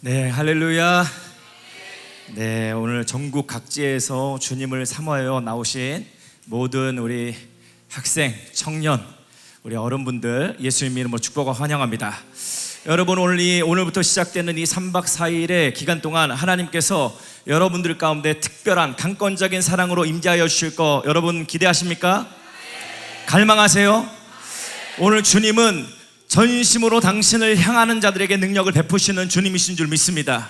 네, 할렐루야. 네, 오늘 전국 각지에서 주님을 사모하여 나오신 모든 우리 학생, 청년, 우리 어른분들 예수님 이름으로 축복과 환영합니다. 여러분, 오늘부터 시작되는 이 3박 4일의 기간 동안 하나님께서 여러분들 가운데 특별한 강권적인 사랑으로 임재하여 주실 거 여러분 기대하십니까? 갈망하세요? 오늘 주님은 전심으로 당신을 향하는 자들에게 능력을 베푸시는 주님이신 줄 믿습니다.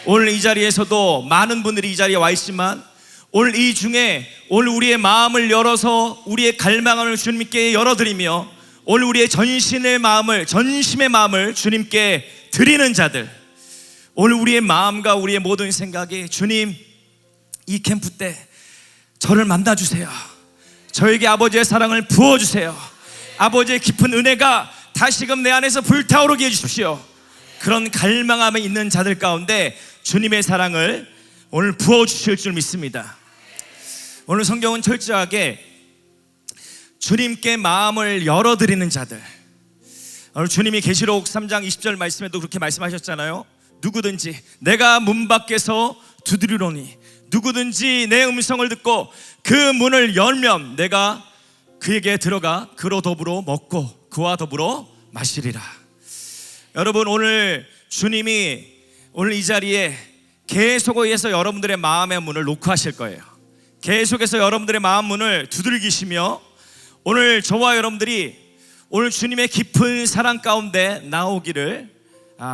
오늘 이 자리에서도 많은 분들이 이 자리에 와 있지만 오늘 이 중에 오늘 우리의 마음을 열어서 우리의 갈망을 주님께 열어드리며 오늘 우리의 전심의 마음을 주님께 드리는 자들, 오늘 우리의 마음과 우리의 모든 생각이 주님, 이 캠프 때 저를 만나주세요. 저에게 아버지의 사랑을 부어주세요. 아버지의 깊은 은혜가 다시금 내 안에서 불타오르게 해주십시오. 그런 갈망함에 있는 자들 가운데 주님의 사랑을 오늘 부어주실 줄 믿습니다. 오늘 성경은 철저하게 주님께 마음을 열어드리는 자들, 오늘 주님이 계시록 3장 20절 말씀에도 그렇게 말씀하셨잖아요. 누구든지 내가 문 밖에서 두드리노니 누구든지 내 음성을 듣고 그 문을 열면 내가 그에게 들어가 그로 더불어 먹고 그와 더불어 마시리라. 여러분, 오늘 주님이 오늘 이 자리에 계속해서 여러분들의 마음의 문을 놓고 하실 거예요. 계속해서 여러분들의 마음 문을 두들기시며 오늘 저와 여러분들이 오늘 주님의 깊은 사랑 가운데 나오기를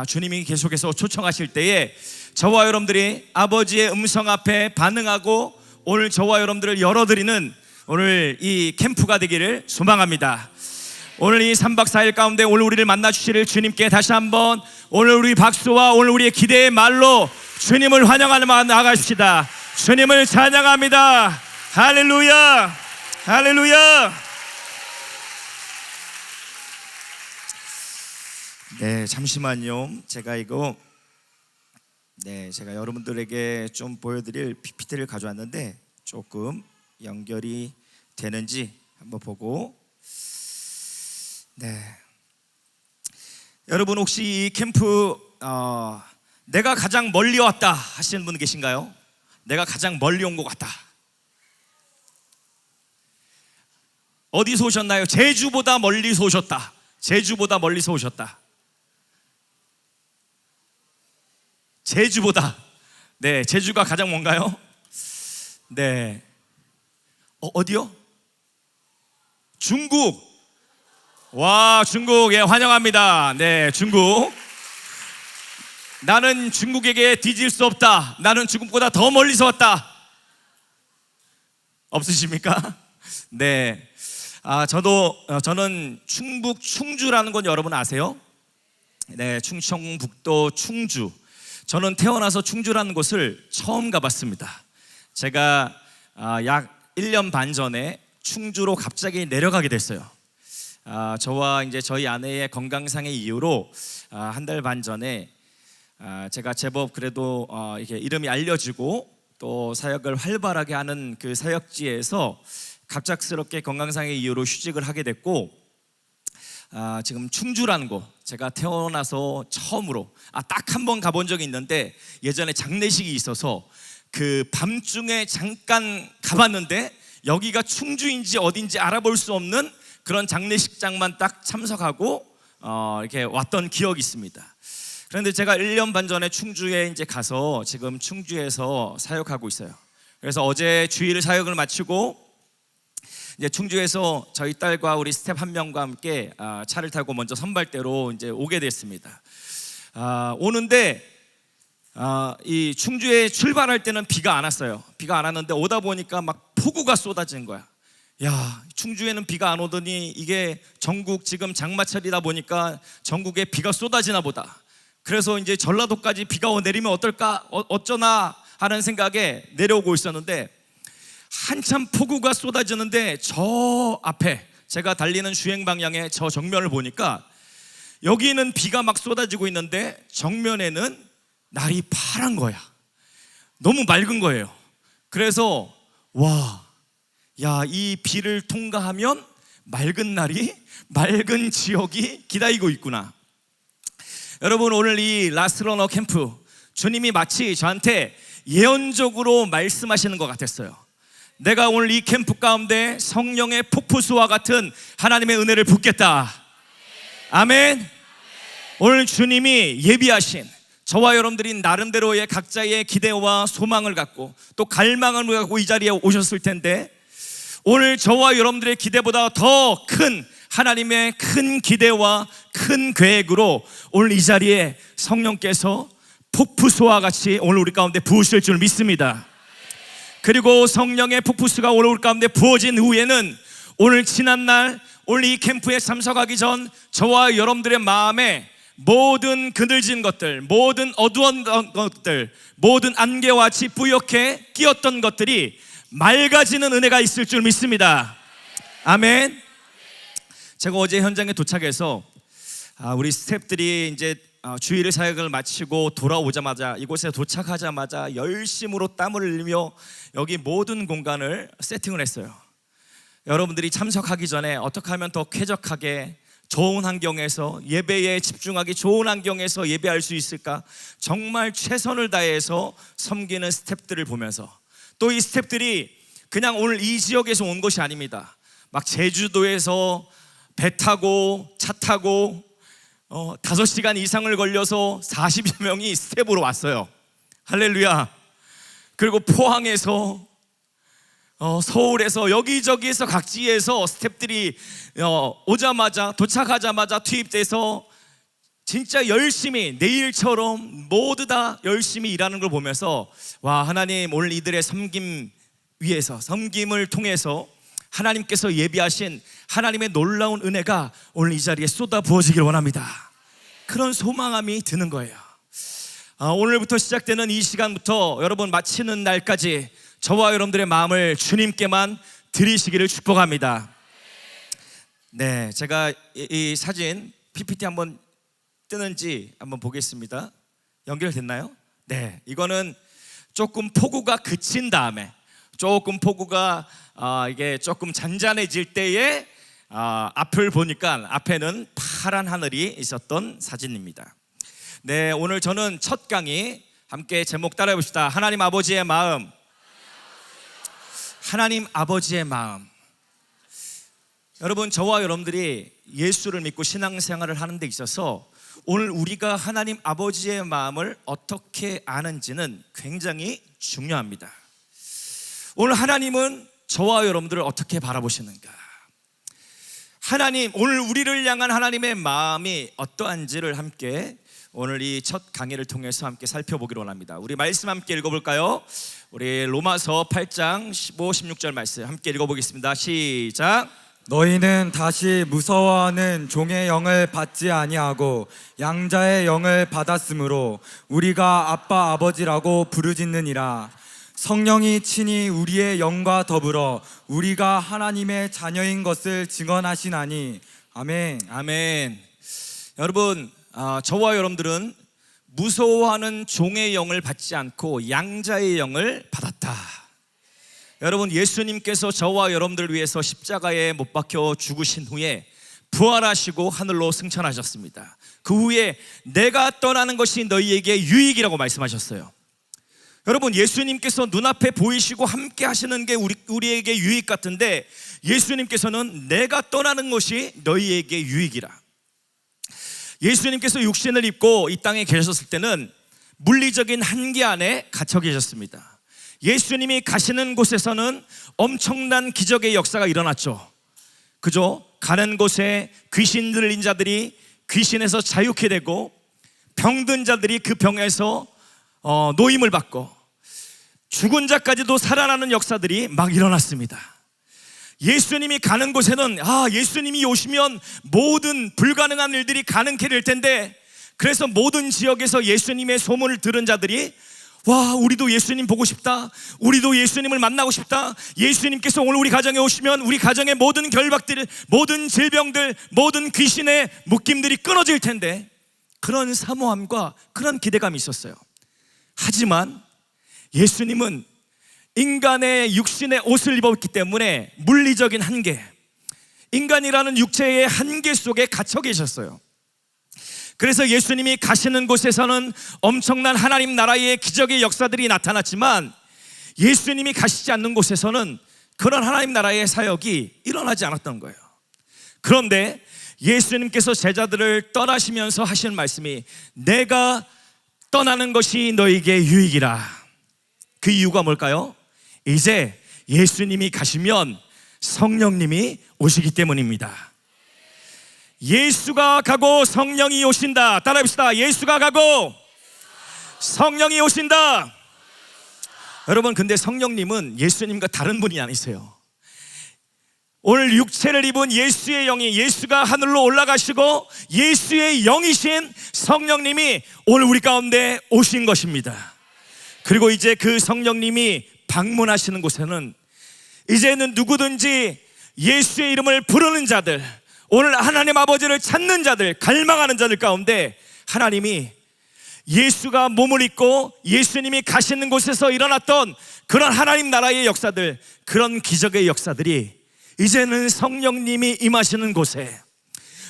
주님이 계속해서 초청하실 때에 저와 여러분들이 아버지의 음성 앞에 반응하고 오늘 저와 여러분들을 열어드리는 오늘 이 캠프가 되기를 소망합니다. 오늘 이 3박 4일 가운데 오늘 우리를 만나 주시를 주님께 다시 한번 오늘 우리 박수와 오늘 우리의 기대의 말로 주님을 환영하는 마음 나아가십시다. 주님을 찬양합니다. 할렐루야, 할렐루야. 네, 잠시만요. 제가 여러분들에게 좀 보여드릴 PPT를 가져왔는데 조금 연결이 되는지 한번 보고. 네, 여러분 혹시 이 캠프 내가 가장 멀리 왔다 하시는 분 계신가요? 내가 가장 멀리 온 것 같다. 어디서 오셨나요? 제주보다 멀리서 오셨다. 제주보다 멀리서 오셨다. 제주보다. 네, 제주가 가장 뭔가요? 네. 어디요? 중국. 와, 중국, 예, 환영합니다. 네, 중국. 나는 중국에게 뒤질 수 없다. 나는 중국보다 더 멀리서 왔다. 없으십니까? 네. 저는 충북 충주라는 건 여러분 아세요? 네, 충청북도 충주. 저는 태어나서 충주라는 곳을 처음 가봤습니다. 제가 약 1년 반 전에 충주로 갑자기 내려가게 됐어요. 저와 이제 저희 아내의 건강상의 이유로 한 달 반 전에 제가 제법 그래도 이렇게 이름이 알려지고 또 사역을 활발하게 하는 그 사역지에서 갑작스럽게 건강상의 이유로 휴직을 하게 됐고 지금 충주라는 곳, 제가 태어나서 처음으로 딱 한 번 가본 적이 있는데 예전에 장례식이 있어서 그 밤중에 잠깐 가봤는데 여기가 충주인지 어딘지 알아볼 수 없는 그런 장례식장만 딱 참석하고 이렇게 왔던 기억이 있습니다. 그런데 제가 1년 반 전에 충주에 이제 가서 지금 충주에서 사역하고 있어요. 그래서 어제 주일 사역을 마치고 이제 충주에서 저희 딸과 우리 스텝 한 명과 함께 차를 타고 먼저 선발대로 이제 오게 됐습니다. 오는데 이 충주에 출발할 때는 비가 안 왔어요. 비가 안 왔는데 오다 보니까 막 폭우가 쏟아지는 거야. 야, 충주에는 비가 안 오더니 이게 전국 지금 장마철이다 보니까 전국에 비가 쏟아지나 보다. 그래서 이제 전라도까지 비가 내리면 어떨까, 어쩌나 하는 생각에 내려오고 있었는데 한참 폭우가 쏟아지는데 저 앞에 제가 달리는 주행 방향의 저 정면을 보니까 여기는 비가 막 쏟아지고 있는데 정면에는 날이 파란 거야. 너무 맑은 거예요. 그래서 이 비를 통과하면 맑은 날이, 맑은 지역이 기다리고 있구나. 여러분, 오늘 이 라스러너 캠프 주님이 마치 저한테 예언적으로 말씀하시는 것 같았어요. 내가 오늘 이 캠프 가운데 성령의 폭포수와 같은 하나님의 은혜를 붓겠다. 아멘. 오늘 주님이 예비하신 저와 여러분들이 나름대로의 각자의 기대와 소망을 갖고 또 갈망을 갖고 이 자리에 오셨을 텐데, 오늘 저와 여러분들의 기대보다 더 큰 하나님의 큰 기대와 큰 계획으로 오늘 이 자리에 성령께서 폭포수와 같이 오늘 우리 가운데 부으실 줄 믿습니다. 그리고 성령의 폭포수가 오늘 우리 가운데 부어진 후에는 오늘 지난날 오늘 이 캠프에 참석하기 전 저와 여러분들의 마음에 모든 그늘진 것들, 모든 어두운 것들, 모든 안개와 같이 뿌옇게 끼었던 것들이 맑아지는 은혜가 있을 줄 믿습니다. 아멘. 제가 어제 현장에 도착해서 우리 스태프들이 이제 주일의 사역을 마치고 돌아오자마자, 이곳에 도착하자마자 열심으로 땀을 흘리며 여기 모든 공간을 세팅을 했어요. 여러분들이 참석하기 전에 어떻게 하면 더 쾌적하게 좋은 환경에서 예배에 집중하기 좋은 환경에서 예배할 수 있을까, 정말 최선을 다해서 섬기는 스태프들을 보면서, 또 이 스태프들이 그냥 오늘 이 지역에서 온 것이 아닙니다. 막 제주도에서 배 타고 차 타고 5시간 이상을 걸려서 40여 명이 스텝으로 왔어요. 할렐루야. 그리고 포항에서 서울에서 여기저기에서 각지에서 스텝들이 오자마자 도착하자마자 투입돼서 진짜 열심히 내일처럼 모두 다 열심히 일하는 걸 보면서, 와, 하나님 오늘 이들의 섬김 위해서, 섬김을 통해서 하나님께서 예비하신 하나님의 놀라운 은혜가 오늘 이 자리에 쏟아 부어지길 원합니다. 그런 소망함이 드는 거예요. 오늘부터 시작되는 이 시간부터 여러분 마치는 날까지 저와 여러분들의 마음을 주님께만 드리시기를 축복합니다. 네, 제가 이 사진 PPT 한번 뜨는지 한번 보겠습니다. 연결됐나요? 네, 이거는 조금 폭우가 그친 다음에, 조금 폭우가 이게 조금 잔잔해질 때에 앞을 보니까 앞에는 파란 하늘이 있었던 사진입니다. 네, 오늘 저는 첫 강의 함께 제목 따라해 봅시다. 하나님 아버지의 마음. 하나님 아버지의 마음. 여러분, 저와 여러분들이 예수를 믿고 신앙생활을 하는 데 있어서 오늘 우리가 하나님 아버지의 마음을 어떻게 아는지는 굉장히 중요합니다. 오늘 하나님은 저와 여러분들을 어떻게 바라보시는가? 하나님, 오늘 우리를 향한 하나님의 마음이 어떠한지를 함께 오늘 이 첫 강의를 통해서 함께 살펴보기를 원합니다. 우리 말씀 함께 읽어볼까요? 우리 로마서 8장 15, 16절 말씀 함께 읽어보겠습니다. 시작. 너희는 다시 무서워하는 종의 영을 받지 아니하고 양자의 영을 받았으므로 우리가 아빠 아버지라고 부르짖느니라. 성령이 친히 우리의 영과 더불어 우리가 하나님의 자녀인 것을 증언하시나니. 아멘. 아멘. 여러분, 저와 여러분들은 무서워하는 종의 영을 받지 않고 양자의 영을 받았다. 여러분, 예수님께서 저와 여러분들을 위해서 십자가에 못 박혀 죽으신 후에 부활하시고 하늘로 승천하셨습니다. 그 후에 내가 떠나는 것이 너희에게 유익이라고 말씀하셨어요. 여러분, 예수님께서 눈앞에 보이시고 함께 하시는 게 우리에게 유익 같은데, 예수님께서는 내가 떠나는 것이 너희에게 유익이라. 예수님께서 육신을 입고 이 땅에 계셨을 때는 물리적인 한계 안에 갇혀 계셨습니다. 예수님이 가시는 곳에서는 엄청난 기적의 역사가 일어났죠. 그죠? 가는 곳에 귀신 들린 자들이 귀신에서 자유케 되고, 병든 자들이 그 병에서 노임을 받고, 죽은 자까지도 살아나는 역사들이 막 일어났습니다. 예수님이 가는 곳에는 예수님이 오시면 모든 불가능한 일들이 가능케 될 텐데, 그래서 모든 지역에서 예수님의 소문을 들은 자들이, 와, 우리도 예수님 보고 싶다, 우리도 예수님을 만나고 싶다, 예수님께서 오늘 우리 가정에 오시면 우리 가정의 모든 결박들, 모든 질병들, 모든 귀신의 묶임들이 끊어질 텐데, 그런 사모함과 그런 기대감이 있었어요. 하지만 예수님은 인간의 육신의 옷을 입었기 때문에 물리적인 한계, 인간이라는 육체의 한계 속에 갇혀 계셨어요. 그래서 예수님이 가시는 곳에서는 엄청난 하나님 나라의 기적의 역사들이 나타났지만 예수님이 가시지 않는 곳에서는 그런 하나님 나라의 사역이 일어나지 않았던 거예요. 그런데 예수님께서 제자들을 떠나시면서 하시는 말씀이 내가 떠나는 것이 너에게 유익이라. 그 이유가 뭘까요? 이제 예수님이 가시면 성령님이 오시기 때문입니다. 예수가 가고 성령이 오신다. 따라합시다. 예수가 가고 성령이 오신다. 여러분, 근데 성령님은 예수님과 다른 분이 아니세요. 오늘 육체를 입은 예수의 영이, 예수가 하늘로 올라가시고 예수의 영이신 성령님이 오늘 우리 가운데 오신 것입니다. 그리고 이제 그 성령님이 방문하시는 곳에는 이제는 누구든지 예수의 이름을 부르는 자들, 오늘 하나님 아버지를 찾는 자들, 갈망하는 자들 가운데 하나님이 예수가 몸을 입고 예수님이 가시는 곳에서 일어났던 그런 하나님 나라의 역사들, 그런 기적의 역사들이 이제는 성령님이 임하시는 곳에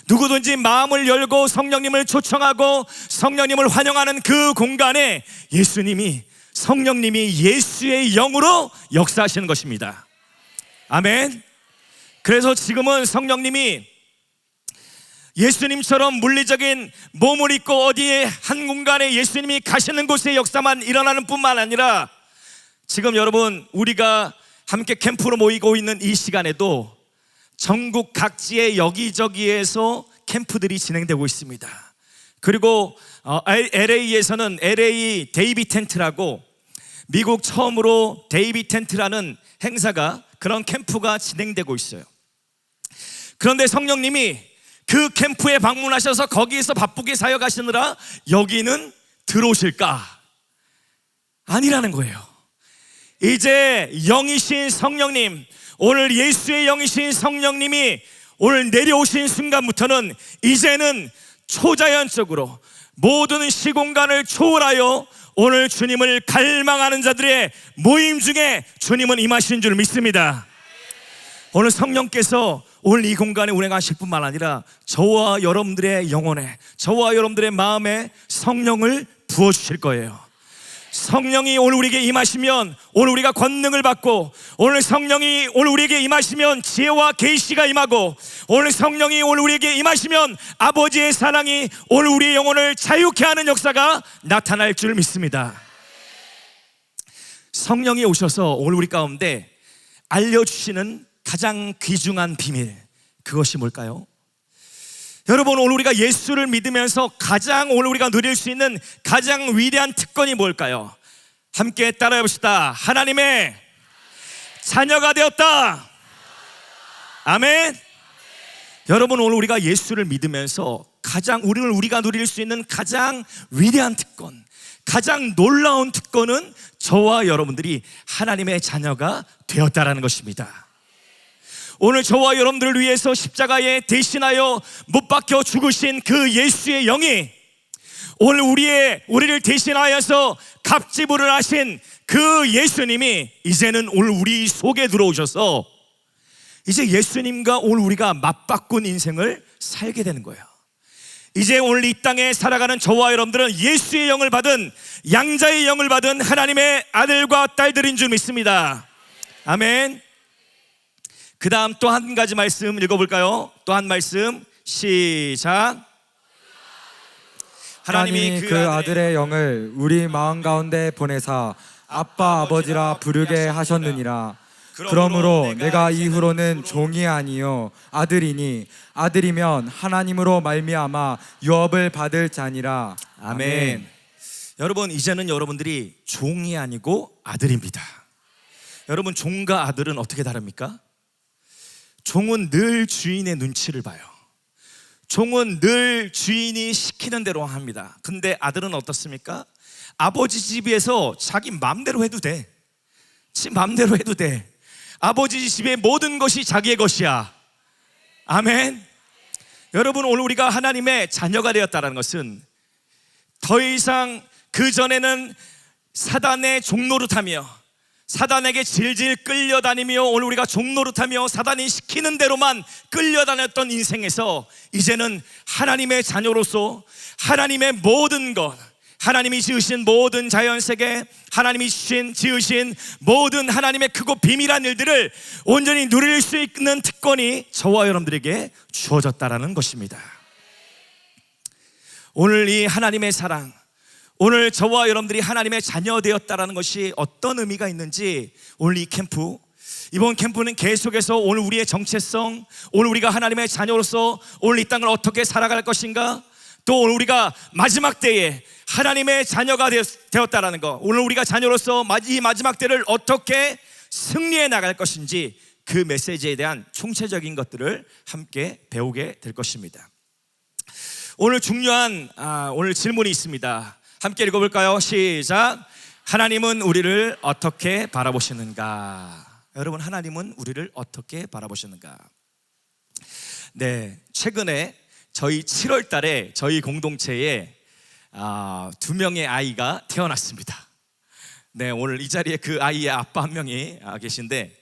누구든지 마음을 열고 성령님을 초청하고 성령님을 환영하는 그 공간에 예수님이, 성령님이 예수의 영으로 역사하시는 것입니다. 아멘. 그래서 지금은 성령님이 예수님처럼 물리적인 몸을 입고 어디에 한 공간에 예수님이 가시는 곳의 역사만 일어나는 뿐만 아니라 지금 여러분 우리가 함께 캠프로 모이고 있는 이 시간에도 전국 각지의 여기저기에서 캠프들이 진행되고 있습니다. 그리고 LA에서는 LA 데이비 텐트라고 미국 처음으로 데이비 텐트라는 행사가, 그런 캠프가 진행되고 있어요. 그런데 성령님이 그 캠프에 방문하셔서 거기에서 바쁘게 사역하시느라 여기는 들어오실까? 아니라는 거예요. 이제 영이신 성령님, 오늘 예수의 영이신 성령님이 오늘 내려오신 순간부터는 이제는 초자연적으로 모든 시공간을 초월하여 오늘 주님을 갈망하는 자들의 모임 중에 주님은 임하시는 줄 믿습니다. 오늘 성령께서 오늘 이 공간에 운행하실 뿐만 아니라 저와 여러분들의 영혼에, 저와 여러분들의 마음에 성령을 부어주실 거예요. 성령이 오늘 우리에게 임하시면 오늘 우리가 권능을 받고, 오늘 성령이 오늘 우리에게 임하시면 지혜와 계시가 임하고, 오늘 성령이 오늘 우리에게 임하시면 아버지의 사랑이 오늘 우리의 영혼을 자유케 하는 역사가 나타날 줄 믿습니다. 성령이 오셔서 오늘 우리 가운데 알려주시는 가장 귀중한 비밀, 그것이 뭘까요? 여러분, 오늘 우리가 예수를 믿으면서 가장 오늘 우리가 누릴 수 있는 가장 위대한 특권이 뭘까요? 함께 따라해 봅시다. 하나님의 자녀가 되었다. 아멘. 여러분, 오늘 우리가 예수를 믿으면서 가장 우리가 누릴 수 있는 가장 위대한 특권, 가장 놀라운 특권은 저와 여러분들이 하나님의 자녀가 되었다라는 것입니다. 오늘 저와 여러분들을 위해서 십자가에 대신하여 못 박혀 죽으신 그 예수의 영이 오늘 우리를 대신하여서 갑지불을 하신 그 예수님이 이제는 오늘 우리 속에 들어오셔서 이제 예수님과 오늘 우리가 맞바꾼 인생을 살게 되는 거예요. 이제 오늘 이 땅에 살아가는 저와 여러분들은 예수의 영을 받은, 양자의 영을 받은 하나님의 아들과 딸들인 줄 믿습니다. 아멘. 그 다음 또 한 가지 말씀 읽어볼까요? 또 한 말씀 시작. 하나님이 그 아들의 영을 우리 마음 가운데 보내사 아빠 아버지라 부르게 하셨느니라. 그러므로 내가 이후로는 종이 아니요 아들이니 아들이면 하나님으로 말미암아 유업을 받을 자니라. 아멘. 여러분, 이제는 여러분들이 종이 아니고 아들입니다. 여러분, 종과 아들은 어떻게 다릅니까? 종은 늘 주인의 눈치를 봐요. 종은 늘 주인이 시키는 대로 합니다. 근데 아들은 어떻습니까? 아버지 집에서 자기 마음대로 해도 돼. 지 마음대로 해도 돼. 아버지 집의 모든 것이 자기의 것이야. 아멘. 여러분, 오늘 우리가 하나님의 자녀가 되었다는 것은 더 이상 그전에는 사단의 종노릇하며 사단에게 질질 끌려다니며 오늘 우리가 종노릇하며 사단이 시키는 대로만 끌려다녔던 인생에서 이제는 하나님의 자녀로서 하나님의 모든 것, 하나님이 지으신 모든 자연세계, 하나님이 지으신 모든 하나님의 크고 비밀한 일들을 온전히 누릴 수 있는 특권이 저와 여러분들에게 주어졌다라는 것입니다. 오늘 이 하나님의 사랑, 오늘 저와 여러분들이 하나님의 자녀 되었다라는 것이 어떤 의미가 있는지 오늘 이 캠프, 이번 캠프는 계속해서 오늘 우리의 정체성, 오늘 우리가 하나님의 자녀로서 오늘 이 땅을 어떻게 살아갈 것인가, 또 오늘 우리가 마지막 때에 하나님의 자녀가 되었다라는 것, 오늘 우리가 자녀로서 이 마지막 때를 어떻게 승리해 나갈 것인지 그 메시지에 대한 총체적인 것들을 함께 배우게 될 것입니다. 오늘 중요한 오늘 질문이 있습니다. 함께 읽어볼까요? 시작. 하나님은 우리를 어떻게 바라보시는가? 여러분, 하나님은 우리를 어떻게 바라보시는가? 네, 최근에 저희 7월 달에 저희 공동체에 2명의 아이가 태어났습니다. 네, 오늘 이 자리에 그 아이의 아빠 한 명이 계신데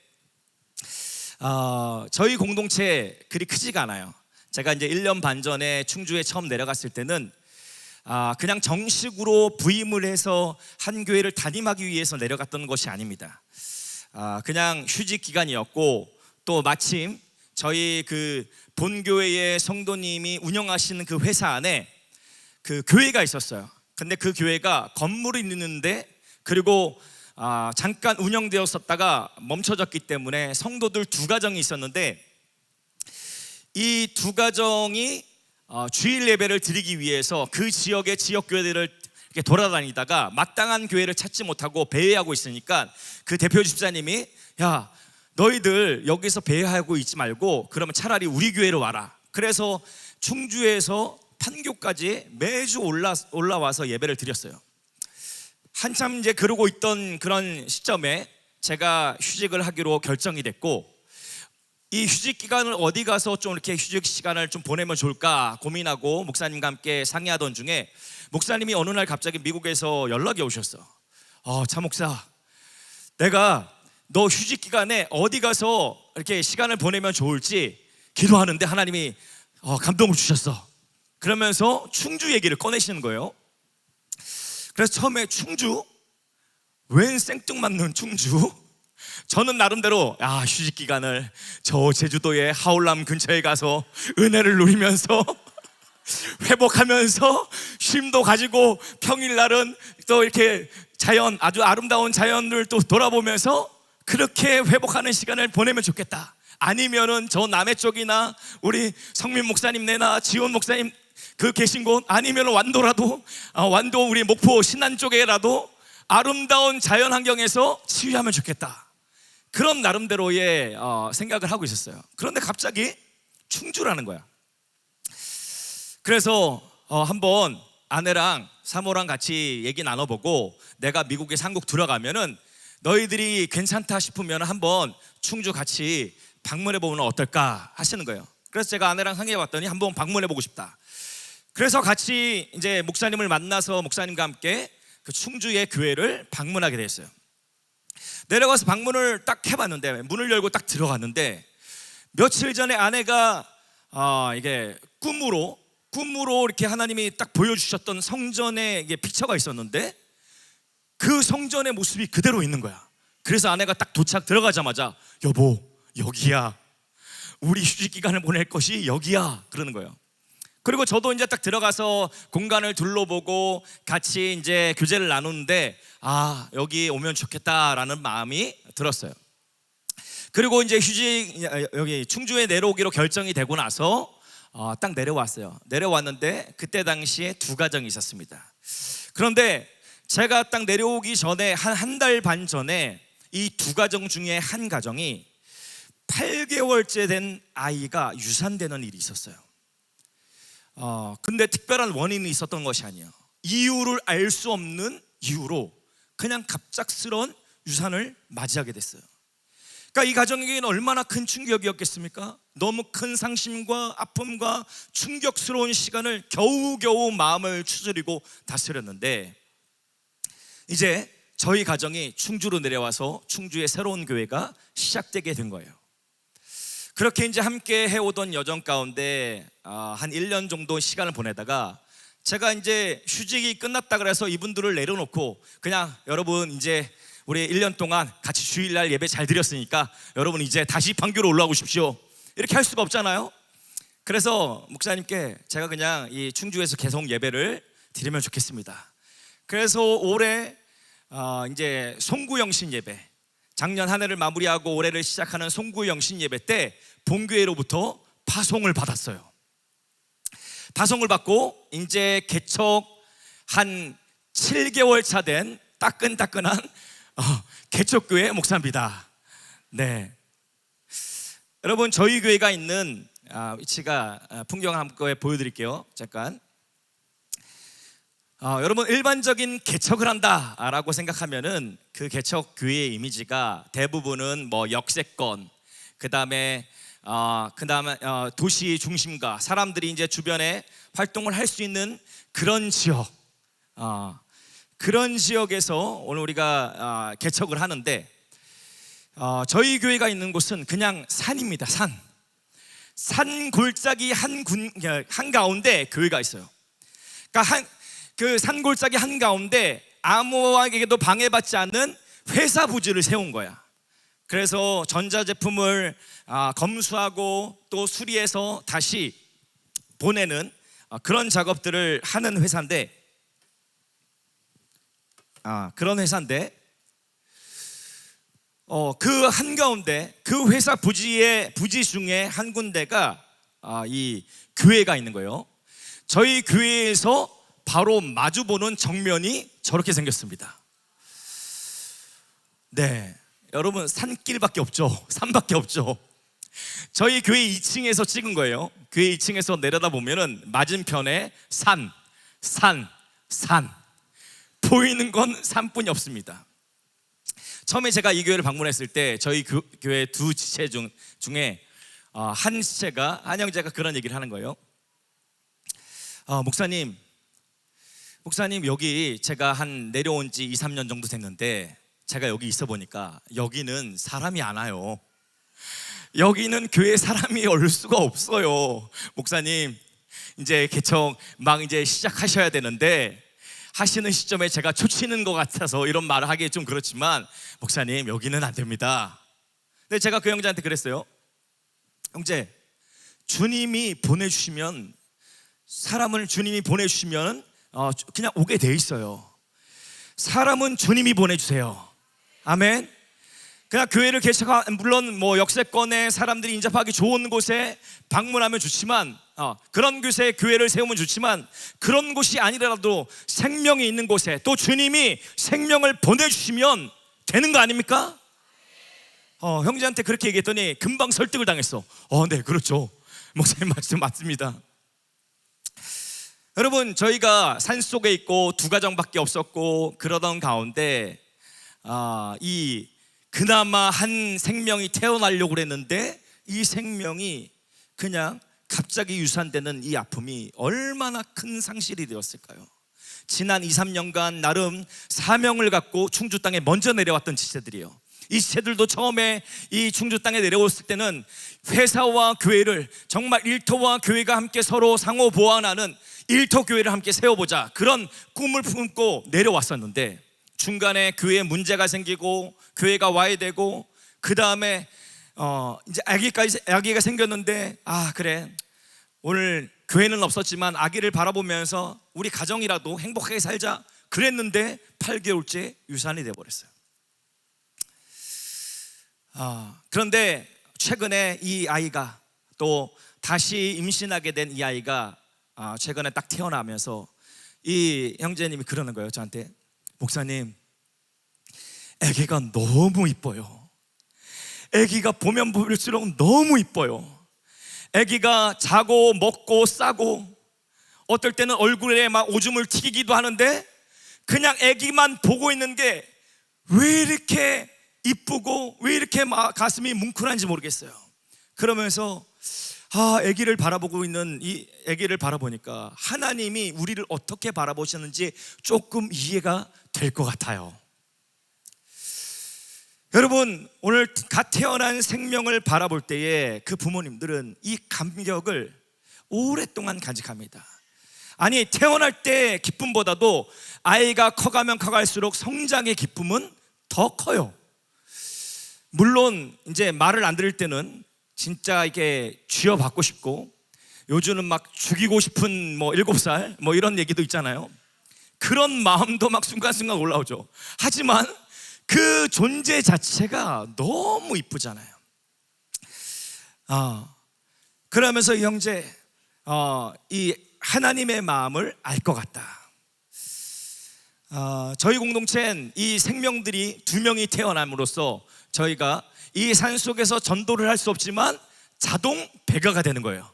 저희 공동체 그리 크지가 않아요. 제가 이제 1년 반 전에 충주에 처음 내려갔을 때는 그냥 정식으로 부임을 해서 한 교회를 담임하기 위해서 내려갔던 것이 아닙니다. 그냥 휴직 기간이었고, 또 마침 저희 그 본교회의 성도님이 운영하시는 그 회사 안에 그 교회가 있었어요. 근데 그 교회가 건물이 있는데, 그리고 잠깐 운영되었었다가 멈춰졌기 때문에 성도들 2가정이 있었는데, 이 2가정이 주일 예배를 드리기 위해서 그 지역의 지역 교회들을 이렇게 돌아다니다가 마땅한 교회를 찾지 못하고 배회하고 있으니까 그 대표 집사님이, 야, 너희들 여기서 배회하고 있지 말고 그러면 차라리 우리 교회로 와라. 그래서 충주에서 판교까지 매주 올라와서 예배를 드렸어요. 한참 이제 그러고 있던 그런 시점에 제가 휴직을 하기로 결정이 됐고, 이 휴직 기간을 어디 가서 좀 이렇게 휴직 시간을 좀 보내면 좋을까 고민하고 목사님과 함께 상의하던 중에 목사님이 어느 날 갑자기 미국에서 연락이 오셨어. 차 목사, 내가 너 휴직 기간에 어디 가서 이렇게 시간을 보내면 좋을지 기도하는데 하나님이 감동을 주셨어. 그러면서 충주 얘기를 꺼내시는 거예요. 그래서 처음에 충주? 웬 생뚱맞는 충주? 저는 나름대로 휴직 기간을 저 제주도의 하올람 근처에 가서 은혜를 누리면서 회복하면서 쉼도 가지고 평일날은 또 이렇게 아주 아름다운 자연을 또 돌아보면서 그렇게 회복하는 시간을 보내면 좋겠다. 아니면은 저 남해 쪽이나 우리 성민 목사님네나 지원 목사님 그 계신 곳, 아니면 완도라도 완도 우리 목포 신안 쪽에라도 아름다운 자연 환경에서 치유하면 좋겠다. 그런 나름대로의 생각을 하고 있었어요. 그런데 갑자기 충주라는 거야. 그래서 한번 아내랑 사모랑 같이 얘기 나눠보고, 내가 미국에 한국 들어가면은 너희들이 괜찮다 싶으면 한번 충주 같이 방문해보면 어떨까 하시는 거예요. 그래서 제가 아내랑 상의해봤더니 한번 방문해보고 싶다. 그래서 같이 이제 목사님을 만나서 목사님과 함께 그 충주의 교회를 방문하게 됐어요. 내려가서 방문을 딱 해봤는데, 문을 열고 딱 들어갔는데, 며칠 전에 아내가 이게 꿈으로 이렇게 하나님이 딱 보여주셨던 성전에 이게 픽처가 있었는데, 그 성전의 모습이 그대로 있는 거야. 그래서 아내가 딱 들어가자마자, 여보, 여기야. 우리 휴직 기간을 보낼 것이 여기야. 그러는 거예요. 그리고 저도 이제 딱 들어가서 공간을 둘러보고 같이 이제 교제를 나누는데, 여기 오면 좋겠다라는 마음이 들었어요. 그리고 이제 여기 충주에 내려오기로 결정이 되고 나서 딱 내려왔어요. 내려왔는데 그때 당시에 2가정이 있었습니다. 그런데 제가 딱 내려오기 전에 한 달 반 전에 이 2가정 중에 한 가정이 8개월째 된 아이가 유산되는 일이 있었어요. 근데 특별한 원인이 있었던 것이 아니에요. 이유를 알 수 없는 이유로 그냥 갑작스러운 유산을 맞이하게 됐어요. 그러니까 이 가정에게는 얼마나 큰 충격이었겠습니까? 너무 큰 상심과 아픔과 충격스러운 시간을 겨우겨우 마음을 추스리고 다스렸는데, 이제 저희 가정이 충주로 내려와서 충주의 새로운 교회가 시작되게 된 거예요. 그렇게 이제 함께 해오던 여정 가운데 한 1년 정도 시간을 보내다가 제가 이제 휴직이 끝났다 그래서 이분들을 내려놓고 그냥 여러분 이제 우리 1년 동안 같이 주일날 예배 잘 드렸으니까 여러분 이제 다시 판교로 올라오고 싶시오 이렇게 할 수가 없잖아요. 그래서 목사님께 제가 그냥 이 충주에서 계속 예배를 드리면 좋겠습니다. 그래서 올해 이제 송구영신 예배, 작년 한 해를 마무리하고 올해를 시작하는 송구영신 예배 때 본교회로부터 파송을 받았어요. 파송을 받고 이제 개척 한 7개월 차 된 따끈따끈한 개척교회 목사입니다. 네, 여러분 저희 교회가 있는 위치가 풍경 한번 보여드릴게요. 잠깐. 여러분 일반적인 개척을 한다라고 생각하면은 그 개척 교회의 이미지가 대부분은 뭐 역세권, 그다음에 도시 중심가 사람들이 이제 주변에 활동을 할 수 있는 그런 지역, 그런 지역에서 오늘 우리가 개척을 하는데 저희 교회가 있는 곳은 그냥 산입니다. 산 골짜기 한 가운데 교회가 있어요. 그러니까 그 산골짜기 한가운데 아무에게도 방해받지 않는 회사 부지를 세운 거야. 그래서 전자제품을 검수하고 또 수리해서 다시 보내는 그런 작업들을 하는 회사인데 그런 회사인데 그 한가운데 그 회사 부지 중에 한 군데가 이 교회가 있는 거예요. 저희 교회에서 바로 마주보는 정면이 저렇게 생겼습니다. 네, 여러분 산길밖에 없죠. 산밖에 없죠. 저희 교회 2층에서 찍은 거예요. 교회 2층에서 내려다 보면은 맞은편에 산 보이는 건 산뿐이 없습니다. 처음에 제가 이 교회를 방문했을 때 저희 교회 두 지체 중에 한 지체가 한 형제가 그런 얘기를 하는 거예요. 목사님 여기 제가 한 내려온 지 2, 3년 정도 됐는데 제가 여기 있어 보니까 여기는 사람이 안 와요. 여기는 교회 사람이 올 수가 없어요. 목사님 이제 개척 막 이제 시작하셔야 되는데 하시는 시점에 제가 초치는 것 같아서 이런 말을 하기 좀 그렇지만 목사님 여기는 안 됩니다. 근데 제가 그 형제한테 그랬어요. 형제, 주님이 보내주시면 사람을 주님이 보내주시면 그냥 오게 돼 있어요. 사람은 주님이 보내주세요. 아멘. 그냥 교회를 물론 뭐 역세권에 사람들이 인접하기 좋은 곳에 방문하면 좋지만 그런 곳에 교회를 세우면 좋지만 그런 곳이 아니라도 생명이 있는 곳에 또 주님이 생명을 보내주시면 되는 거 아닙니까? 형제한테 그렇게 얘기했더니 금방 설득을 당했어. 네, 그렇죠. 목사님 말씀 맞습니다. 여러분 저희가 산속에 있고 두 가정밖에 없었고 그러던 가운데 그나마 한 생명이 태어나려고 그랬는데 이 생명이 그냥 갑자기 유산되는 이 아픔이 얼마나 큰 상실이 되었을까요? 지난 2, 3년간 나름 사명을 갖고 충주 땅에 먼저 내려왔던 지체들이에요. 이 지체들도 처음에 이 충주 땅에 내려왔을 때는 회사와 교회를 정말 일터와 교회가 함께 서로 상호 보완하는 일터 교회를 함께 세워보자 그런 꿈을 품고 내려왔었는데 중간에 교회에 문제가 생기고 교회가 와야 되고 그 다음에 이제 아기가 생겼는데 그래 오늘 교회는 없었지만 아기를 바라보면서 우리 가정이라도 행복하게 살자 그랬는데 8개월째 유산이 돼버렸어요. 그런데 최근에 이 아이가 또 다시 임신하게 된 이 아이가 최근에 딱 태어나면서 이 형제님이 그러는 거예요. 저한테 목사님 아기가 너무 이뻐요. 아기가 보면 볼수록 너무 이뻐요. 아기가 자고 먹고 싸고 어떨 때는 얼굴에 막 오줌을 튀기기도 하는데 그냥 아기만 보고 있는 게 왜 이렇게 이쁘고 왜 이렇게 막 가슴이 뭉클한지 모르겠어요. 그러면서 아기를 바라보고 있는 이 아기를 바라보니까 하나님이 우리를 어떻게 바라보시는지 조금 이해가 될 것 같아요. 여러분, 오늘 갓 태어난 생명을 바라볼 때에 그 부모님들은 이 감격을 오랫동안 간직합니다. 아니, 태어날 때 기쁨보다도 아이가 커가면 커갈수록 성장의 기쁨은 더 커요. 물론 이제 말을 안 들을 때는 진짜 이게 쥐어받고 싶고, 요즘은 막 죽이고 싶은 뭐 7살 뭐 이런 얘기도 있잖아요. 그런 마음도 막 순간순간 올라오죠. 하지만 그 존재 자체가 너무 이쁘잖아요. 그러면서 이 형제, 이 하나님의 마음을 알 것 같다. 저희 공동체는 이 생명들이 2명이 태어남으로써 저희가 이 산속에서 전도를 할 수 없지만 자동 배가가 되는 거예요.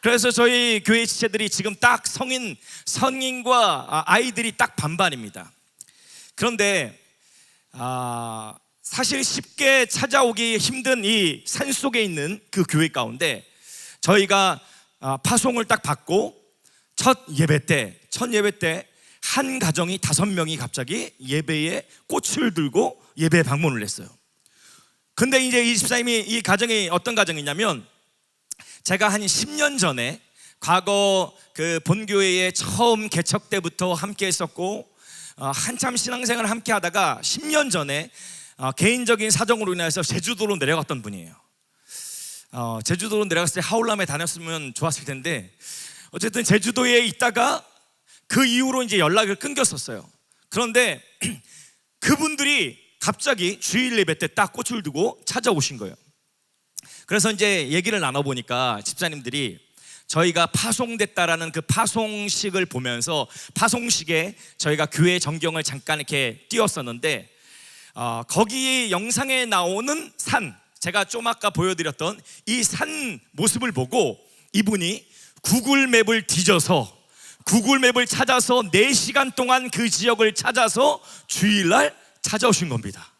그래서 저희 교회 지체들이 지금 딱 성인과 아이들이 딱 반반입니다. 그런데 사실 쉽게 찾아오기 힘든 이 산속에 있는 그 교회 가운데 저희가 파송을 딱 받고 첫 예배 때 한 가정이 5명이 갑자기 예배에 꽃을 들고 예배 방문을 했어요. 근데 이제 이 집사님이, 이 가정이 어떤 가정이냐면, 제가 한 10년 전에 과거 그 본교회에 처음 개척 때부터 함께 했었고, 한참 신앙생활을 함께 하다가 10년 전에 개인적인 사정으로 인해서 제주도로 내려갔던 분이에요. 제주도로 내려갔을 때 하울람에 다녔으면 좋았을 텐데, 어쨌든 제주도에 있다가 그 이후로 이제 연락을 끊겼었어요. 그런데 그분들이 갑자기 주일 예배 때 딱 꽃을 두고 찾아오신 거예요. 그래서 이제 얘기를 나눠보니까 집사님들이 저희가 파송됐다라는 그 파송식을 보면서, 파송식에 저희가 교회 전경을 잠깐 이렇게 띄웠었는데, 거기 영상에 나오는 산, 제가 좀 아까 보여드렸던 이 산 모습을 보고 이분이 구글맵을 뒤져서, 구글맵을 찾아서 4시간 동안 그 지역을 찾아서 주일날 찾아오신 겁니다.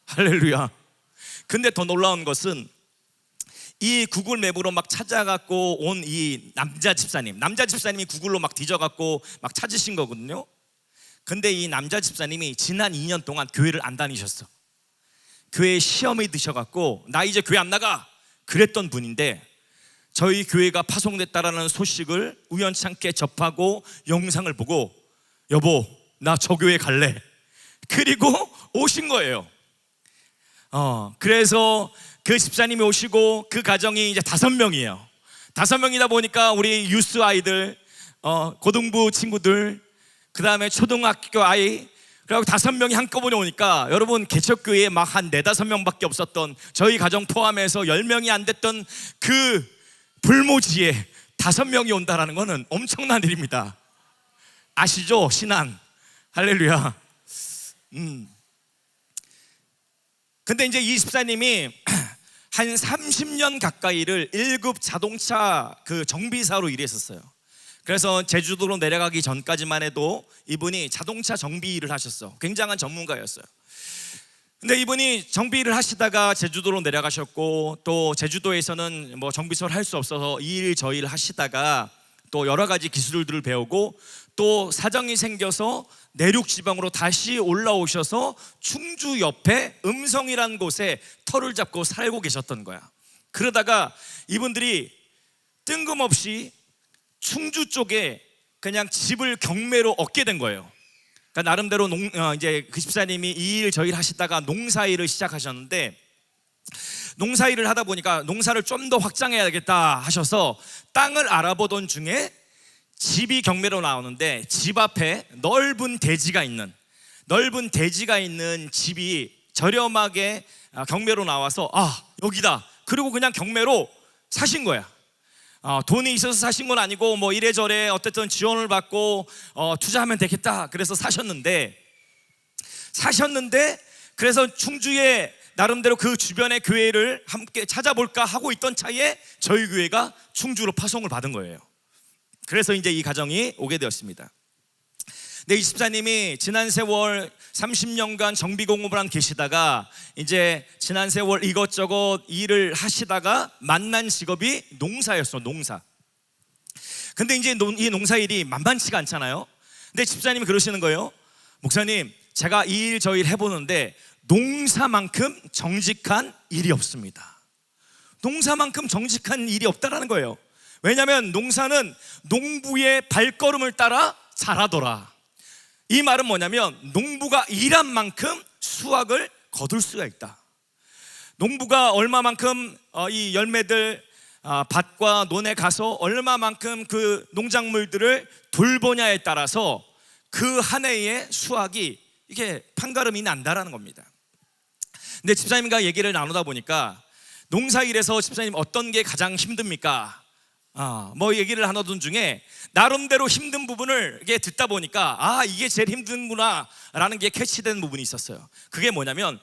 할렐루야. 근데 더 놀라운 것은 이 구글맵으로 막 찾아갖고 온 이 남자 집사님이 구글로 막 뒤져갖고 막 찾으신 거거든요. 근데 이 남자 집사님이 지난 2년 동안 교회를 안 다니셨어. 교회에 시험이 드셔갖고 나 이제 교회 안 나가 그랬던 분인데, 저희 교회가 파송됐다라는 소식을 우연찮게 접하고 영상을 보고, 여보 나 저 교회 갈래, 그리고 오신 거예요. 그래서 그 집사님이 오시고 그 가정이 이제 5명이에요. 5명이다 보니까 우리 유스 아이들, 고등부 친구들, 그 다음에 초등학교 아이, 그리고 5명이 한꺼번에 오니까, 여러분 개척교회에 막 한 4-5명밖에 없었던 저희 가정 포함해서 10명이 안 됐던 그 불모지에 5명이 온다라는 것은 엄청난 일입니다. 아시죠? 신앙. 할렐루야. 근데 이제 이 집사님이 한 30년 가까이를 1급 자동차 그 정비사로 일했었어요. 그래서 제주도로 내려가기 전까지만 해도 이분이 자동차 정비 일을 하셨어. 굉장한 전문가였어요. 근데 이분이 정비 일을 하시다가 제주도로 내려가셨고, 또 제주도에서는 뭐 정비소를 할 수 없어서 이 일 저 일 하시다가 또 여러 가지 기술들을 배우고, 또 사정이 생겨서 내륙 지방으로 다시 올라오셔서 충주 옆에 음성이라는 곳에 터를 잡고 살고 계셨던 거야. 그러다가 이분들이 뜬금없이 충주 쪽에 그냥 집을 경매로 얻게 된 거예요. 그러니까 나름대로 이제 그 집사님이 이 일 저 일 하시다가 농사일을 시작하셨는데, 농사일을 하다 보니까 농사를 좀 더 확장해야겠다 하셔서 땅을 알아보던 중에 집이 경매로 나오는데, 집 앞에 넓은 대지가 있는 집이 저렴하게 경매로 나와서 여기다, 그리고 그냥 경매로 사신 거야. 돈이 있어서 사신 건 아니고 뭐 이래저래 어쨌든 지원을 받고 투자하면 되겠다 그래서 사셨는데, 그래서 충주에 나름대로 그 주변의 교회를 함께 찾아볼까 하고 있던 차에 저희 교회가 충주로 파송을 받은 거예요. 그래서 이제 이 가정이 오게 되었습니다. 근데 이 집사님이 지난 세월 30년간 정비 공업을 한 계시다가, 이제 지난 세월 이것저것 일을 하시다가 만난 직업이 농사였어. 농사. 근데 이제 이 농사일이 만만치가 않잖아요. 근데 집사님이 그러시는 거예요. 목사님, 제가 이 일 저 일 해보는데 농사만큼 정직한 일이 없습니다. 농사만큼 정직한 일이 없다라는 거예요. 왜냐하면 농사는 농부의 발걸음을 따라 자라더라. 이 말은 뭐냐면 농부가 일한 만큼 수확을 거둘 수가 있다. 농부가 얼마만큼 이 열매들 밭과 논에 가서 얼마만큼 그 농작물들을 돌보냐에 따라서 그 한 해의 수확이 이게 판가름이 난다라는 겁니다. 근데 집사님과 얘기를 나누다 보니까 농사일에서 집사님 어떤 게 가장 힘듭니까? 뭐 얘기를 나누던 중에 나름대로 힘든 부분을 이게 듣다 보니까 이게 제일 힘든구나 라는 게 캐치된 부분이 있었어요. 그게 뭐냐면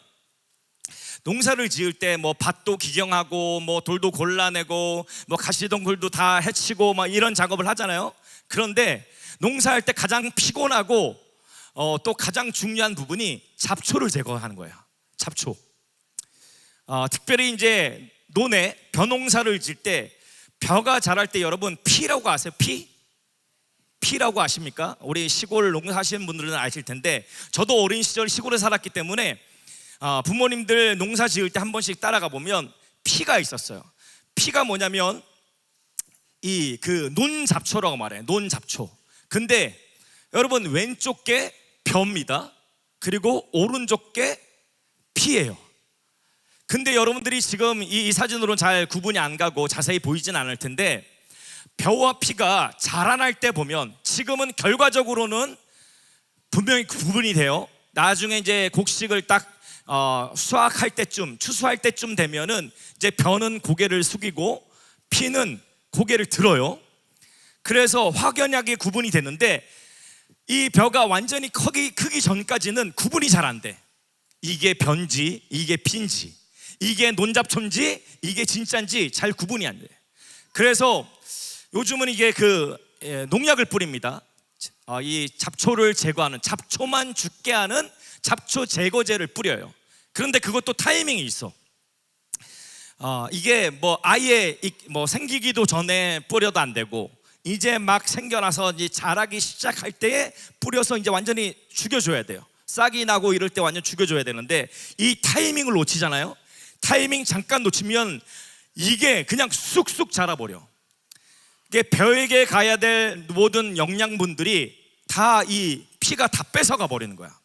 농사를 지을 때 뭐 밭도 기경하고 뭐 돌도 골라내고 뭐 가시덤굴도 다 해치고 막 이런 작업을 하잖아요. 그런데 농사할 때 가장 피곤하고 또 가장 중요한 부분이 잡초를 제거하는 거예요. 잡초. 특별히 이제 논에 벼농사를 지을 때 벼가 자랄 때 여러분 피라고 아세요? 피라고 아십니까? 우리 시골 농사하시는 분들은 아실 텐데 저도 어린 시절 시골에 살았기 때문에 부모님들 농사 지을 때 한 번씩 따라가 보면 피가 있었어요. 피가 뭐냐면 이 그 논잡초라고 말해요. 논잡초. 근데 여러분 왼쪽 게 벼입니다. 그리고 오른쪽 게 피예요. 근데 여러분들이 지금 이 사진으로는 잘 구분이 안 가고 자세히 보이진 않을 텐데 벼와 피가 자라날 때 보면 지금은 결과적으로는 분명히 구분이 돼요. 나중에 이제 곡식을 딱 수확할 때쯤, 추수할 때쯤 되면은 이제 벼는 고개를 숙이고 피는 고개를 들어요. 그래서 확연하게 구분이 되는데 이 벼가 완전히 크기 전까지는 구분이 잘 안 돼. 이게 벼인지 이게 피인지 이게 논잡초인지 이게 진짜인지 잘 구분이 안 돼. 그래서 요즘은 이게 농약을 뿌립니다. 이 잡초를 제거하는, 잡초만 죽게 하는 잡초 제거제를 뿌려요. 그런데 그것도 타이밍이 있어. 이게 뭐 아예 뭐 생기기도 전에 뿌려도 안 되고 이제 막 생겨나서 이제 자라기 시작할 때에 뿌려서 이제 완전히 죽여줘야 돼요. 싹이 나고 이럴 때 완전 죽여줘야 되는데 이 타이밍을 놓치잖아요. 타이밍 잠깐 놓치면 이게 그냥 쑥쑥 자라버려. 이게 벼에게 가야 될 모든 영양분들이 다 이 피가 다 뺏어가 버리는 거야.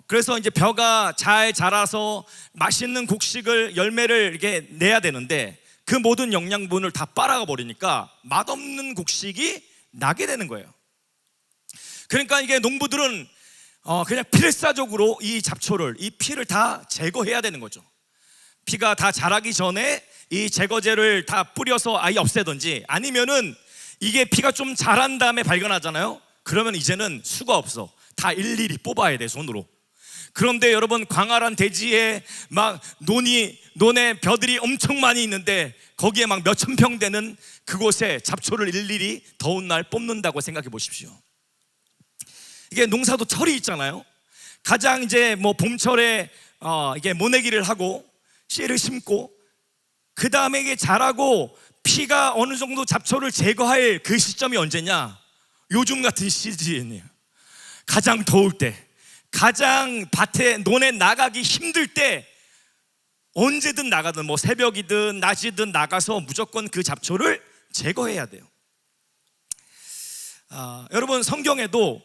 그래서 이제 벼가 잘 자라서 맛있는 곡식을 열매를 이렇게 내야 되는데 그 모든 영양분을 다 빨아가 버리니까 맛없는 곡식이 나게 되는 거예요. 그러니까 이게 농부들은 그냥 필사적으로 이 잡초를, 이 피를 다 제거해야 되는 거죠. 피가 다 자라기 전에 이 제거제를 다 뿌려서 아예 없애든지 아니면은 이게 피가 좀 자란 다음에 발견하잖아요. 그러면 이제는 수가 없어. 다 일일이 뽑아야 돼, 손으로. 그런데 여러분 광활한 대지에 막 논에 벼들이 엄청 많이 있는데 거기에 막 몇천 평 되는 그곳에 잡초를 일일이 더운 날 뽑는다고 생각해 보십시오. 이게 농사도 철이 있잖아요. 가장 이제 뭐 봄철에 이게 모내기를 하고 씨를 심고 그 다음에 이게 자라고 피가 어느 정도 잡초를 제거할 그 시점이 언제냐? 요즘 같은 시즌이에요. 가장 더울 때, 가장 밭에 논에 나가기 힘들 때 언제든 나가든 뭐 새벽이든 낮이든 나가서 무조건 그 잡초를 제거해야 돼요. 여러분 성경에도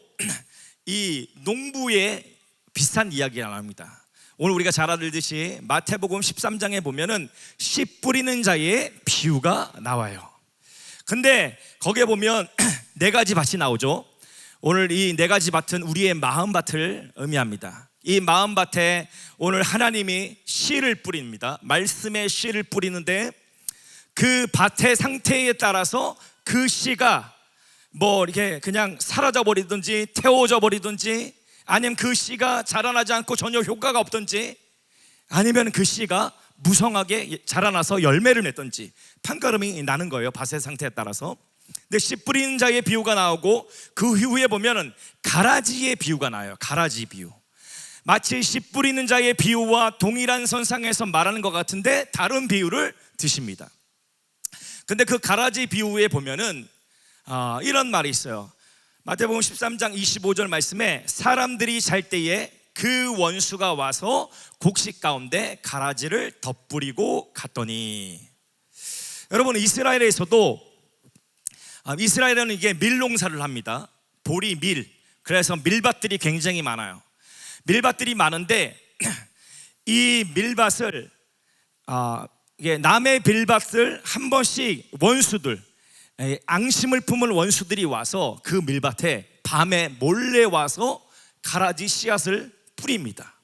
이 농부의 비슷한 이야기가 나옵니다. 오늘 우리가 잘 알듯이 마태복음 13장에 보면은 씨 뿌리는 자의 비유가 나와요. 근데 거기에 보면 네 가지 밭이 나오죠. 오늘 이 네 가지 밭은 우리의 마음밭을 의미합니다. 이 마음밭에 오늘 하나님이 씨를 뿌립니다. 말씀의 씨를 뿌리는데 그 밭의 상태에 따라서 그 씨가 뭐 이렇게 그냥 사라져 버리든지 태워져 버리든지 아니면 그 씨가 자라나지 않고 전혀 효과가 없든지 아니면 그 씨가 무성하게 자라나서 열매를 맺든지 판가름이 나는 거예요. 밭의 상태에 따라서. 근데 씨 뿌리는 자의 비유가 나오고 그 후에 보면은 가라지의 비유가 나와요. 가라지 비유. 마치 씨 뿌리는 자의 비유와 동일한 선상에서 말하는 것 같은데 다른 비유를 드십니다. 근데 그 가라지 비유에 보면은 이런 말이 있어요. 마태복음 13장 25절 말씀에 사람들이 잘 때에 그 원수가 와서 곡식 가운데 가라지를 덧뿌리고 갔더니. 여러분, 이스라엘에서도 이스라엘은 이게 밀농사를 합니다. 보리, 밀. 그래서 밀밭들이 굉장히 많아요. 밀밭들이 많은데 이 밀밭을 이게 남의 밀밭을 한 번씩 원수들, 앙심을 품은 원수들이 와서 그 밀밭에 밤에 몰래 와서 가라지 씨앗을 뿌립니다.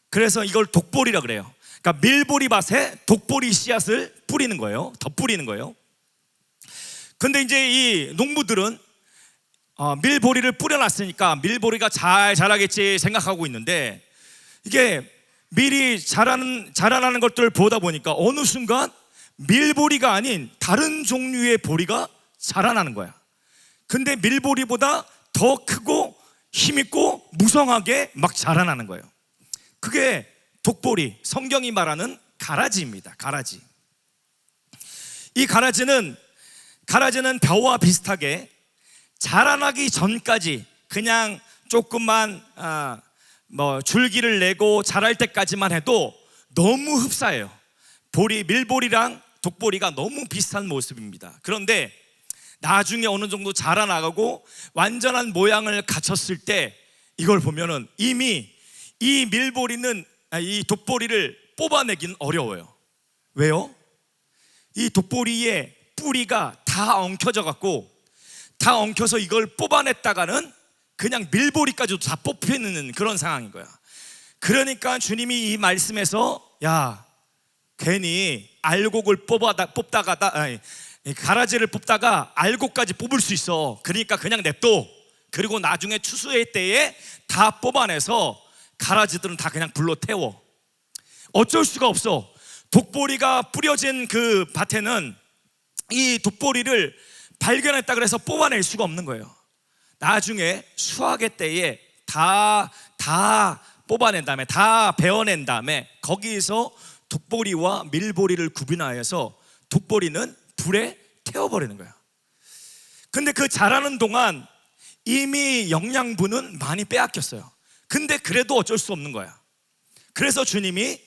그래서 이걸 독보리라 그래요. 그러니까 밀보리밭에 독보리 씨앗을 뿌리는 거예요. 덧뿌리는 거예요. 근데 이제 이 농부들은 밀보리를 뿌려놨으니까 밀보리가 잘 자라겠지 생각하고 있는데, 이게 밀이 자라나는 것들을 보다 보니까 어느 순간 밀보리가 아닌 다른 종류의 보리가 자라나는 거야. 근데 밀보리보다 더 크고 힘있고 무성하게 막 자라나는 거예요. 그게 독보리, 성경이 말하는 가라지입니다. 가라지. 이 가라지는 벼와 비슷하게 자라나기 전까지 그냥 조금만 줄기를 내고 자랄 때까지만 해도 너무 흡사해요. 밀보리랑 독보리가 너무 비슷한 모습입니다. 그런데 나중에 어느 정도 자라나가고 완전한 모양을 갖췄을 때 이걸 보면은 이미 이 독보리를 뽑아내긴 어려워요. 왜요? 이 독보리의 뿌리가 다 엉켜져 갖고, 다 엉켜서 이걸 뽑아냈다가는 그냥 밀보리까지도 다 뽑히는 그런 상황인 거야. 그러니까 주님이 이 말씀에서 괜히 알곡을 가라지를 뽑다가 알곡까지 뽑을 수 있어. 그러니까 그냥 냅둬. 그리고 나중에 추수의 때에 다 뽑아내서 가라지들은 다 그냥 불로 태워. 어쩔 수가 없어. 독보리가 뿌려진 그 밭에는 이 독보리를 발견했다 그래서 뽑아낼 수가 없는 거예요. 나중에 수확의 때에 다 뽑아낸 다음에, 다 베어낸 다음에 거기에서 독보리와 밀보리를 구분하여서 독보리는 불에 태워버리는 거야. 근데 그 자라는 동안 이미 영양분은 많이 빼앗겼어요. 근데 그래도 어쩔 수 없는 거야. 그래서 주님이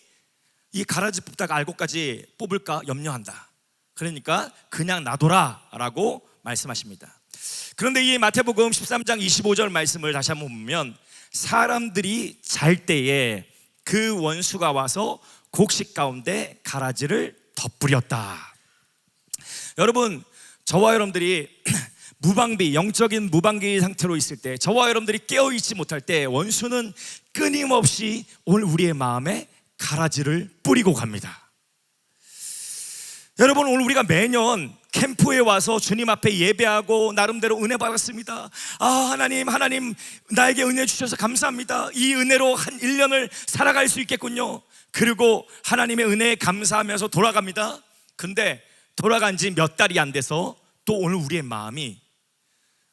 이 가라지 뽑다가 알곡까지 뽑을까 염려한다. 그러니까 그냥 놔둬라 라고 말씀하십니다. 그런데 이 마태복음 13장 25절 말씀을 다시 한번 보면, 사람들이 잘 때에 그 원수가 와서 곡식 가운데 가라지를 덧뿌렸다. 여러분, 저와 여러분들이 영적인 무방비 상태로 있을 때, 저와 여러분들이 깨어있지 못할 때 원수는 끊임없이 오늘 우리의 마음에 가라지를 뿌리고 갑니다. 여러분, 오늘 우리가 매년 캠프에 와서 주님 앞에 예배하고 나름대로 은혜 받았습니다. 하나님 나에게 은혜 주셔서 감사합니다. 이 은혜로 한 1년을 살아갈 수 있겠군요. 그리고 하나님의 은혜에 감사하면서 돌아갑니다. 근데 돌아간 지 몇 달이 안 돼서 또 오늘 우리의 마음이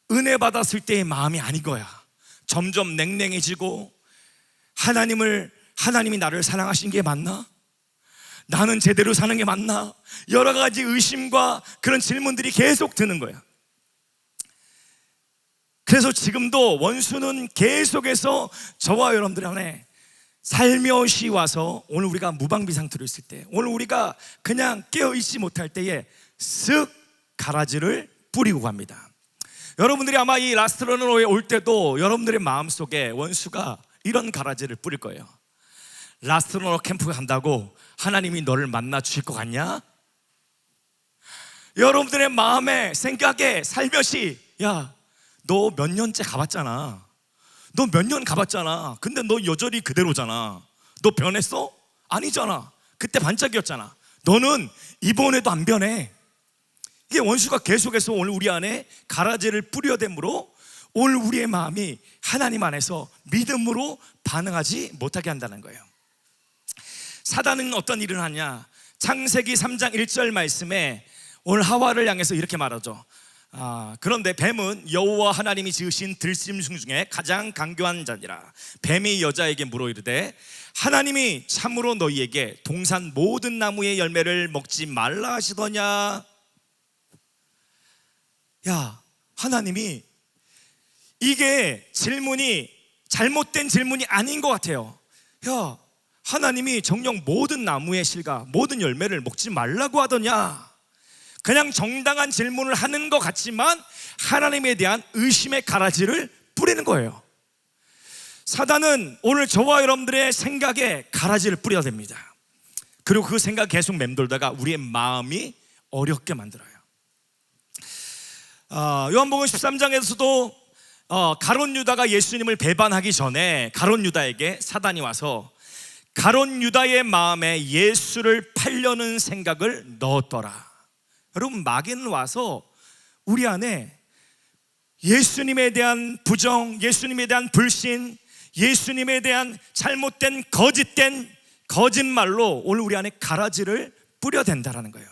은혜 받았을 때의 마음이 아닌 거야. 점점 냉랭해지고, 하나님이 나를 사랑하신 게 맞나? 나는 제대로 사는 게 맞나? 여러 가지 의심과 그런 질문들이 계속 드는 거야. 그래서 지금도 원수는 계속해서 저와 여러분들 안에 살며시 와서, 오늘 우리가 무방비 상태로 있을 때, 오늘 우리가 그냥 깨어있지 못할 때에 쓱 가라지를 뿌리고 갑니다. 여러분들이 아마 이 라스트런으로 올 때도 여러분들의 마음속에 원수가 이런 가라지를 뿌릴 거예요. 라스트런으로 캠프 간다고 하나님이 너를 만나 주실 것 같냐? 여러분들의 마음에, 생각에 살며시, 너 몇 년째 가봤잖아. 너 몇 년 가봤잖아. 근데 너 여전히 그대로잖아. 너 변했어? 아니잖아. 그때 반짝이었잖아. 너는 이번에도 안 변해. 이게 원수가 계속해서 오늘 우리 안에 가라지를 뿌려대므로 오늘 우리의 마음이 하나님 안에서 믿음으로 반응하지 못하게 한다는 거예요. 사단은 어떤 일을 하냐? 창세기 3장 1절 말씀에 오늘 하와를 향해서 이렇게 말하죠. 그런데 뱀은 여호와 하나님이 지으신 들짐승 중에 가장 강교한 자니라. 뱀이 여자에게 물어 이르되 하나님이 참으로 너희에게 동산 모든 나무의 열매를 먹지 말라 하시더냐? 하나님이, 이게 질문이 잘못된 질문이 아닌 것 같아요. 야, 하나님이 정녕 모든 나무의 실과 모든 열매를 먹지 말라고 하더냐? 그냥 정당한 질문을 하는 것 같지만 하나님에 대한 의심의 가라지를 뿌리는 거예요. 사단은 오늘 저와 여러분들의 생각에 가라지를 뿌려야 됩니다. 그리고 그 생각 계속 맴돌다가 우리의 마음이 어렵게 만들어요. 요한복음 13장에서도 가룟 유다가 예수님을 배반하기 전에 가룟 유다에게 사단이 와서 가룟 유다의 마음에 예수를 팔려는 생각을 넣었더라. 여러분, 마귀는 와서 우리 안에 예수님에 대한 부정, 예수님에 대한 불신, 예수님에 대한 잘못된 거짓된 거짓말로 오늘 우리 안에 가라지를 뿌려댄다라는 거예요.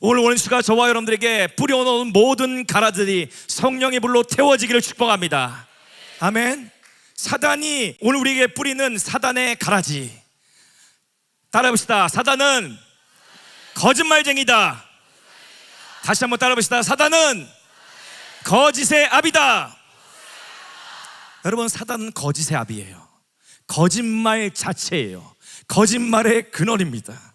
오늘 원수가 저와 여러분들에게 뿌려놓은 모든 가라지들이 성령의 불로 태워지기를 축복합니다. 아멘. 사단이 오늘 우리에게 뿌리는 사단의 가라지, 따라해봅시다. 사단은 거짓말쟁이다. 다시 한번 따라해봅시다. 사단은 거짓의 아비다. 여러분, 사단은 거짓의 아비예요. 거짓말 자체예요. 거짓말의 근원입니다.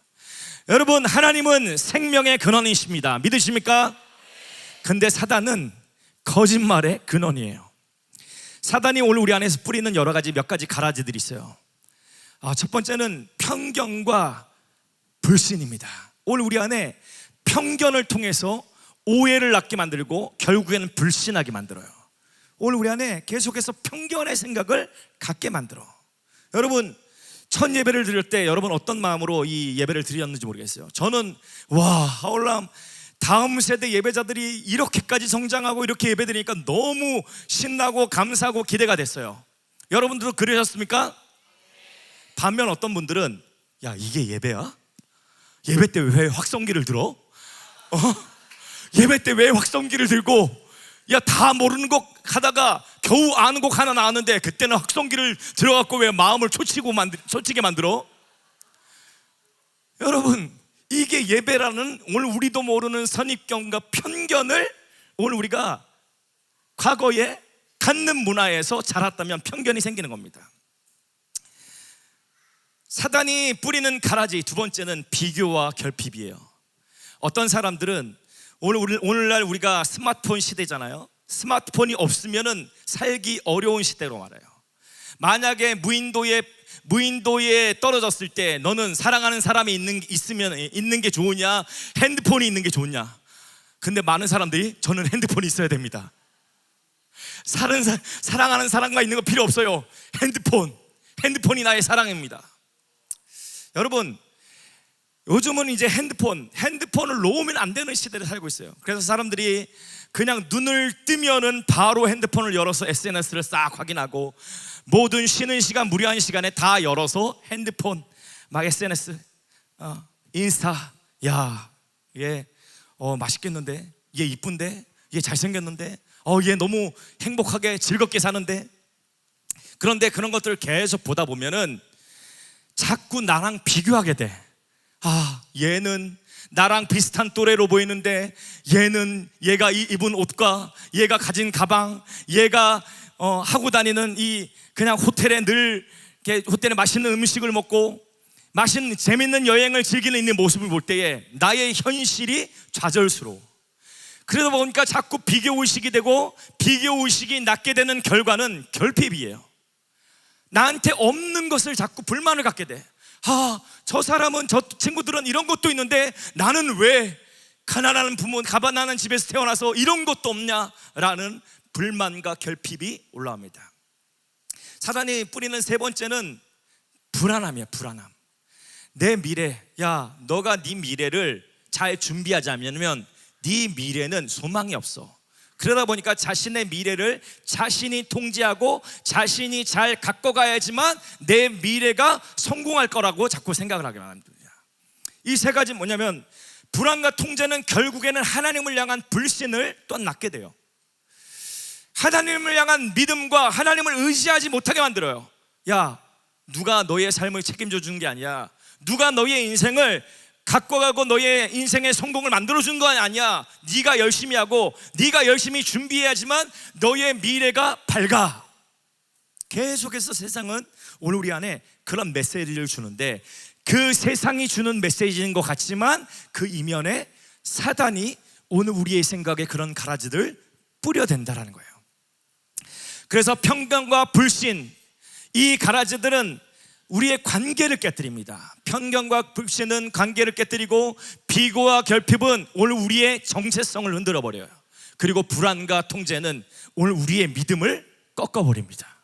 여러분, 하나님은 생명의 근원이십니다. 믿으십니까? 근데 사단은 거짓말의 근원이에요. 사단이 오늘 우리 안에서 뿌리는 여러 가지 몇 가지 가라지들이 있어요. 첫 번째는 편견과 불신입니다. 오늘 우리 안에 편견을 통해서 오해를 낳게 만들고 결국에는 불신하게 만들어요. 오늘 우리 안에 계속해서 편견의 생각을 갖게 만들어. 여러분, 첫 예배를 드릴 때 여러분 어떤 마음으로 이 예배를 드렸는지 모르겠어요. 저는 하올람 다음 세대 예배자들이 이렇게까지 성장하고 이렇게 예배 드리니까 너무 신나고 감사하고 기대가 됐어요. 여러분들도 그러셨습니까? 반면 어떤 분들은 야, 이게 예배야? 예배 때 왜 확성기를 들어? 예배 때 왜 확성기를 들고 야, 다 모르는 곡 하다가 겨우 아는 곡 하나 나왔는데 그때는 확성기를 들어갖고 왜 마음을 초치게 만들어? 여러분, 이게 예배라는 오늘 우리도 모르는 선입견과 편견을 오늘 우리가 과거에 갖는 문화에서 자랐다면 편견이 생기는 겁니다. 사단이 뿌리는 가라지 두 번째는 비교와 결핍이에요. 어떤 사람들은 오늘날 우리가 스마트폰 시대잖아요. 스마트폰이 없으면은 살기 어려운 시대로 말해요. 만약에 무인도에 떨어졌을 때 너는 사랑하는 사람이 있는 게 좋으냐, 핸드폰이 있는 게 좋으냐? 근데 많은 사람들이 저는 핸드폰이 있어야 됩니다. 사랑하는 사람과 있는 거 필요 없어요. 핸드폰이 나의 사랑입니다. 여러분, 요즘은 이제 핸드폰을 놓으면 안 되는 시대를 살고 있어요. 그래서 사람들이 그냥 눈을 뜨면은 바로 핸드폰을 열어서 SNS를 싹 확인하고 모든 쉬는 시간, 무료한 시간에 다 열어서 핸드폰 막 SNS, 인스타, 야, 얘 맛있겠는데, 얘 이쁜데, 얘 잘생겼는데, 얘 너무 행복하게 즐겁게 사는데. 그런데 그런 것들을 계속 보다 보면은 자꾸 나랑 비교하게 돼. 얘는 나랑 비슷한 또래로 보이는데 얘가 입은 옷과 얘가 가진 가방, 얘가 하고 다니는 그냥 호텔에 맛있는 음식을 먹고 맛있는 재밌는 여행을 즐기는 있는 모습을 볼 때에 나의 현실이 좌절스러워. 그러다 보니까 자꾸 비교의식이 되고 비교의식이 낳게 되는 결과는 결핍이에요. 나한테 없는 것을 자꾸 불만을 갖게 돼. 저 사람은, 저 친구들은 이런 것도 있는데 나는 왜 가난한 부모, 가난한 집에서 태어나서 이런 것도 없냐라는 불만과 결핍이 올라옵니다. 사단이 뿌리는 세 번째는 불안함이야. 불안함. 내 미래, 야, 너가 네 미래를 잘 준비하지 않으면 네 미래는 소망이 없어. 그러다 보니까 자신의 미래를 자신이 통제하고 자신이 잘 갖고 가야지만 내 미래가 성공할 거라고 자꾸 생각을 하게 만듭니다. 이 세 가지 뭐냐면 불안과 통제는 결국에는 하나님을 향한 불신을 또 낳게 돼요. 하나님을 향한 믿음과 하나님을 의지하지 못하게 만들어요. 야, 누가 너의 삶을 책임져 주는 게 아니야. 누가 너의 인생을 갖고 가고 너의 인생의 성공을 만들어준 거 아니야. 네가 열심히 하고 네가 열심히 준비해야지만 너의 미래가 밝아. 계속해서 세상은 오늘 우리 안에 그런 메시지를 주는데, 그 세상이 주는 메시지인 것 같지만 그 이면에 사단이 오늘 우리의 생각에 그런 가라지들 뿌려댄다라는 거예요. 그래서 편견과 불신, 이 가라지들은 우리의 관계를 깨뜨립니다. 편견과 불신은 관계를 깨뜨리고, 비교와 결핍은 오늘 우리의 정체성을 흔들어 버려요. 그리고 불안과 통제는 오늘 우리의 믿음을 꺾어버립니다.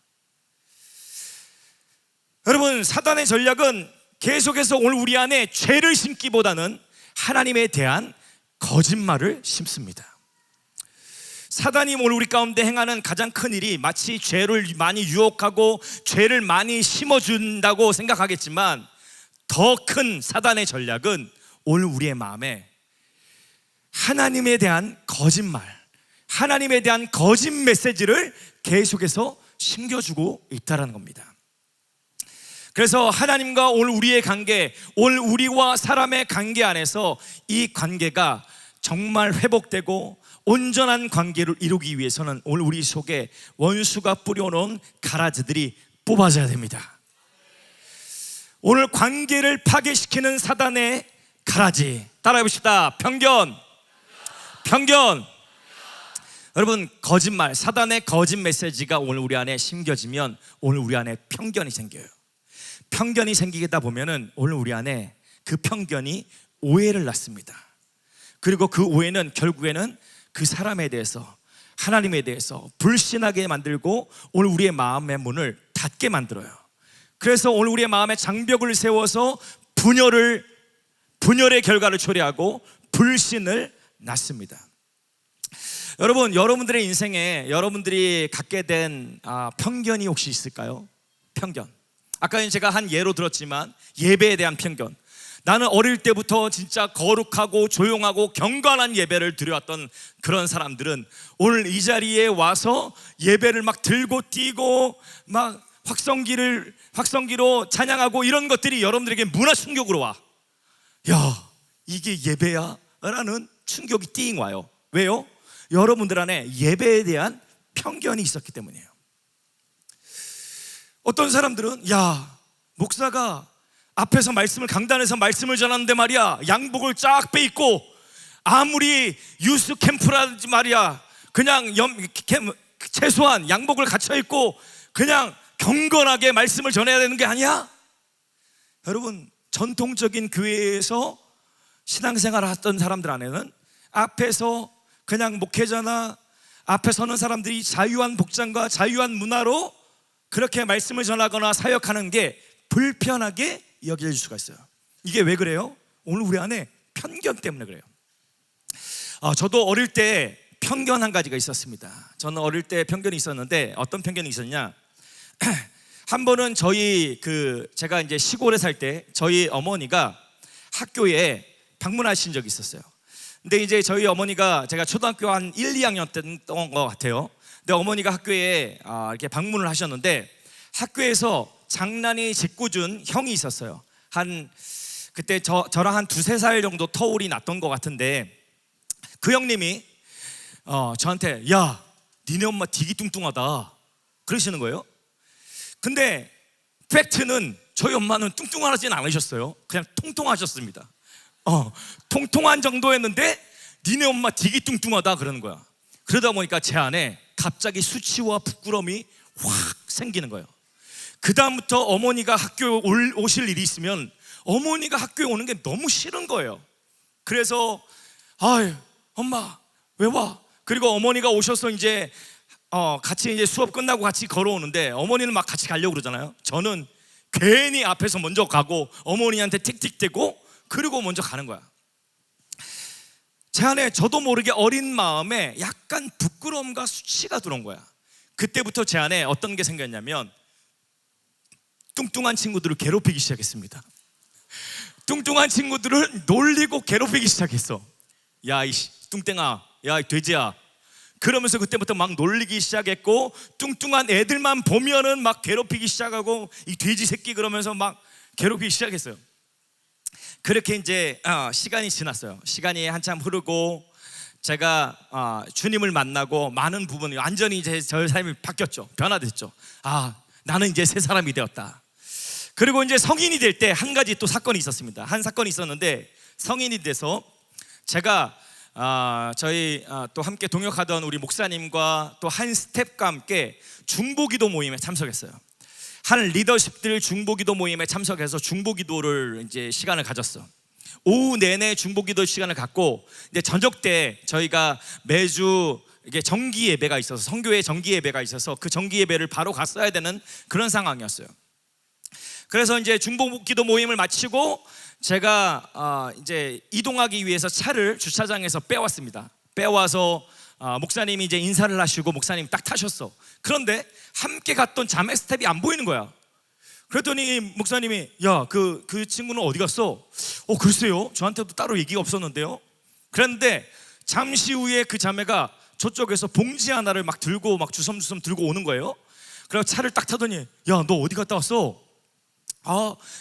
여러분, 사단의 전략은 계속해서 오늘 우리 안에 죄를 심기보다는 하나님에 대한 거짓말을 심습니다. 사단이 오늘 우리 가운데 행하는 가장 큰 일이 마치 죄를 많이 유혹하고 죄를 많이 심어준다고 생각하겠지만, 더 큰 사단의 전략은 오늘 우리의 마음에 하나님에 대한 거짓말, 하나님에 대한 거짓 메시지를 계속해서 심겨주고 있다는 겁니다. 그래서 하나님과 오늘 우리의 관계, 오늘 우리와 사람의 관계 안에서 이 관계가 정말 회복되고 온전한 관계를 이루기 위해서는 오늘 우리 속에 원수가 뿌려놓은 가라지들이 뽑아져야 됩니다. 오늘 관계를 파괴시키는 사단의 가라지, 따라해 봅시다. 편견. 여러분, 거짓말, 사단의 거짓 메시지가 오늘 우리 안에 심겨지면 오늘 우리 안에 편견이 생겨요. 편견이 생기다 보면은 오늘 우리 안에 그 편견이 오해를 낳습니다. 그리고 그 오해는 결국에는 그 사람에 대해서, 하나님에 대해서 불신하게 만들고 오늘 우리의 마음의 문을 닫게 만들어요. 그래서 오늘 우리의 마음에 장벽을 세워서 분열의 결과를 초래하고 불신을 낳습니다. 여러분, 여러분들의 인생에 여러분들이 갖게 된 편견이 혹시 있을까요? 편견. 아까 제가 한 예로 들었지만 예배에 대한 편견. 나는 어릴 때부터 진짜 거룩하고 조용하고 경건한 예배를 드려왔던 그런 사람들은 오늘 이 자리에 와서 예배를 막 들고 뛰고 막 확성기로 찬양하고 이런 것들이 여러분들에게 문화 충격으로 와. 야, 이게 예배야? 라는 충격이 띵 와요. 왜요? 여러분들 안에 예배에 대한 편견이 있었기 때문이에요. 어떤 사람들은 야, 목사가 앞에서 강단에서 말씀을 전하는데 말이야, 양복을 쫙 빼입고 아무리 유스 캠프라든지 말이야, 그냥 최소한 양복을 갖춰 입고 그냥 경건하게 말씀을 전해야 되는 게 아니야? 여러분, 전통적인 교회에서 신앙생활을 했던 사람들 안에는 앞에서 그냥 목회자나 앞에 서는 사람들이 자유한 복장과 자유한 문화로 그렇게 말씀을 전하거나 사역하는 게 불편하게 여길 수가 있어요. 이게 왜 그래요? 오늘 우리 안에 편견 때문에 그래요. 저도 어릴 때 편견 한 가지가 있었습니다. 저는 어릴 때 편견이 있었는데 어떤 편견이 있었냐? 한 번은 제가 이제 시골에 살 때 저희 어머니가 학교에 방문하신 적이 있었어요. 근데 이제 저희 어머니가 제가 초등학교 한 1, 2학년 때였던 것 같아요. 근데 어머니가 학교에 이렇게 방문을 하셨는데 학교에서 장난이 짓궂은 형이 있었어요. 그때 저랑 한 2-3살 정도 터울이 났던 것 같은데 그 형님이 저한테 야, 니네 엄마 되게 뚱뚱하다 그러시는 거예요. 근데 팩트는 저희 엄마는 뚱뚱하진 않으셨어요. 그냥 통통하셨습니다. 통통한 정도였는데 니네 엄마 되게 뚱뚱하다 그러는 거야. 그러다 보니까 제 안에 갑자기 수치와 부끄러움이 확 생기는 거예요. 그 다음부터 어머니가 학교에 오실 일이 있으면 어머니가 학교에 오는 게 너무 싫은 거예요. 그래서 아유, 엄마 왜 와? 그리고 어머니가 오셔서 이제 같이 이제 수업 끝나고 같이 걸어오는데 어머니는 막 같이 가려고 그러잖아요. 저는 괜히 앞에서 먼저 가고 어머니한테 틱틱대고 그리고 먼저 가는 거야. 제 안에 저도 모르게 어린 마음에 약간 부끄러움과 수치가 들어온 거야. 그때부터 제 안에 어떤 게 생겼냐면 뚱뚱한 친구들을 괴롭히기 시작했습니다. 뚱뚱한 친구들을 놀리고 괴롭히기 시작했어. 야, 이 뚱땡아, 야, 이 돼지야. 그러면서 그때부터 막 놀리기 시작했고 뚱뚱한 애들만 보면은 막 괴롭히기 시작하고 이 돼지 새끼 그러면서 막 괴롭히기 시작했어요. 그렇게 이제 시간이 지났어요. 시간이 한참 흐르고 제가 주님을 만나고 많은 부분이 완전히 저의 삶이 바뀌었죠. 변화됐죠. 나는 이제 새 사람이 되었다. 그리고 이제 성인이 될 때 한 가지 또 사건이 있었습니다. 한 사건이 있었는데, 성인이 돼서 제가 저희 또 함께 동역하던 우리 목사님과 또 한 스텝과 함께 중보기도 모임에 참석했어요. 한 리더십들 중보기도 모임에 참석해서 중보기도를 이제 시간을 가졌어. 오후 내내 중보기도 시간을 갖고, 이제 저녁 때 저희가 매주 이게 정기 예배가 있어서, 성교회 정기 예배가 있어서 그 정기 예배를 바로 갔어야 되는 그런 상황이었어요. 그래서 이제 중보기도 모임을 마치고 제가 이제 이동하기 위해서 차를 주차장에서 빼왔습니다. 빼와서 목사님이 이제 인사를 하시고 목사님 딱 타셨어. 그런데 함께 갔던 자매 스텝이 안 보이는 거야. 그랬더니 목사님이 야, 그 친구는 어디 갔어? 글쎄요, 저한테도 따로 얘기가 없었는데요. 그런데 잠시 후에 그 자매가 저쪽에서 봉지 하나를 막 들고 막 주섬주섬 들고 오는 거예요. 그래서 차를 딱 타더니 야, 너 어디 갔다 왔어?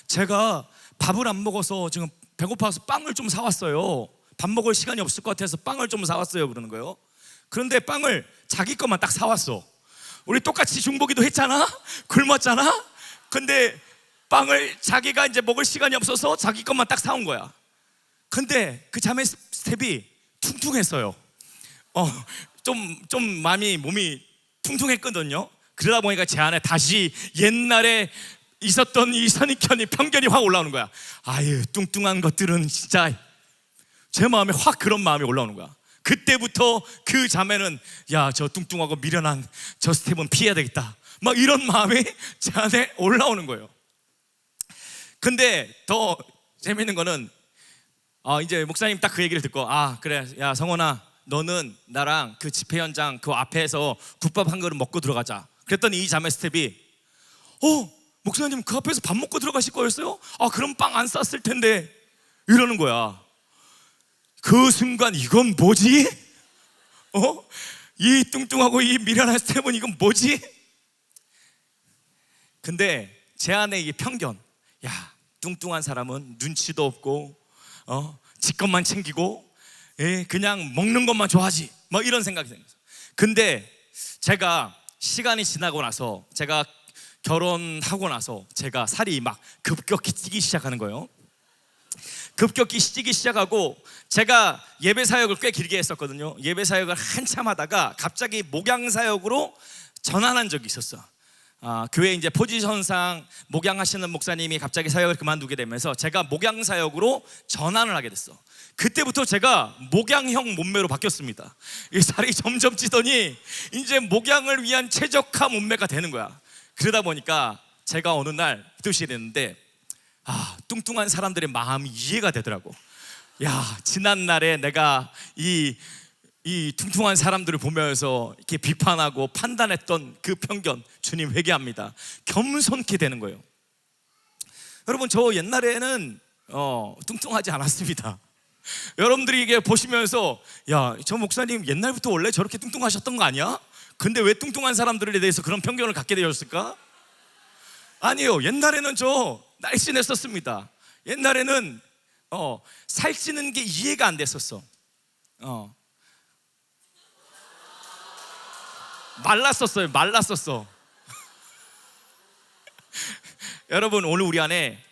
제가 밥을 안 먹어서 지금 배고파서 빵을 좀 사왔어요. 밥 먹을 시간이 없을 것 같아서 빵을 좀 사왔어요. 그러는 거예요. 그런데 빵을 자기 것만 딱 사왔어. 우리 똑같이 중보기도 했잖아? 굶었잖아? 근데 빵을 자기가 이제 먹을 시간이 없어서 자기 것만 딱 사온 거야. 근데 그 자매 스텝이 퉁퉁했어요. 좀 몸이 퉁퉁했거든요. 그러다 보니까 제 안에 다시 옛날에 있었던 이 선입견이, 편견이 확 올라오는 거야. 아유, 뚱뚱한 것들은 진짜, 제 마음에 확 그런 마음이 올라오는 거야. 그때부터 그 자매는 야, 저 뚱뚱하고 미련한 저 스텝은 피해야 되겠다, 막 이런 마음이 제 안에 올라오는 거예요. 근데 더 재밌는 거는 이제 목사님 딱 그 얘기를 듣고 그래, 야 성원아, 너는 나랑 그 집회 현장 그 앞에서 국밥 한 그릇 먹고 들어가자. 그랬더니 이 자매 스텝이 목사님 그 앞에서 밥 먹고 들어가실 거였어요? 그럼 빵 안 쌌을 텐데, 이러는 거야. 그 순간 이건 뭐지? 이 뚱뚱하고 이 미련한 스텝은 이건 뭐지? 근데 제 안에 이 편견, 야, 뚱뚱한 사람은 눈치도 없고 지 것만 챙기고 그냥 먹는 것만 좋아하지, 막 이런 생각이 생겼어요. 근데 제가 시간이 지나고 나서, 제가 결혼하고 나서 제가 살이 막 급격히 찌기 시작하는 거예요. 급격히 찌기 시작하고, 제가 예배 사역을 꽤 길게 했었거든요. 예배 사역을 한참 하다가 갑자기 목양 사역으로 전환한 적이 있었어. 교회 이제 포지션상 목양하시는 목사님이 갑자기 사역을 그만두게 되면서 제가 목양 사역으로 전환을 하게 됐어. 그때부터 제가 목양형 몸매로 바뀌었습니다. 이 살이 점점 찌더니 이제 목양을 위한 최적화 몸매가 되는 거야. 그러다 보니까 제가 어느 날 기도실에 있는데 뚱뚱한 사람들의 마음이 이해가 되더라고. 야, 지난날에 내가 이 뚱뚱한 사람들을 보면서 이렇게 비판하고 판단했던 그 편견, 주님 회개합니다. 겸손케 되는 거예요. 여러분, 저 옛날에는 뚱뚱하지 않았습니다. 여러분들이 이게 보시면서 야, 저 목사님 옛날부터 원래 저렇게 뚱뚱하셨던 거 아니야? 근데 왜 뚱뚱한 사람들에 대해서 그런 편견을 갖게 되었을까? 아니요, 옛날에는 저 날씬했었습니다. 옛날에는 살찌는 게 이해가 안 됐었어. 말랐었어. 여러분, 오늘 우리 안에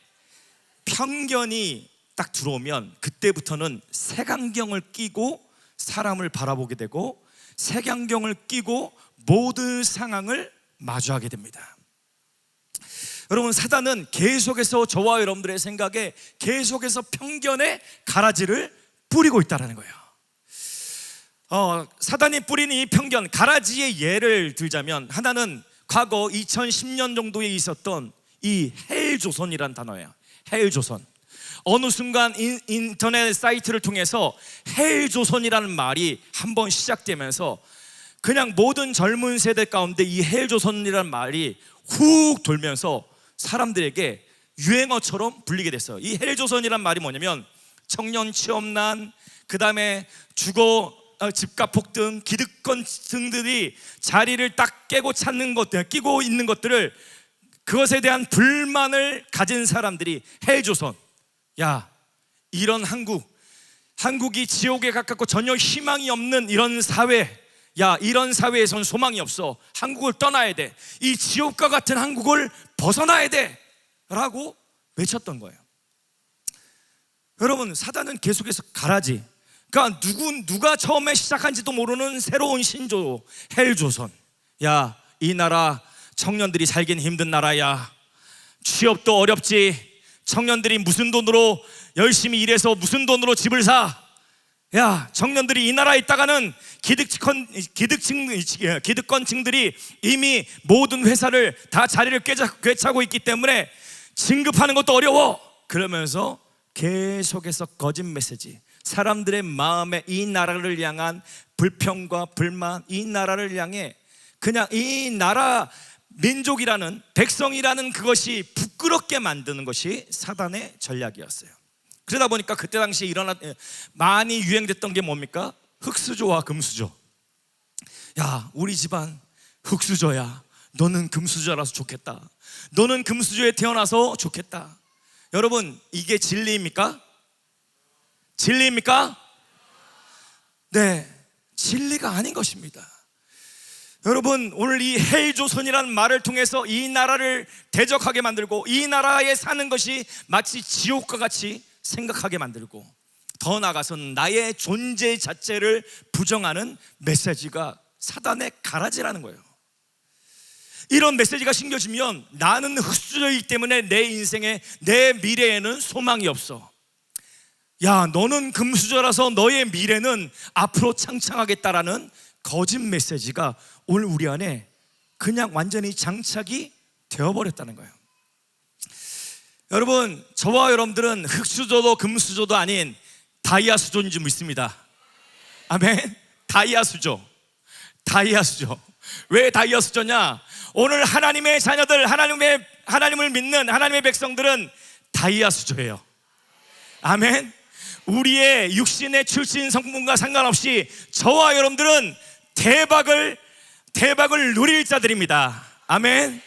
편견이 딱 들어오면 그때부터는 색안경을 끼고 사람을 바라보게 되고, 색안경을 끼고 모든 상황을 마주하게 됩니다. 여러분, 사단은 계속해서 저와 여러분들의 생각에 계속해서 편견의 가라지를 뿌리고 있다는 거예요. 사단이 뿌리는 이 편견, 가라지의 예를 들자면, 하나는 과거 2010년 정도에 있었던 이 헬조선이란 단어예요. 헬조선. 어느 순간 인터넷 사이트를 통해서 헬조선이라는 말이 한번 시작되면서 그냥 모든 젊은 세대 가운데 이 헬조선이라는 말이 훅 돌면서 사람들에게 유행어처럼 불리게 됐어요. 이 헬조선이란 말이 뭐냐면, 청년 취업난, 그 다음에 주거 집값 폭등, 기득권 등들이 자리를 딱 깨고 찾는 것들, 끼고 있는 것들을, 그것에 대한 불만을 가진 사람들이 헬조선. 야, 이런 한국이 지옥에 가깝고 전혀 희망이 없는 이런 사회, 야, 이런 사회에선 소망이 없어. 한국을 떠나야 돼. 이 지옥과 같은 한국을 벗어나야 돼 라고 외쳤던 거예요. 여러분, 사단은 계속해서 가라지. 그러니까 누가 처음에 시작한지도 모르는 새로운 신조, 헬조선. 야, 이 나라 청년들이 살긴 힘든 나라야. 취업도 어렵지. 청년들이 무슨 돈으로 열심히 일해서 무슨 돈으로 집을 사? 야, 청년들이 이 나라에 있다가는 기득권층들이 이미 모든 회사를 다 자리를 꿰차고 있기 때문에 진급하는 것도 어려워. 그러면서 계속해서 거짓 메시지, 사람들의 마음에 이 나라를 향한 불평과 불만, 이 나라를 향해 그냥 이 나라 민족이라는, 백성이라는 그것이 부끄럽게 만드는 것이 사단의 전략이었어요. 그러다 보니까 그때 당시에 많이 유행됐던 게 뭡니까? 흙수저와 금수저. 야, 우리 집안 흙수저야. 너는 금수저라서 좋겠다. 너는 금수저에 태어나서 좋겠다. 여러분, 이게 진리입니까? 진리입니까? 네, 진리가 아닌 것입니다. 여러분, 오늘 이 헬조선이라는 말을 통해서 이 나라를 대적하게 만들고 이 나라에 사는 것이 마치 지옥과 같이 생각하게 만들고, 더 나아가서는 나의 존재 자체를 부정하는 메시지가 사단의 가라지라는 거예요. 이런 메시지가 심겨지면 나는 흙수저이기 때문에 내 인생에, 내 미래에는 소망이 없어. 야, 너는 금수저라서 너의 미래는 앞으로 창창하겠다라는 거짓 메시지가 오늘 우리 안에 그냥 완전히 장착이 되어버렸다는 거예요. 여러분, 저와 여러분들은 흙수저도 금수저도 아닌 다이아수저인 줄 믿습니다. 아멘. 다이아수저. 왜 다이아수저냐? 오늘 하나님의 자녀들, 하나님을 믿는 하나님의 백성들은 다이아수저예요. 아멘. 우리의 육신의 출신 성분과 상관없이 저와 여러분들은 대박을 누릴 자들입니다. 아멘.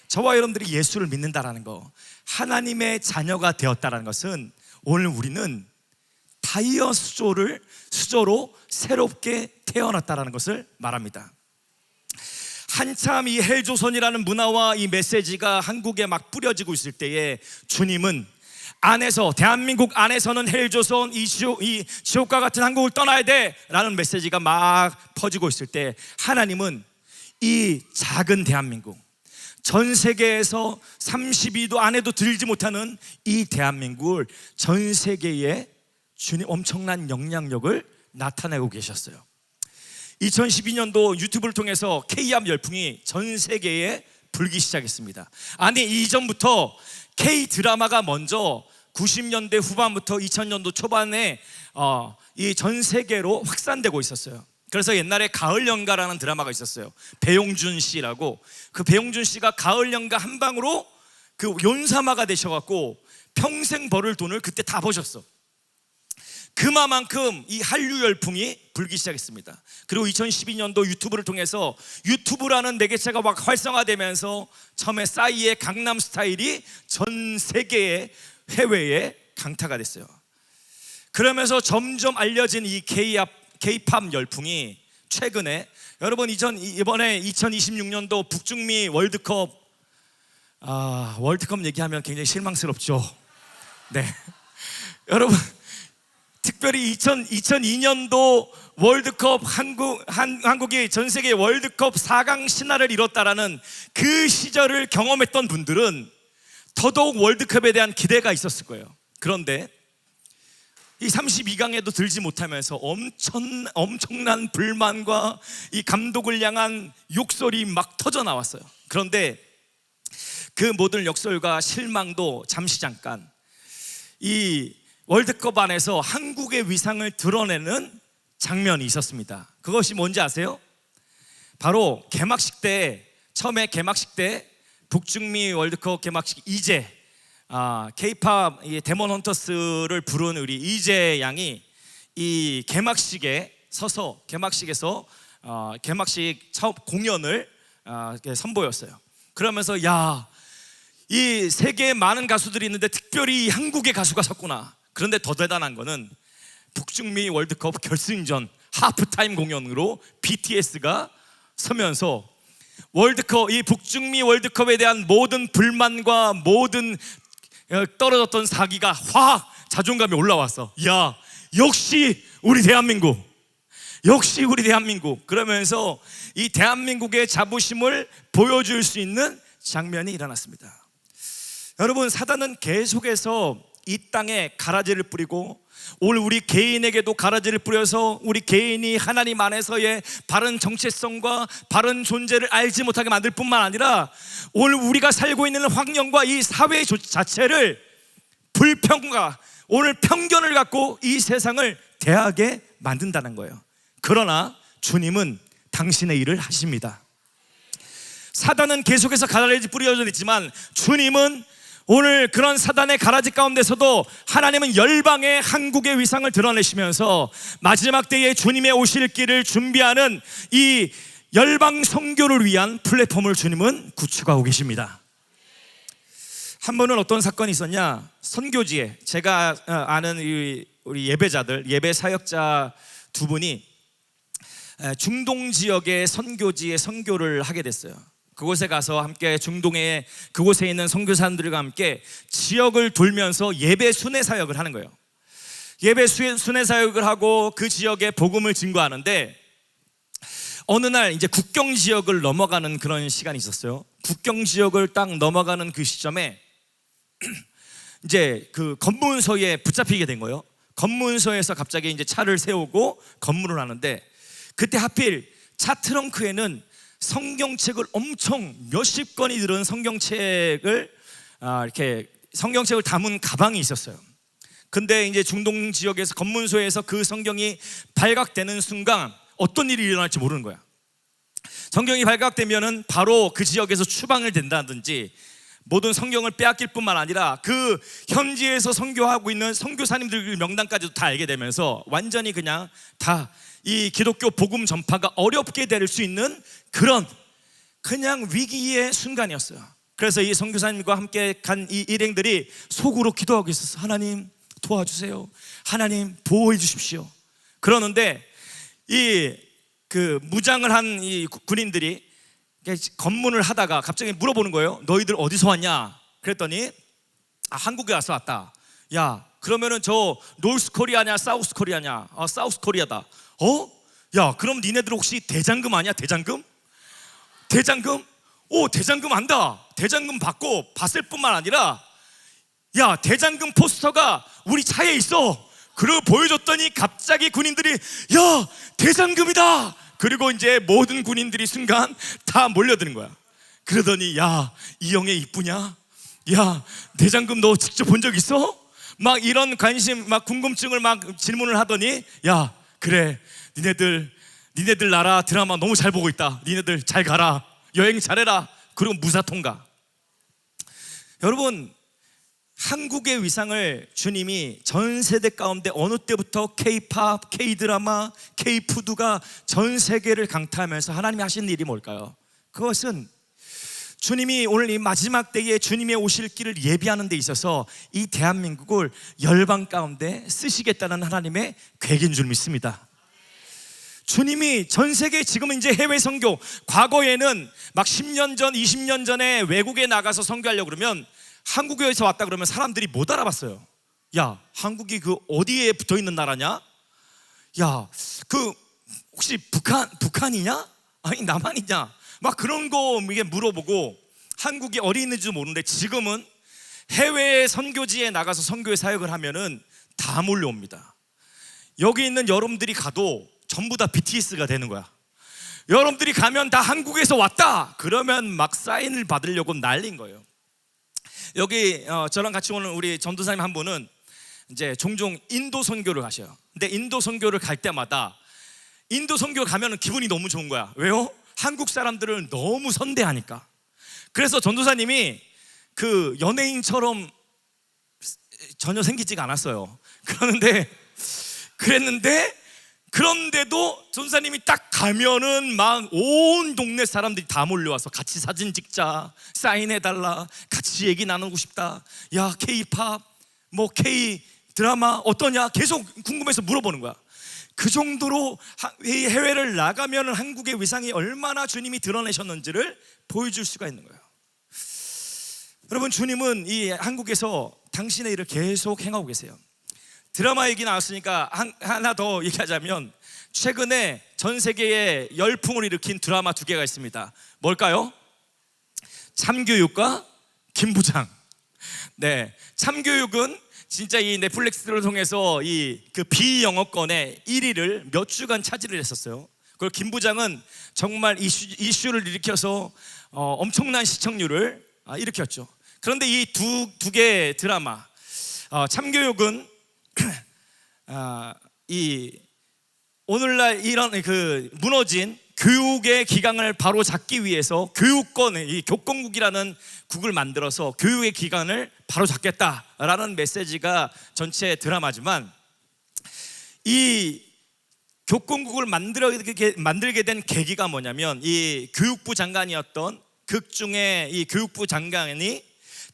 저와 여러분들이 예수를 믿는다라는 거, 하나님의 자녀가 되었다라는 것은 오늘 우리는 다이아 수저로 새롭게 태어났다라는 것을 말합니다. 한참 이 헬조선이라는 문화와 이 메시지가 한국에 막 뿌려지고 있을 때에 주님은 대한민국 안에서는 헬조선, 이 지옥과 같은 한국을 떠나야 돼 라는 메시지가 막 퍼지고 있을 때, 하나님은 이 작은 대한민국, 전 세계에서 32도 안에도 들지 못하는 이 대한민국을 전 세계에 주님 엄청난 영향력을 나타내고 계셨어요. 2012년도 유튜브를 통해서 K-팝 열풍이 전 세계에 불기 시작했습니다. 아니, 이전부터 K-드라마가 먼저 90년대 후반부터 2000년도 초반에 이 전 세계로 확산되고 있었어요. 그래서 옛날에 가을연가라는 드라마가 있었어요. 배용준 씨라고. 그 배용준 씨가 가을연가 한 방으로 그 연사마가 되셔갖고 평생 벌을 돈을 그때 다 버셨어. 그만큼 이 한류 열풍이 불기 시작했습니다. 그리고 2012년도 유튜브를 통해서 유튜브라는 매개체가 막 활성화되면서 처음에 싸이의 강남 스타일이 전 세계의 해외에 강타가 됐어요. 그러면서 점점 알려진 이 K-팝 열풍이 최근에, 여러분, 이번에 2026년도 북중미 월드컵 얘기하면 굉장히 실망스럽죠. 네. 여러분, 특별히 2002년도 월드컵 한국이 전 세계 월드컵 4강 신화를 이뤘다라는 그 시절을 경험했던 분들은 더더욱 월드컵에 대한 기대가 있었을 거예요. 그런데 이 32강에도 들지 못하면서 엄청난 불만과 이 감독을 향한 욕설이 막 터져 나왔어요. 그런데 그 모든 욕설과 실망도 잠시 잠깐, 이 월드컵 안에서 한국의 위상을 드러내는 장면이 있었습니다. 그것이 뭔지 아세요? 바로 처음에 개막식 때 북중미 월드컵 개막식 이재, K-팝 데몬 헌터스를 부른 우리 이재 양이 이 개막식에서 개막식 첫 공연을 선보였어요. 그러면서 이 세계에 많은 가수들이 있는데 특별히 한국의 가수가 섰구나. 그런데 더 대단한 거는 북중미 월드컵 결승전 하프타임 공연으로 BTS가 서면서 월드컵, 이 북중미 월드컵에 대한 모든 불만과 모든 떨어졌던 사기가 확 자존감이 올라왔어. 야, 역시 우리 대한민국, 역시 우리 대한민국. 그러면서 이 대한민국의 자부심을 보여줄 수 있는 장면이 일어났습니다. 여러분, 사단은 계속해서 이 땅에 가라지를 뿌리고 오늘 우리 개인에게도 가라지를 뿌려서 우리 개인이 하나님 안에서의 바른 정체성과 바른 존재를 알지 못하게 만들 뿐만 아니라 오늘 우리가 살고 있는 환경과 이 사회 자체를 불평과 오늘 편견을 갖고 이 세상을 대하게 만든다는 거예요. 그러나 주님은 당신의 일을 하십니다. 사단은 계속해서 가라지 뿌려져 있지만 주님은 오늘 그런 사단의 가라지 가운데서도 하나님은 열방의 한국의 위상을 드러내시면서 마지막 때에 주님의 오실 길을 준비하는 이 열방 선교를 위한 플랫폼을 주님은 구축하고 계십니다. 한 번은 어떤 사건이 있었냐, 선교지에 제가 아는 우리 예배자들, 예배 사역자 두 분이 중동 지역의 선교지에 선교를 하게 됐어요. 그곳에 가서 함께 중동의 그곳에 있는 선교사님들과 함께 지역을 돌면서 예배 순회 사역을 하는 거예요. 예배 순회 사역을 하고 그 지역에 복음을 증거하는데 어느 날 이제 국경 지역을 넘어가는 그런 시간이 있었어요. 국경 지역을 딱 넘어가는 그 시점에 이제 그 검문소에 붙잡히게 된 거예요. 검문소에서 갑자기 이제 차를 세우고 검문을 하는데 그때 하필 차 트렁크에는 성경책을 엄청 몇십 권이 들은 성경책을 이렇게 성경책을 담은 가방이 있었어요. 근데 이제 중동 지역에서 검문소에서 그 성경이 발각되는 순간 어떤 일이 일어날지 모르는 거야. 성경이 발각되면은 바로 그 지역에서 추방을 된다든지 모든 성경을 빼앗길 뿐만 아니라 그 현지에서 선교하고 있는 선교사님들 명단까지도 다 알게 되면서 완전히 그냥 다 이 기독교 복음 전파가 어렵게 될 수 있는 그런 그냥 위기의 순간이었어요. 그래서 이 선교사님과 함께 간 이 일행들이 속으로 기도하고 있었어. 하나님 도와주세요. 하나님 보호해 주십시오. 그러는데 이 그 무장을 한 이 군인들이 검문을 하다가 갑자기 물어보는 거예요. 너희들 어디서 왔냐? 그랬더니 한국에 와서 왔다. 야, 그러면은 저 노스 코리아냐 사우스 코리아냐? 사우스 코리아다. 야, 그럼 니네들 혹시 대장금 아니야? 대장금? 대장금? 오, 대장금 안다. 대장금 받고 봤을 뿐만 아니라 야, 대장금 포스터가 우리 차에 있어. 그리고 보여줬더니 갑자기 군인들이 야, 대장금이다. 그리고 이제 모든 군인들이 순간 다 몰려드는 거야. 그러더니 야, 이 형애 이쁘냐? 야, 대장금 너 직접 본 적 있어? 막 이런 관심, 막 궁금증을 막 질문을 하더니 야, 그래, 니네들 나라 드라마 너무 잘 보고 있다. 니네들 잘 가라. 여행 잘해라. 그리고 무사 통과. 여러분, 한국의 위상을 주님이 전 세대 가운데 어느 때부터 K-팝, K-드라마, K-푸드가 전 세계를 강타하면서 하나님이 하신 일이 뭘까요? 그것은 주님이 오늘 이 마지막 때에 주님의 오실 길을 예비하는 데 있어서 이 대한민국을 열방 가운데 쓰시겠다는 하나님의 계획인 줄 믿습니다. 주님이 전 세계 지금은 이제 해외 선교, 과거에는 막 10년 전, 20년 전에 외국에 나가서 선교하려고 그러면 한국에서 왔다 그러면 사람들이 못 알아봤어요. 야, 한국이 그 어디에 붙어 있는 나라냐? 야, 그 혹시 북한이냐? 아니 남한이냐? 막 그런 거 이게 물어보고 한국이 어디 있는지 모르는데 지금은 해외 선교지에 나가서 선교의 사역을 하면은 다 몰려옵니다. 여기 있는 여러분들이 가도 전부 다 BTS가 되는 거야. 여러분들이 가면 다 한국에서 왔다 그러면 막 사인을 받으려고 난리인 거예요. 여기 저랑 같이 오는 우리 전도사님 한 분은 이제 종종 인도 선교를 가셔요. 근데 인도 선교를 갈 때마다 인도 선교 가면은 기분이 너무 좋은 거야. 왜요? 한국 사람들을 너무 선대하니까. 그래서 전도사님이 그 연예인처럼 전혀 생기지가 않았어요. 그런데도 전도사님이 딱 가면은 막 온 동네 사람들이 다 몰려와서 같이 사진 찍자, 사인해달라, 같이 얘기 나누고 싶다. 야, K-팝, 뭐 K 드라마 어떠냐? 계속 궁금해서 물어보는 거야. 그 정도로 이 해외를 나가면 한국의 위상이 얼마나 주님이 드러내셨는지를 보여줄 수가 있는 거예요. 여러분, 주님은 이 한국에서 당신의 일을 계속 행하고 계세요. 드라마 얘기 나왔으니까 하나 더 얘기하자면, 최근에 전 세계에 열풍을 일으킨 드라마 두 개가 있습니다. 뭘까요? 참교육과 김부장. 네, 참교육은 진짜 이 넷플릭스를 통해서 그 비영어권의 1위를 몇 주간 차지를 했었어요. 그리고 김부장은 정말 이슈를 일으켜서 엄청난 시청률을 일으켰죠. 그런데 이 두 개의 드라마, 참교육은 이 오늘날 이런 그 무너진 교육의 기강을 바로 잡기 위해서 이 교권국이라는 국을 만들어서 교육의 기강을 바로 잡겠다라는 메시지가 전체 드라마지만, 이 교권국을 만들게 된 계기가 뭐냐면, 이 교육부 장관이었던 극중의 이 교육부 장관이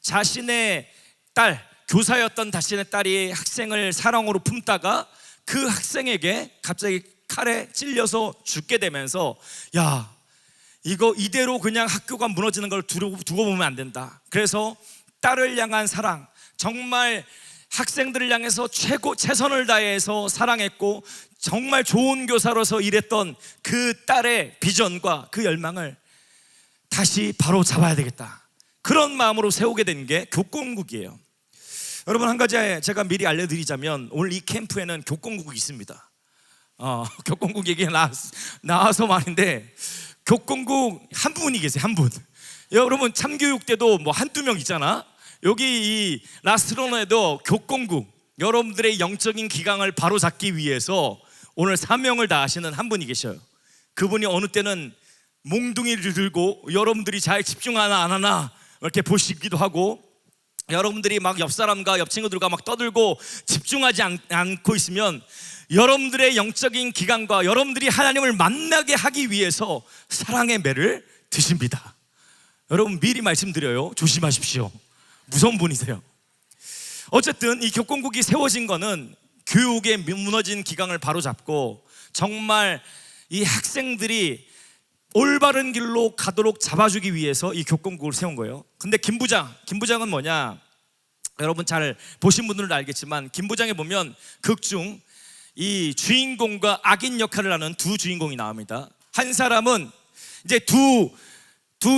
자신의 딸, 교사였던 자신의 딸이 학생을 사랑으로 품다가 그 학생에게 갑자기 칼에 찔려서 죽게 되면서, 야, 이거 이대로 그냥 학교가 무너지는 걸 두고 보면 안 된다. 그래서 딸을 향한 사랑, 정말 학생들을 향해서 최선을 다해서 사랑했고 정말 좋은 교사로서 일했던 그 딸의 비전과 그 열망을 다시 바로 잡아야 되겠다, 그런 마음으로 세우게 된 게 교권국이에요. 여러분, 한 가지 제가 미리 알려드리자면, 오늘 이 캠프에는 교권국이 있습니다. 교권국 얘기 나와서 말인데, 교권국 한 분이 계세요. 한 분. 여러분, 참교육 때도 뭐 한두 명 있잖아. 여기 이 라스로나에도 교권국, 여러분들의 영적인 기강을 바로잡기 위해서 오늘 사명을 다하시는 한 분이 계셔요. 그분이 어느 때는 몽둥이를 들고 여러분들이 잘 집중하나 안 하나 이렇게 보시기도 하고, 여러분들이 막 옆 사람과 옆 친구들과 막 떠들고 집중하지 않고 있으면 여러분들의 영적인 기강과 여러분들이 하나님을 만나게 하기 위해서 사랑의 매를 드십니다. 여러분, 미리 말씀드려요. 조심하십시오. 무서운 분이세요. 어쨌든 이 교권국이 세워진 거는 교육의 무너진 기강을 바로잡고 정말 이 학생들이 올바른 길로 가도록 잡아주기 위해서 이 교권국을 세운 거예요. 근데 김부장은 뭐냐? 여러분 잘 보신 분들은 알겠지만, 김부장에 보면 극중 이 주인공과 악인 역할을 하는 두 주인공이 나옵니다. 한 사람은 이제 두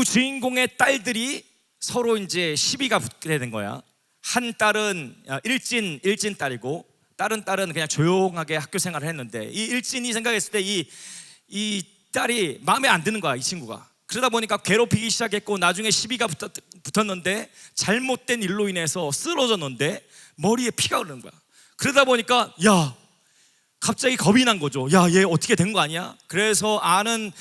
주인공의 딸들이 서로 이제 시비가 붙게 된 거야. 한 딸은 일진 딸이고, 다른 딸은 그냥 조용하게 학교 생활을 했는데, 이 일진이 생각했을 때 이 딸이 마음에 안 드는 거야, 이 친구가. 그러다 보니까 괴롭히기 시작했고, 나중에 시비가 붙었는데 잘못된 일로 인해서 쓰러졌는데 머리에 피가 흐르는 거야. 그러다 보니까 갑자기 겁이 난 거죠. 얘 어떻게 된 거 아니야? 그래서 아는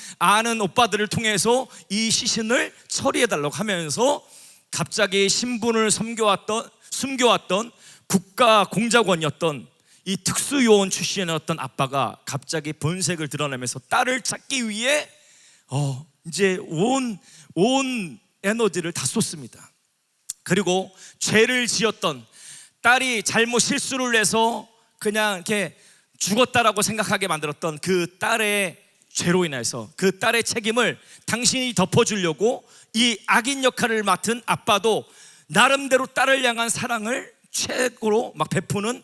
오빠들을 통해서 이 시신을 처리해달라고 하면서 갑자기 신분을 숨겨왔던 국가 공작원이었던 이 특수요원 출신이었던 아빠가 갑자기 본색을 드러내면서 딸을 찾기 위해 이제 온 에너지를 다 쏟습니다. 그리고 죄를 지었던, 딸이 잘못 실수를 해서 그냥 이렇게 죽었다라고 생각하게 만들었던 그 딸의 죄로 인해서 그 딸의 책임을 당신이 덮어주려고 이 악인 역할을 맡은 아빠도 나름대로 딸을 향한 사랑을 최고로 막 베푸는,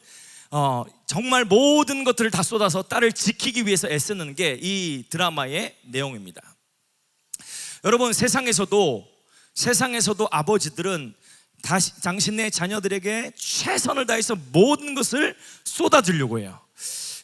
정말 모든 것들을 다 쏟아서 딸을 지키기 위해서 애쓰는 게 이 드라마의 내용입니다. 여러분, 세상에서도 아버지들은 당신의 자녀들에게 최선을 다해서 모든 것을 쏟아주려고 해요.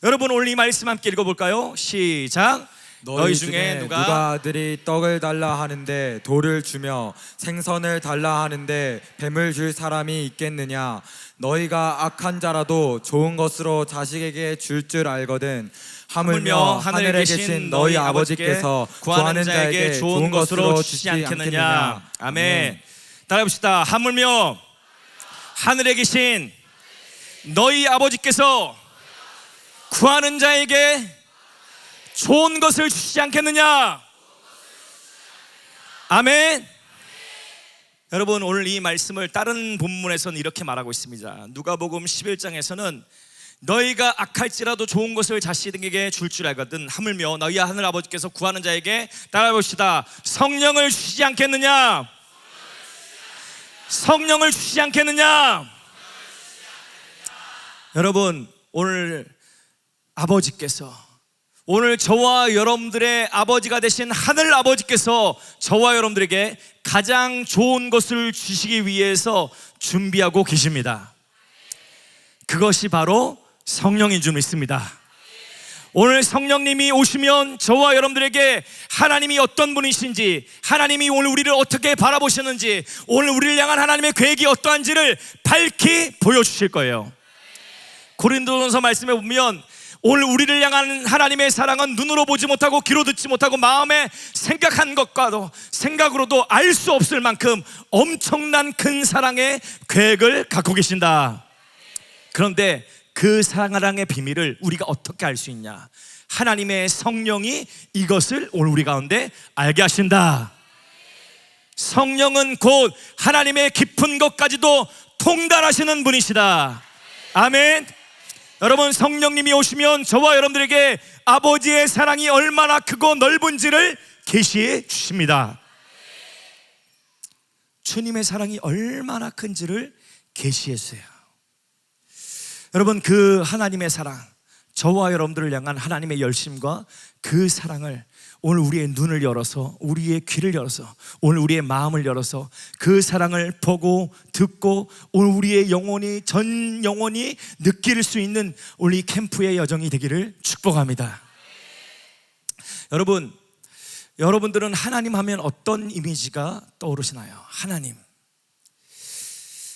여러분, 오늘 이 말씀 함께 읽어볼까요? 시작. 너희 중에 누가 아들이 떡을 달라 하는데 돌을 주며 생선을 달라 하는데 뱀을 줄 사람이 있겠느냐? 너희가 악한 자라도 좋은 것으로 자식에게 줄 알거든. 하물며 하늘에 계신 너희 아버지께서 구하는 자에게 좋은 것으로 주시지 않겠느냐? 아멘. 따라해봅시다. 하물며 하늘에 계신 너희 아버지께서 구하는 자에게 좋은 것을 주시지 않겠느냐? 아멘. 여러분, 오늘 이 말씀을 다른 본문에서는 이렇게 말하고 있습니다. 누가복음 11장에서는 너희가 악할지라도 좋은 것을 자식에게 줄 줄 알거든 하물며 너희 하늘 아버지께서 구하는 자에게 따라봅시다. 성령을 주시지 않겠느냐? 성령을 주시지 않겠느냐? 여러분, 오늘 아버지께서, 오늘 저와 여러분들의 아버지가 되신 하늘 아버지께서 저와 여러분들에게 가장 좋은 것을 주시기 위해서 준비하고 계십니다. 그것이 바로 성령인 줄 믿습니다. 오늘 성령님이 오시면 저와 여러분들에게 하나님이 어떤 분이신지, 하나님이 오늘 우리를 어떻게 바라보시는지, 오늘 우리를 향한 하나님의 계획이 어떠한지를 밝히 보여주실 거예요. 고린도전서 말씀에 보면 오늘 우리를 향한 하나님의 사랑은 눈으로 보지 못하고 귀로 듣지 못하고 마음에 생각한 것과도 생각으로도 알 수 없을 만큼 엄청난 큰 사랑의 계획을 갖고 계신다. 그런데 그 사랑의 비밀을 우리가 어떻게 알 수 있냐? 하나님의 성령이 이것을 오늘 우리 가운데 알게 하신다. 성령은 곧 하나님의 깊은 것까지도 통달하시는 분이시다. 아멘. 여러분, 성령님이 오시면 저와 여러분들에게 아버지의 사랑이 얼마나 크고 넓은지를 계시해 주십니다. 주님의 사랑이 얼마나 큰지를 계시해 주세요. 여러분, 그 하나님의 사랑, 저와 여러분들을 향한 하나님의 열심과 그 사랑을 오늘 우리의 눈을 열어서, 우리의 귀를 열어서, 오늘 우리의 마음을 열어서 그 사랑을 보고 듣고 오늘 우리의 영혼이, 전 영혼이 느낄 수 있는 우리 캠프의 여정이 되기를 축복합니다. 여러분, 여러분들은 하나님 하면 어떤 이미지가 떠오르시나요?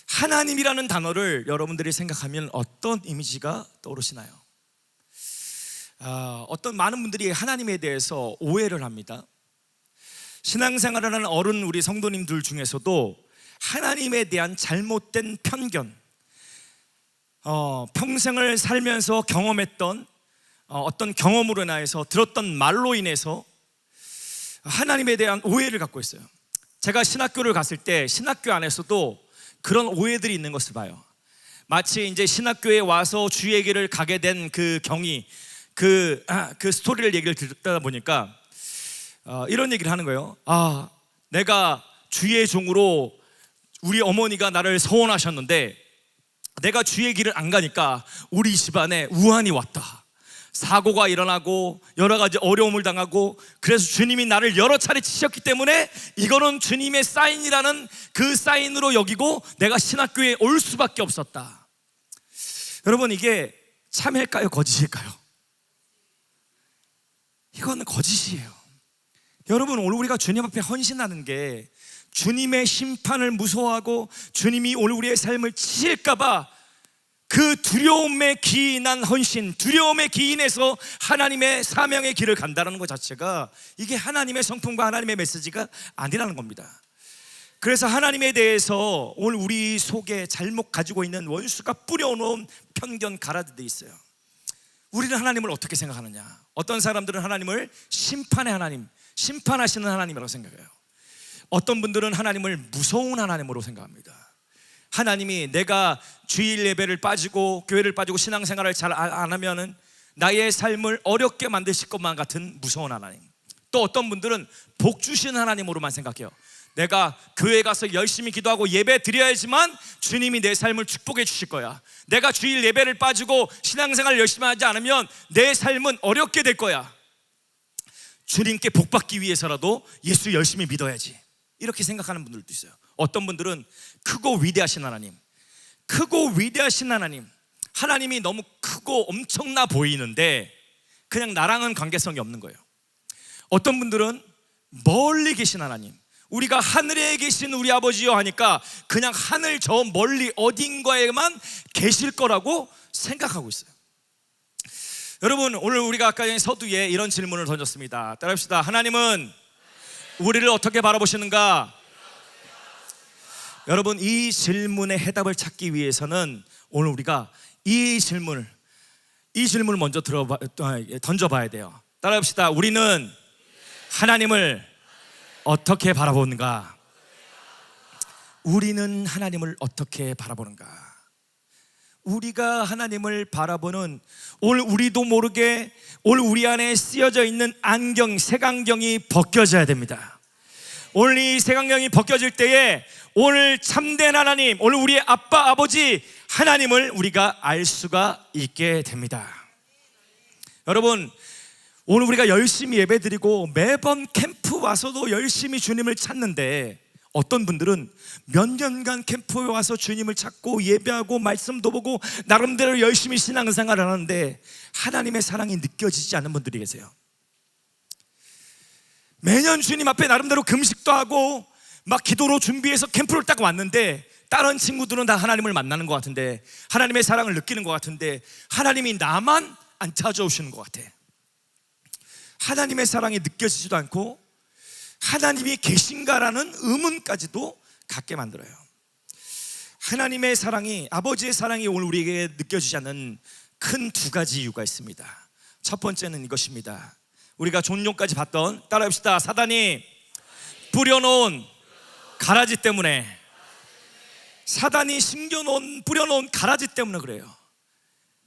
하나님이라는 단어를 여러분들이 생각하면 어떤 이미지가 떠오르시나요? 어떤 많은 분들이 하나님에 대해서 오해를 합니다. 신앙생활을 하는 어른 우리 성도님들 중에서도 하나님에 대한 잘못된 편견, 평생을 살면서 경험했던 어떤 경험으로 인해서 들었던 말로 인해서 하나님에 대한 오해를 갖고 있어요. 제가 신학교를 갔을 때 신학교 안에서도 그런 오해들이 있는 것을 봐요. 마치 이제 신학교에 와서 주일예기를 가게 된 그 경위, 그 스토리를 얘기를 듣다 보니까 이런 얘기를 하는 거예요. 내가 주의 종으로 우리 어머니가 나를 서원하셨는데 내가 주의 길을 안 가니까 우리 집안에 우환이 왔다. 사고가 일어나고 여러 가지 어려움을 당하고, 그래서 주님이 나를 여러 차례 치셨기 때문에 이거는 주님의 사인이라는 그 사인으로 여기고 내가 신학교에 올 수밖에 없었다. 여러분, 이게 참일까요? 거짓일까요? 이건 거짓이에요. 여러분, 오늘 우리가 주님 앞에 헌신하는 게 주님의 심판을 무서워하고 주님이 오늘 우리의 삶을 치실까봐 그 두려움에 기인한 헌신, 두려움에 기인해서 하나님의 사명의 길을 간다는 것 자체가 이게 하나님의 성품과 하나님의 메시지가 아니라는 겁니다. 그래서 하나님에 대해서 오늘 우리 속에 잘못 가지고 있는 원수가 뿌려놓은 편견 가라드돼 있어요. 우리는 하나님을 어떻게 생각하느냐? 어떤 사람들은 하나님을 심판의 하나님, 심판하시는 하나님이라고 생각해요. 어떤 분들은 하나님을 무서운 하나님으로 생각합니다. 하나님이 내가 주일 예배를 빠지고 교회를 빠지고 신앙생활을 잘 안 하면은 나의 삶을 어렵게 만드실 것만 같은 무서운 하나님. 또 어떤 분들은 복 주시는 하나님으로만 생각해요. 내가 교회 가서 열심히 기도하고 예배 드려야지만 주님이 내 삶을 축복해 주실 거야. 내가 주일 예배를 빠지고 신앙생활을 열심히 하지 않으면 내 삶은 어렵게 될 거야. 주님께 복 받기 위해서라도 예수 열심히 믿어야지. 이렇게 생각하는 분들도 있어요. 어떤 분들은 크고 위대하신 하나님, 크고 위대하신 하나님, 하나님이 너무 크고 엄청나 보이는데 그냥 나랑은 관계성이 없는 거예요. 어떤 분들은 멀리 계신 하나님, 우리가 하늘에 계신 우리 아버지요 하니까 그냥 하늘 저 멀리 어딘가에만 계실 거라고 생각하고 있어요. 여러분, 오늘 우리가 아까 전에 서두에 이런 질문을 던졌습니다. 따라합시다. 하나님은 우리를 어떻게 바라보시는가? 여러분, 이 질문의 해답을 찾기 위해서는 오늘 우리가 이 질문을 먼저 던져봐야 돼요. 따라합시다. 우리는 하나님을 어떻게 바라보는가? 우리는 하나님을 어떻게 바라보는가? 우리가 하나님을 바라보는, 오늘 우리도 모르게 오늘 우리 안에 쓰여져 있는 안경, 색안경이 벗겨져야 됩니다. 오늘 이 색안경이 벗겨질 때에 오늘 참된 하나님, 오늘 우리의 아빠, 아버지 하나님을 우리가 알 수가 있게 됩니다. 여러분, 오늘 우리가 열심히 예배드리고 매번 캠프 와서도 열심히 주님을 찾는데, 어떤 분들은 몇 년간 캠프에 와서 주님을 찾고 예배하고 말씀도 보고 나름대로 열심히 신앙생활을 하는데 하나님의 사랑이 느껴지지 않는 분들이 계세요. 매년 주님 앞에 나름대로 금식도 하고 막 기도로 준비해서 캠프를 딱 왔는데, 다른 친구들은 다 하나님을 만나는 것 같은데, 하나님의 사랑을 느끼는 것 같은데, 하나님이 나만 안 찾아오시는 것 같아. 하나님의 사랑이 느껴지지도 않고 하나님이 계신가라는 의문까지도 갖게 만들어요. 하나님의 사랑이, 아버지의 사랑이 오늘 우리에게 느껴지지 않는 큰 두 가지 이유가 있습니다. 첫 번째는 이것입니다. 우리가 종료까지 봤던, 따라합시다. 사단이 뿌려놓은 가라지 때문에, 사단이 심겨놓은, 뿌려놓은 가라지 때문에 그래요.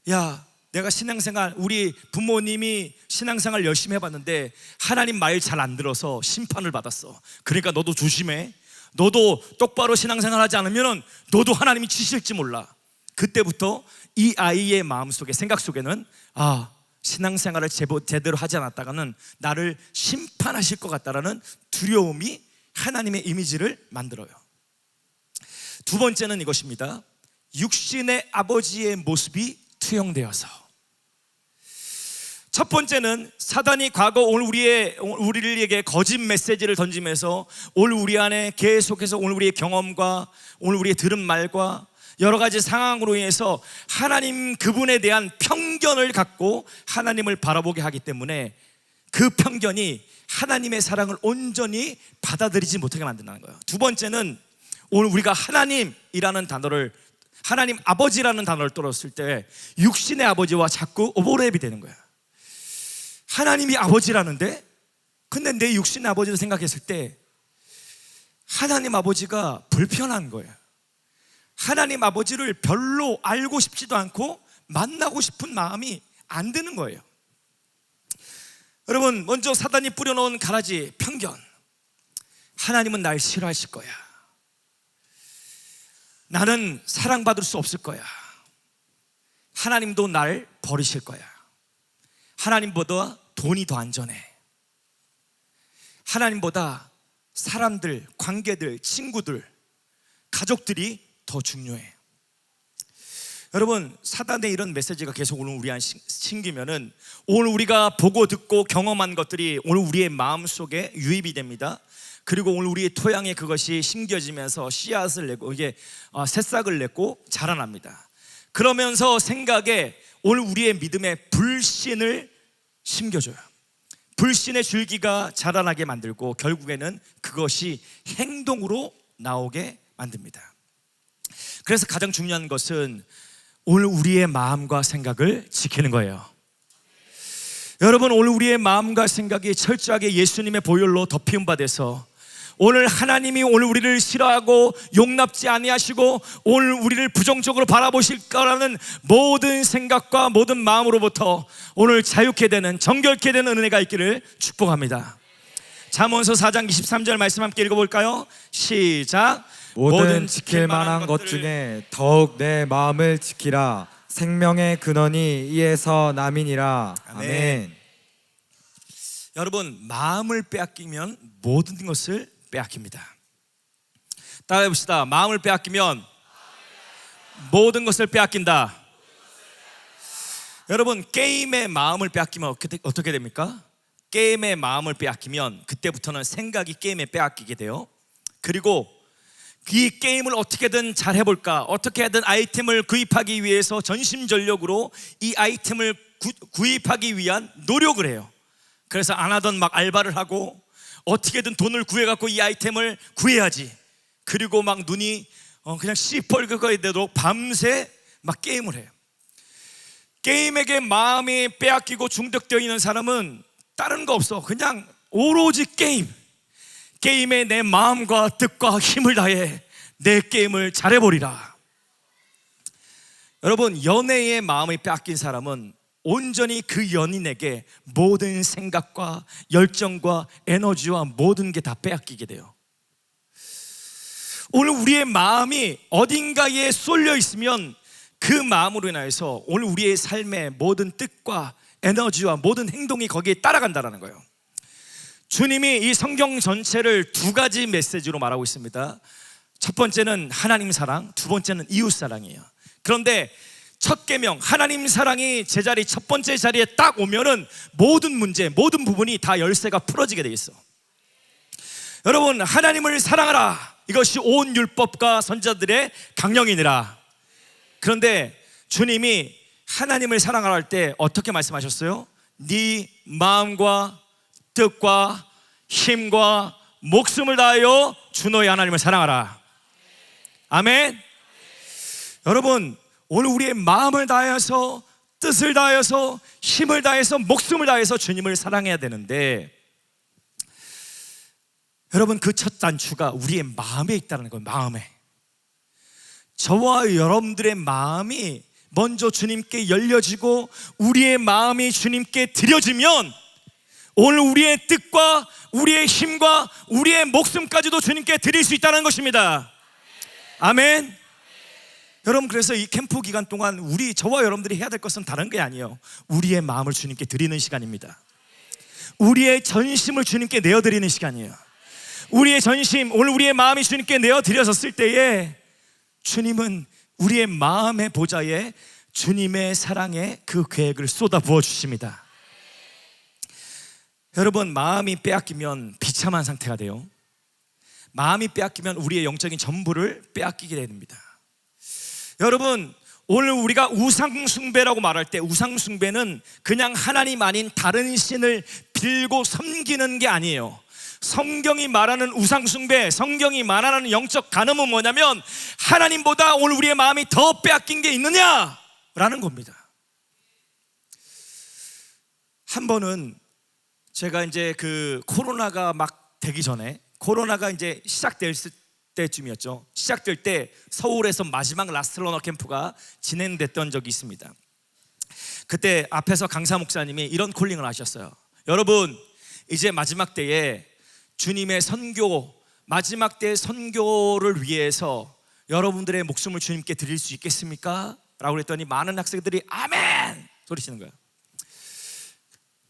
야, 내가 신앙생활, 우리 부모님이 신앙생활 열심히 해봤는데 하나님 말 잘 안 들어서 심판을 받았어. 그러니까 너도 조심해. 너도 똑바로 신앙생활 하지 않으면 너도 하나님이 치실지 몰라. 그때부터 이 아이의 마음속에, 생각 속에는, 아, 신앙생활을 제대로 하지 않았다가는 나를 심판하실 것 같다라는 두려움이 하나님의 이미지를 만들어요. 두 번째는 이것입니다. 육신의 아버지의 모습이 투영되어서. 첫 번째는 사단이 과거 오늘 우리에게 거짓 메시지를 던지면서 오늘 우리 안에 계속해서 오늘 우리의 경험과 오늘 우리의 들은 말과 여러 가지 상황으로 인해서 하나님 그분에 대한 편견을 갖고 하나님을 바라보게 하기 때문에 그 편견이 하나님의 사랑을 온전히 받아들이지 못하게 만든다는 거예요. 두 번째는 오늘 우리가 하나님이라는 단어를, 하나님 아버지라는 단어를 떨었을 때 육신의 아버지와 자꾸 오버랩이 되는 거야. 하나님이 아버지라는데, 근데 내 육신의 아버지를 생각했을 때 하나님 아버지가 불편한 거예요. 하나님 아버지를 별로 알고 싶지도 않고 만나고 싶은 마음이 안 드는 거예요. 여러분, 먼저 사단이 뿌려놓은 가라지, 편견. 하나님은 날 싫어하실 거야. 나는 사랑받을 수 없을 거야. 하나님도 날 버리실 거야. 하나님보다 돈이 더 안전해. 하나님보다 사람들, 관계들, 친구들, 가족들이 더 중요해. 여러분, 사단의 이런 메시지가 계속 오늘 우리 안에 심기면은 오늘 우리가 보고 듣고 경험한 것들이 오늘 우리의 마음속에 유입이 됩니다. 그리고 오늘 우리의 토양에 그것이 심겨지면서 씨앗을 내고 이게 새싹을 맺고 자라납니다. 그러면서 생각에 오늘 우리의 믿음에 불신을 심겨줘요. 불신의 줄기가 자라나게 만들고 결국에는 그것이 행동으로 나오게 만듭니다. 그래서 가장 중요한 것은 오늘 우리의 마음과 생각을 지키는 거예요. 여러분, 오늘 우리의 마음과 생각이 철저하게 예수님의 보혈로 덮임 받아서 오늘 하나님이 오늘 우리를 싫어하고 용납지 아니하시고 오늘 우리를 부정적으로 바라보실 거라는 모든 생각과 모든 마음으로부터 오늘 자유케 되는, 정결케 되는 은혜가 있기를 축복합니다. 잠언서 4장 23절 말씀 함께 읽어볼까요? 시작. 모든 지킬 만한 것 중에 더욱 내 마음을 지키라. 생명의 근원이 이에서 남이니라. 아멘. 여러분, 마음을 빼앗기면 모든 것을 빼앗깁니다. 따라해봅시다. 마음을 빼앗기면 모든 것을 빼앗긴다. 여러분, 게임의 마음을 빼앗기면 어떻게 됩니까? 게임의 마음을 빼앗기면 그때부터는 생각이 게임에 빼앗기게 돼요. 그리고 이 게임을 어떻게든 잘 해볼까, 어떻게든 아이템을 구입하기 위해서 전심전력으로 이 아이템을 구입하기 위한 노력을 해요. 그래서 안 하던 막 알바를 하고 어떻게든 돈을 구해갖고 이 아이템을 구해야지. 그리고 막 눈이 그냥 시뻘겋게 되도록 밤새 막 게임을 해요. 게임에게 마음이 빼앗기고 중독되어 있는 사람은 다른 거 없어. 그냥 오로지 게임. 게임에 내 마음과 뜻과 힘을 다해 내 게임을 잘해버리라. 여러분, 연애의 마음이 빼앗긴 사람은 온전히 그 연인에게 모든 생각과 열정과 에너지와 모든 게 다 빼앗기게 돼요. 오늘 우리의 마음이 어딘가에 쏠려 있으면 그 마음으로 인해서 오늘 우리의 삶의 모든 뜻과 에너지와 모든 행동이 거기에 따라간다는 거예요. 주님이 이 성경 전체를 두 가지 메시지로 말하고 있습니다. 첫 번째는 하나님 사랑, 두 번째는 이웃 사랑이에요. 그런데 첫 계명 하나님 사랑이 제자리 첫 번째 자리에 딱 오면은 모든 문제, 모든 부분이 다 열쇠가 풀어지게 돼 있어. 여러분, 하나님을 사랑하라, 이것이 온 율법과 선지자들의 강령이니라. 그런데 주님이 하나님을 사랑하라 할 때 어떻게 말씀하셨어요? 네 마음과 뜻과 힘과 목숨을 다하여 주 너의 하나님을 사랑하라. 아멘. 여러분, 오늘 우리의 마음을 다해서, 뜻을 다해서, 힘을 다해서, 목숨을 다해서 주님을 사랑해야 되는데, 여러분, 그 첫 단추가 우리의 마음에 있다는 거예요. 마음에. 저와 여러분들의 마음이 먼저 주님께 열려지고 우리의 마음이 주님께 드려지면 오늘 우리의 뜻과 우리의 힘과 우리의 목숨까지도 주님께 드릴 수 있다는 것입니다. 아멘. 여러분, 그래서 이 캠프 기간 동안 저와 여러분들이 해야 될 것은 다른 게 아니에요. 우리의 마음을 주님께 드리는 시간입니다. 우리의 전심을 주님께 내어드리는 시간이에요. 우리의 전심, 오늘 우리의 마음이 주님께 내어드려졌을 때에 주님은 우리의 마음의 보좌에 주님의 사랑의 그 계획을 쏟아 부어 주십니다. 여러분, 마음이 빼앗기면 비참한 상태가 돼요. 마음이 빼앗기면 우리의 영적인 전부를 빼앗기게 됩니다. 여러분, 오늘 우리가 우상숭배라고 말할 때, 우상숭배는 그냥 하나님 아닌 다른 신을 빌고 섬기는 게 아니에요. 성경이 말하는 우상숭배, 성경이 말하는 영적 간음은 뭐냐면 하나님보다 오늘 우리의 마음이 더 빼앗긴 게 있느냐라는 겁니다. 한 번은 제가 이제 그 코로나가 막 되기 전에, 코로나가 이제 시작될 때쯤이었죠. 시작될 때 서울에서 마지막 라스트 러너 캠프가 진행됐던 적이 있습니다. 그때 앞에서 강사 목사님이 이런 콜링을 하셨어요. 여러분, 이제 마지막 때에 주님의 선교, 마지막 때의 선교를 위해서 여러분들의 목숨을 주님께 드릴 수 있겠습니까? 라고 그랬더니 많은 학생들이 아멘! 소리치는 거예요.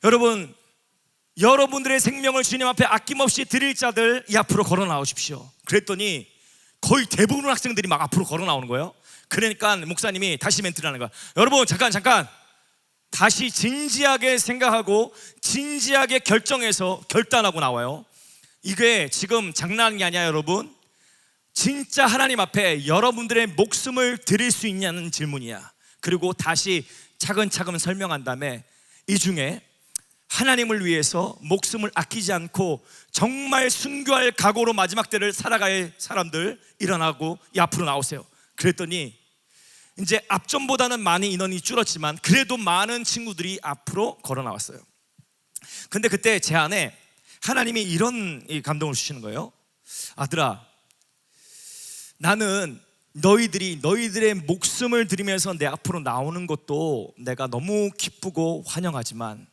여러분, 여러분들의 생명을 주님 앞에 아낌없이 드릴 자들 이 앞으로 걸어 나오십시오. 그랬더니 거의 대부분의 학생들이 막 앞으로 걸어 나오는 거예요. 그러니까 목사님이 다시 멘트를 하는 거야. 여러분, 잠깐 다시 진지하게 생각하고 진지하게 결정해서 결단하고 나와요. 이게 지금 장난이 아니야. 여러분, 진짜 하나님 앞에 여러분들의 목숨을 드릴 수 있냐는 질문이야. 그리고 다시 차근차근 설명한 다음에 이 중에 하나님을 위해서 목숨을 아끼지 않고 정말 순교할 각오로 마지막 때를 살아갈 사람들 일어나고 이 앞으로 나오세요. 그랬더니 이제 앞전보다는 많이 인원이 줄었지만 그래도 많은 친구들이 앞으로 걸어 나왔어요. 근데 그때 제 안에 하나님이 이런 감동을 주시는 거예요. 아들아, 나는 너희들의 목숨을 드리면서 내 앞으로 나오는 것도 내가 너무 기쁘고 환영하지만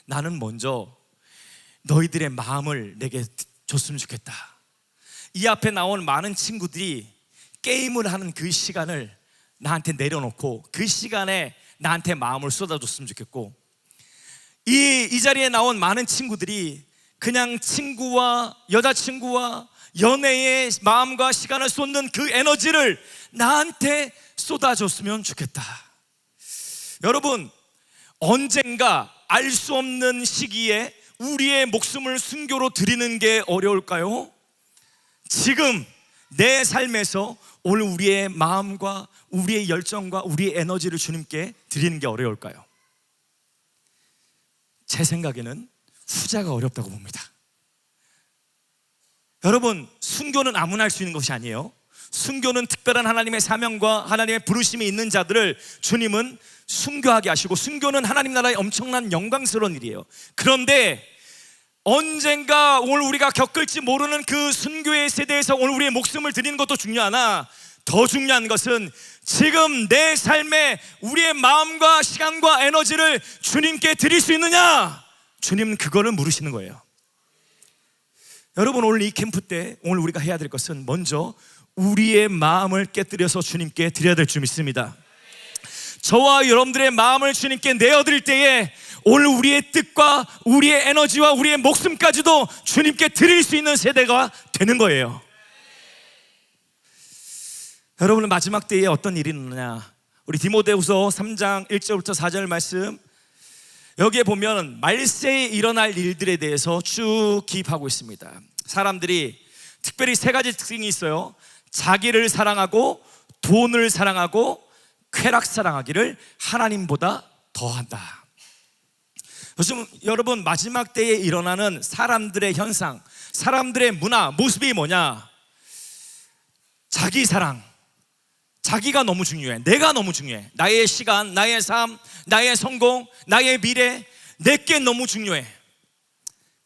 나는 먼저 너희들의 마음을 내게 줬으면 좋겠다. 이 앞에 나온 많은 친구들이 게임을 하는 그 시간을 나한테 내려놓고 그 시간에 나한테 마음을 쏟아줬으면 좋겠고, 이 자리에 나온 많은 친구들이 그냥 친구와 여자친구와 연애의 마음과 시간을 쏟는 그 에너지를 나한테 쏟아줬으면 좋겠다. 여러분, 언젠가 알 수 없는 시기에 우리의 목숨을 순교로 드리는 게 어려울까요? 지금 내 삶에서 오늘 우리의 마음과 우리의 열정과 우리의 에너지를 주님께 드리는 게 어려울까요? 제 생각에는 후자가 어렵다고 봅니다. 여러분, 순교는 아무나 할 수 있는 것이 아니에요. 순교는 특별한 하나님의 사명과 하나님의 부르심이 있는 자들을 주님은 순교하게 하시고, 순교는 하나님 나라의 엄청난 영광스러운 일이에요. 그런데 언젠가 오늘 우리가 겪을지 모르는 그 순교의 세대에서 오늘 우리의 목숨을 드리는 것도 중요하나, 더 중요한 것은 지금 내 삶에 우리의 마음과 시간과 에너지를 주님께 드릴 수 있느냐? 주님 그거를 물으시는 거예요. 여러분, 오늘 이 캠프 때 오늘 우리가 해야 될 것은 먼저 우리의 마음을 깨뜨려서 주님께 드려야 될 줄 믿습니다. 저와 여러분들의 마음을 주님께 내어드릴 때에 오늘 우리의 뜻과 우리의 에너지와 우리의 목숨까지도 주님께 드릴 수 있는 세대가 되는 거예요. 여러분은 마지막 때에 어떤 일이 있느냐? 우리 디모데후서 3장 1절부터 4절 말씀, 여기에 보면 말세에 일어날 일들에 대해서 쭉 기입하고 있습니다. 사람들이 특별히 세 가지 특징이 있어요. 자기를 사랑하고 돈을 사랑하고 쾌락 사랑하기를 하나님보다 더한다. 요즘 여러분, 마지막 때에 일어나는 사람들의 현상, 사람들의 문화, 모습이 뭐냐? 자기 사랑, 자기가 너무 중요해. 내가 너무 중요해. 나의 시간, 나의 삶, 나의 성공, 나의 미래, 내게 너무 중요해.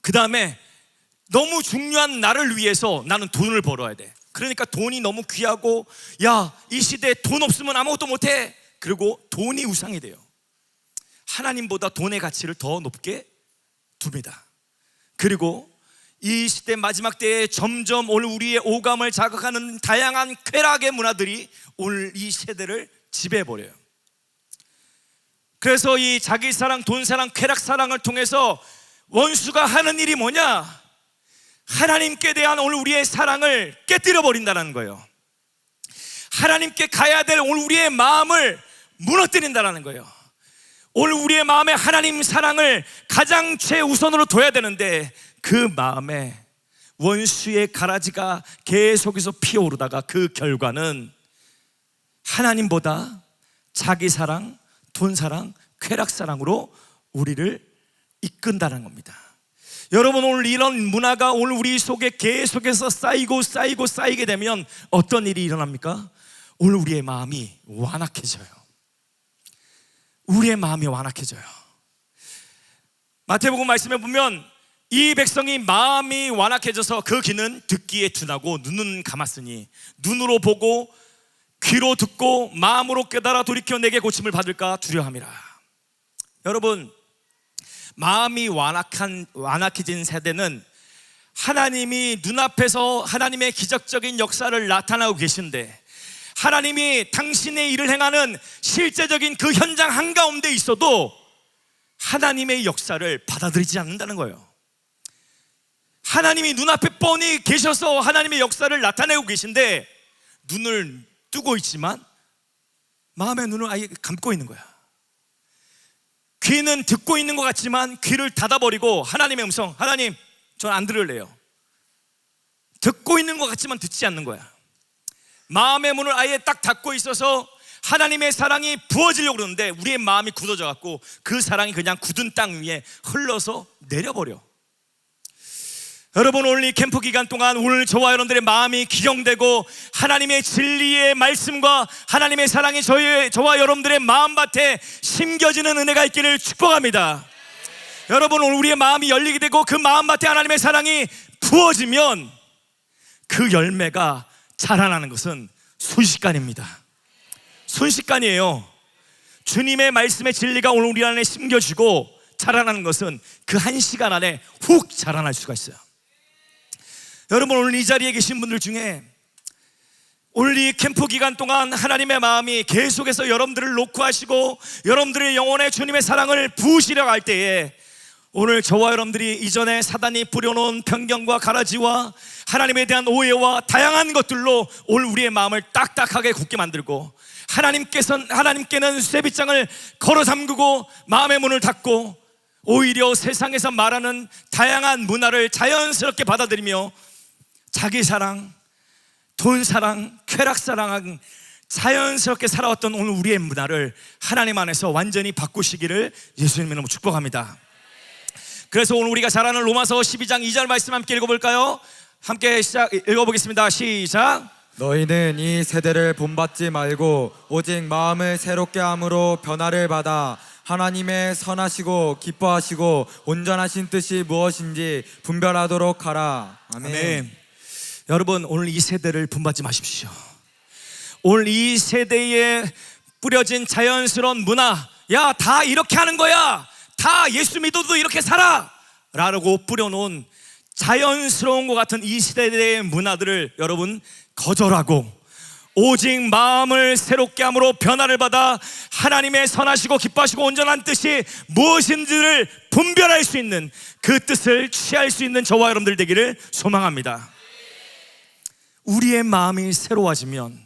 그 다음에 너무 중요한 나를 위해서 나는 돈을 벌어야 돼. 그러니까 돈이 너무 귀하고, 야, 이 시대에 돈 없으면 아무것도 못해. 그리고 돈이 우상이 돼요. 하나님보다 돈의 가치를 더 높게 둡니다. 그리고 이 시대 마지막 때에 점점 오늘 우리의 오감을 자극하는 다양한 쾌락의 문화들이 오늘 이 세대를 지배해버려요. 그래서 이 자기사랑, 돈사랑, 쾌락사랑을 통해서 원수가 하는 일이 뭐냐? 하나님께 대한 오늘 우리의 사랑을 깨뜨려 버린다는 거예요. 하나님께 가야 될 오늘 우리의 마음을 무너뜨린다는 거예요. 오늘 우리의 마음에 하나님 사랑을 가장 최우선으로 둬야 되는데 그 마음에 원수의 가라지가 계속해서 피어오르다가 그 결과는 하나님보다 자기 사랑, 돈 사랑, 쾌락 사랑으로 우리를 이끈다는 겁니다. 여러분, 오늘 이런 문화가 오늘 우리 속에 계속해서 쌓이게 되면 어떤 일이 일어납니까? 오늘 우리의 마음이 완악해져요. 우리의 마음이 완악해져요. 마태복음 말씀에 보면 이 백성이 마음이 완악해져서 그 귀는 듣기에 둔하고 눈은 감았으니 눈으로 보고 귀로 듣고 마음으로 깨달아 돌이켜 내게 고침을 받을까 두려워함이라. 여러분, 마음이 완악해진 세대는 하나님이 눈앞에서 하나님의 기적적인 역사를 나타나고 계신데 하나님이 당신의 일을 행하는 실제적인 그 현장 한가운데 있어도 하나님의 역사를 받아들이지 않는다는 거예요. 하나님이 눈앞에 뻔히 계셔서 하나님의 역사를 나타내고 계신데 눈을 뜨고 있지만 마음의 눈을 아예 감고 있는 거야. 귀는 듣고 있는 것 같지만 귀를 닫아버리고 하나님의 음성, 하나님 전 안 들을래요. 듣고 있는 것 같지만 듣지 않는 거야. 마음의 문을 아예 딱 닫고 있어서 하나님의 사랑이 부어지려고 그러는데 우리의 마음이 굳어져 갖고 그 사랑이 그냥 굳은 땅 위에 흘러서 내려버려. 여러분, 오늘 이 캠프 기간 동안 오늘 저와 여러분들의 마음이 기경되고 하나님의 진리의 말씀과 하나님의 사랑이 저와 여러분들의 마음밭에 심겨지는 은혜가 있기를 축복합니다. 여러분, 오늘 우리의 마음이 열리게 되고 그 마음밭에 하나님의 사랑이 부어지면 그 열매가 자라나는 것은 순식간입니다. 순식간이에요. 주님의 말씀의 진리가 오늘 우리 안에 심겨지고 자라나는 것은 그 한 시간 안에 훅 자라날 수가 있어요. 여러분, 오늘 이 자리에 계신 분들 중에 오늘 이 캠프 기간 동안 하나님의 마음이 계속해서 여러분들을 녹화하시고 여러분들의 영혼에 주님의 사랑을 부으시려 할 때에 오늘 저와 여러분들이 이전에 사단이 뿌려놓은 편견과 가라지와 하나님에 대한 오해와 다양한 것들로 오늘 우리의 마음을 딱딱하게 굳게 만들고 하나님께는 쇠빗장을 걸어 잠그고 마음의 문을 닫고 오히려 세상에서 말하는 다양한 문화를 자연스럽게 받아들이며 자기 사랑, 돈 사랑, 쾌락 사랑 자연스럽게 살아왔던 오늘 우리의 문화를 하나님 안에서 완전히 바꾸시기를 예수님의 이름으로 축복합니다. 그래서 오늘 우리가 잘 아는 로마서 12장 2절 말씀 함께 읽어볼까요? 함께 읽어보겠습니다. 시작. 너희는 이 세대를 본받지 말고 오직 마음을 새롭게 함으로 변화를 받아 하나님의 선하시고 기뻐하시고 온전하신 뜻이 무엇인지 분별하도록 하라. 아멘. 아멘. 여러분, 오늘 이 세대를 본받지 마십시오. 오늘 이 세대에 뿌려진 자연스러운 문화, 야, 다 이렇게 하는 거야, 다 예수 믿어도 이렇게 살아 라고 뿌려놓은 자연스러운 것 같은 이 시대의 문화들을 여러분 거절하고 오직 마음을 새롭게 함으로 변화를 받아 하나님의 선하시고 기뻐하시고 온전한 뜻이 무엇인지를 분별할 수 있는 그 뜻을 취할 수 있는 저와 여러분들 되기를 소망합니다. 우리의 마음이 새로워지면,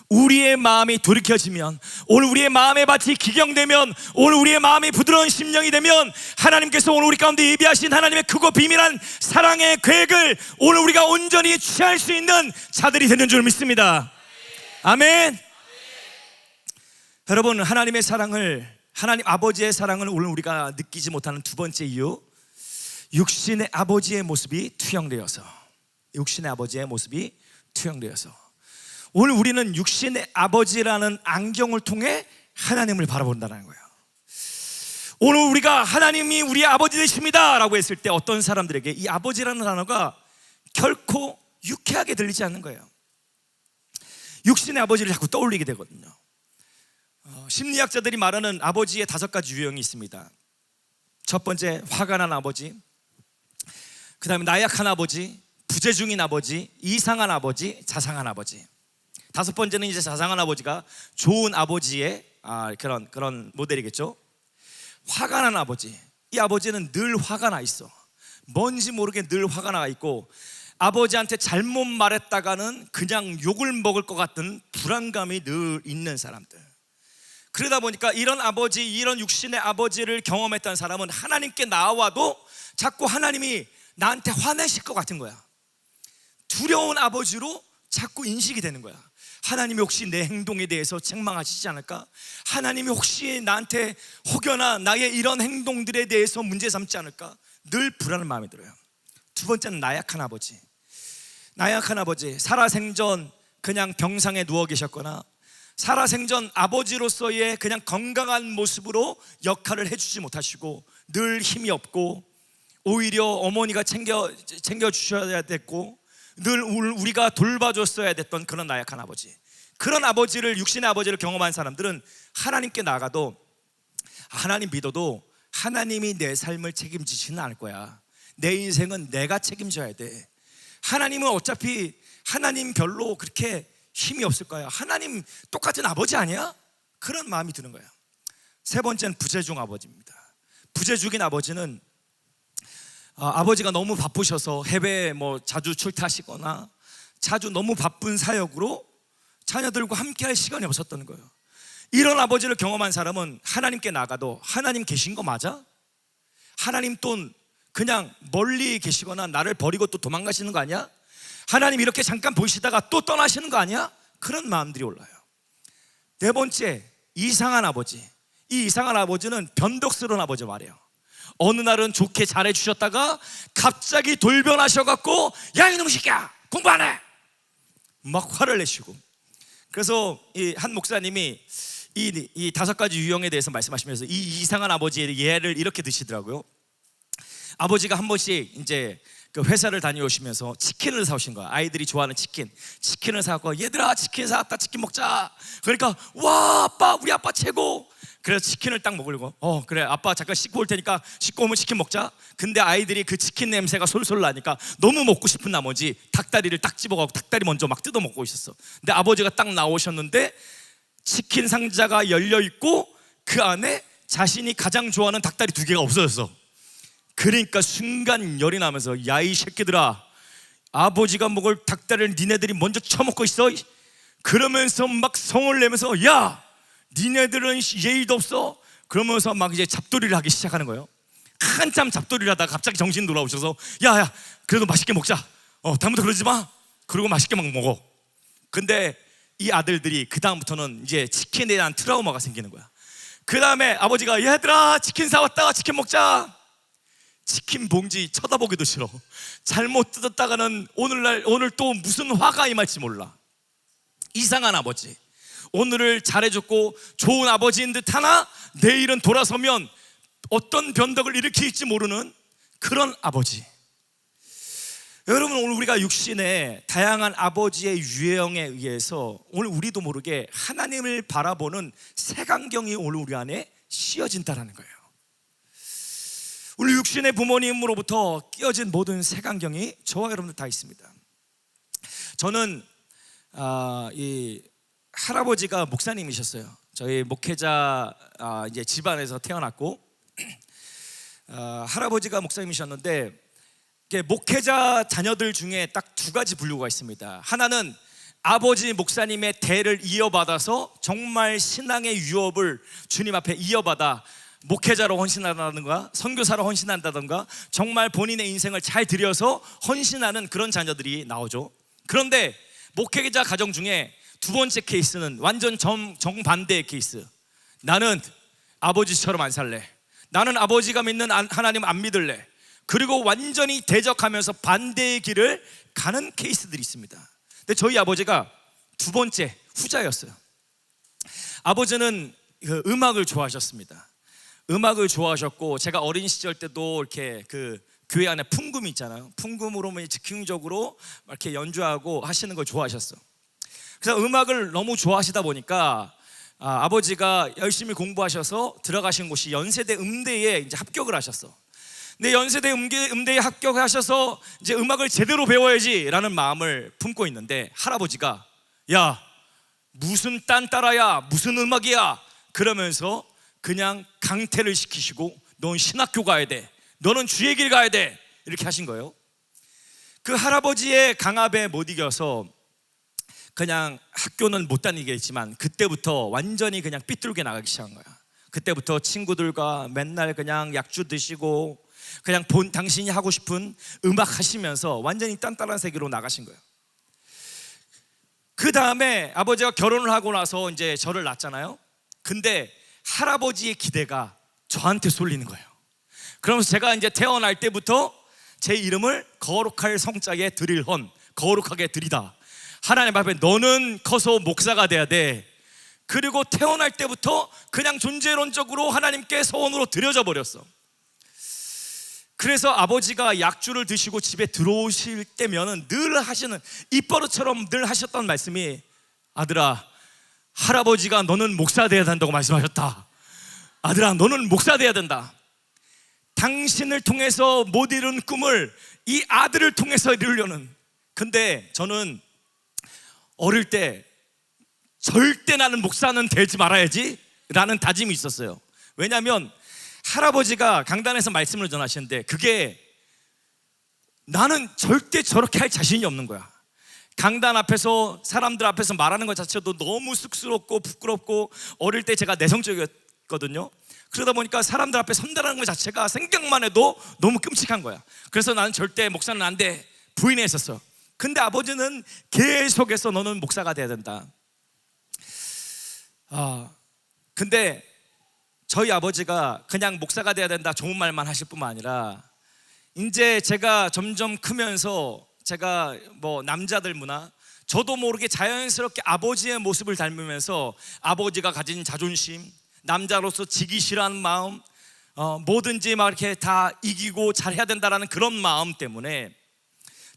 우리의 마음이 돌이켜지면, 오늘 우리의 마음의 밭이 기경되면, 오늘 우리의 마음이 부드러운 심령이 되면 하나님께서 오늘 우리 가운데 예비하신 하나님의 크고 비밀한 사랑의 계획을 오늘 우리가 온전히 취할 수 있는 자들이 되는 줄 믿습니다. 아멘. 여러분, 하나님의 사랑을, 하나님 아버지의 사랑을 오늘 우리가 느끼지 못하는 두 번째 이유, 육신의 아버지의 모습이 투영되어서, 육신의 아버지의 모습이 투영되어서 오늘 우리는 육신의 아버지라는 안경을 통해 하나님을 바라본다는 거예요. 오늘 우리가 하나님이 우리의 아버지 되십니다 라고 했을 때 어떤 사람들에게 이 아버지라는 단어가 결코 유쾌하게 들리지 않는 거예요. 육신의 아버지를 자꾸 떠올리게 되거든요. 심리학자들이 말하는 아버지의 5가지 유형이 있습니다. 첫 번째, 화가 난 아버지, 그 다음에 나약한 아버지, 부재중인 아버지, 이상한 아버지, 자상한 아버지. 5번째는 이제 자상한 아버지가 좋은 아버지의 그런 모델이겠죠. 화가 난 아버지, 이 아버지는 늘 화가 나 있어. 뭔지 모르게 늘 화가 나 있고 아버지한테 잘못 말했다가는 그냥 욕을 먹을 것 같은 불안감이 늘 있는 사람들. 그러다 보니까 이런 아버지, 이런 육신의 아버지를 경험했던 사람은 하나님께 나와도 자꾸 하나님이 나한테 화내실 것 같은 거야. 두려운 아버지로 자꾸 인식이 되는 거야. 하나님이 혹시 내 행동에 대해서 책망하시지 않을까? 하나님이 혹시 나한테 혹여나 나의 이런 행동들에 대해서 문제 삼지 않을까? 늘 불안한 마음이 들어요. 두 번째는 나약한 아버지. 나약한 아버지, 살아생전 그냥 병상에 누워 계셨거나 살아생전 아버지로서의 그냥 건강한 모습으로 역할을 해주지 못하시고 늘 힘이 없고 오히려 어머니가 챙겨주셔야 됐고 늘 우리가 돌봐줬어야 됐던 그런 나약한 아버지. 그런 아버지를, 육신의 아버지를 경험한 사람들은 하나님께 나가도, 하나님 믿어도 하나님이 내 삶을 책임지지는 않을 거야. 내 인생은 내가 책임져야 돼. 하나님은 어차피 하나님 별로 그렇게 힘이 없을 거야. 하나님 똑같은 아버지 아니야? 그런 마음이 드는 거야. 세 번째는 부재중 아버지입니다. 부재중인 아버지는 아버지가 너무 바쁘셔서 해외에 자주 출타하시거나 자주 너무 바쁜 사역으로 자녀들과 함께 할 시간이 없었던 거예요. 이런 아버지를 경험한 사람은 하나님께 나가도 하나님 계신 거 맞아? 하나님 또 그냥 멀리 계시거나 나를 버리고 또 도망가시는 거 아니야? 하나님 이렇게 잠깐 보시다가 또 떠나시는 거 아니야? 그런 마음들이 올라요. 네 번째, 이상한 아버지. 이 이상한 아버지는 변덕스러운 아버지 말이에요. 어느 날은 좋게 잘해주셨다가 갑자기 돌변하셔갖고 야 이놈의 새끼야 공부 안 해! 막 화를 내시고. 그래서 이 한 목사님이 이 5가지 유형에 대해서 말씀하시면서 이 이상한 아버지의 예를 이렇게 드시더라고요. 아버지가 한 번씩 이제 그 회사를 다녀오시면서 치킨을 사오신 거야. 아이들이 좋아하는 치킨을 사갖고 얘들아 치킨 사왔다, 치킨 먹자. 그러니까 와 아빠, 우리 아빠 최고. 그래서 치킨을 딱 먹으려고 그래 아빠 잠깐 씻고 올 테니까 씻고 오면 치킨 먹자. 근데 아이들이 그 치킨 냄새가 솔솔 나니까 너무 먹고 싶은 나머지 닭다리를 딱 집어가고 닭다리 먼저 막 뜯어 먹고 있었어. 근데 아버지가 딱 나오셨는데 치킨 상자가 열려있고 그 안에 자신이 가장 좋아하는 닭다리 2개가 없어졌어. 그러니까 순간 열이 나면서 야 이 새끼들아, 아버지가 먹을 닭다리를 니네들이 먼저 처먹고 있어. 그러면서 막 성을 내면서 야 니네들은 예의도 없어. 그러면서 막 이제 잡돌이를 하기 시작하는 거예요. 한참 잡돌이를 하다가 갑자기 정신 돌아오셔서 야 그래도 맛있게 먹자. 다음부터 그러지 마. 그리고 맛있게 막 먹어. 근데 이 아들들이 그 다음부터는 이제 치킨에 대한 트라우마가 생기는 거야. 그 다음에 아버지가 얘들아 치킨 사왔다, 치킨 먹자. 치킨 봉지 쳐다보기도 싫어. 잘못 뜯었다가는 오늘 또 무슨 화가 임할지 몰라. 이상한 아버지. 오늘을 잘해줬고 좋은 아버지인 듯 하나 내일은 돌아서면 어떤 변덕을 일으킬지 모르는 그런 아버지. 여러분, 오늘 우리가 육신의 다양한 아버지의 유형에 의해서 오늘 우리도 모르게 하나님을 바라보는 색안경이 오늘 우리 안에 씌어진다라는 거예요. 우리 육신의 부모님으로부터 끼어진 모든 색안경이 저와 여러분들 다 있습니다. 저는 이 할아버지가 목사님이셨어요. 저희 목회자 이제 집안에서 태어났고 할아버지가 목사님이셨는데, 목회자 자녀들 중에 딱 두 가지 분류가 있습니다. 하나는 아버지 목사님의 대를 이어받아서 정말 신앙의 유업을 주님 앞에 이어받아 목회자로 헌신한다든가 선교사로 헌신한다든가 정말 본인의 인생을 잘 들여서 헌신하는 그런 자녀들이 나오죠. 그런데 목회자 가정 중에 두 번째 케이스는 완전 정반대의 케이스. 나는 아버지처럼 안 살래. 나는 아버지가 믿는 하나님 안 믿을래. 그리고 완전히 대적하면서 반대의 길을 가는 케이스들이 있습니다. 근데 저희 아버지가 두 번째 후자였어요. 아버지는 음악을 좋아하셨습니다. 음악을 좋아하셨고, 제가 어린 시절 때도 이렇게 그 교회 안에 풍금이 있잖아요. 풍금으로 즉흥적으로 이렇게 연주하고 하시는 걸 좋아하셨어. 그래서 음악을 너무 좋아하시다 보니까 아버지가 열심히 공부하셔서 들어가신 곳이 연세대 음대에 이제 합격을 하셨어. 근데 연세대 음대에 합격하셔서 이제 음악을 제대로 배워야지라는 마음을 품고 있는데, 할아버지가 야, 무슨 딴따라야, 무슨 음악이야 그러면서 그냥 강퇴를 시키시고, 넌 신학교 가야 돼, 너는 주의 길 가야 돼, 이렇게 하신 거예요. 그 할아버지의 강압에 못 이겨서 그냥 학교는 못 다니겠지만 그때부터 완전히 그냥 삐뚤게 나가기 시작한 거야. 그때부터 친구들과 맨날 그냥 약주 드시고 그냥 당신이 하고 싶은 음악 하시면서 완전히 딴딴한 세계로 나가신 거예요. 그 다음에 아버지가 결혼을 하고 나서 이제 저를 낳았잖아요. 근데 할아버지의 기대가 저한테 쏠리는 거예요. 그러면서 제가 이제 태어날 때부터 제 이름을 거룩할 성자에 드릴 헌, 거룩하게 드리다. 하나님 앞에 너는 커서 목사가 돼야 돼. 그리고 태어날 때부터 그냥 존재론적으로 하나님께 서원으로 드려져 버렸어. 그래서 아버지가 약주를 드시고 집에 들어오실 때면은 늘 하시는, 입버릇처럼 늘 하셨던 말씀이, 아들아, 할아버지가 너는 목사 돼야 된다고 말씀하셨다. 아들아, 너는 목사 돼야 된다. 당신을 통해서 못 이룬 꿈을 이 아들을 통해서 이루려는. 근데 저는 어릴 때 절대 나는 목사는 되지 말아야지 라는 다짐이 있었어요. 왜냐하면 할아버지가 강단에서 말씀을 전하시는데 그게 나는 절대 저렇게 할 자신이 없는 거야. 강단 앞에서 사람들 앞에서 말하는 것 자체도 너무 쑥스럽고 부끄럽고, 어릴 때 제가 내성적이었거든요. 그러다 보니까 사람들 앞에 선다라는 것 자체가 생각만 해도 너무 끔찍한 거야. 그래서 나는 절대 목사는 안 돼 부인했었어. 근데 아버지는 계속해서 너는 목사가 돼야 된다. 근데 저희 아버지가 그냥 목사가 돼야 된다 좋은 말만 하실 뿐만 아니라, 이제 제가 점점 크면서 제가 뭐 남자들 문화, 저도 모르게 자연스럽게 아버지의 모습을 닮으면서 아버지가 가진 자존심, 남자로서 지기 싫어하는 마음, 뭐든지 막 이렇게 다 이기고 잘해야 된다라는 그런 마음 때문에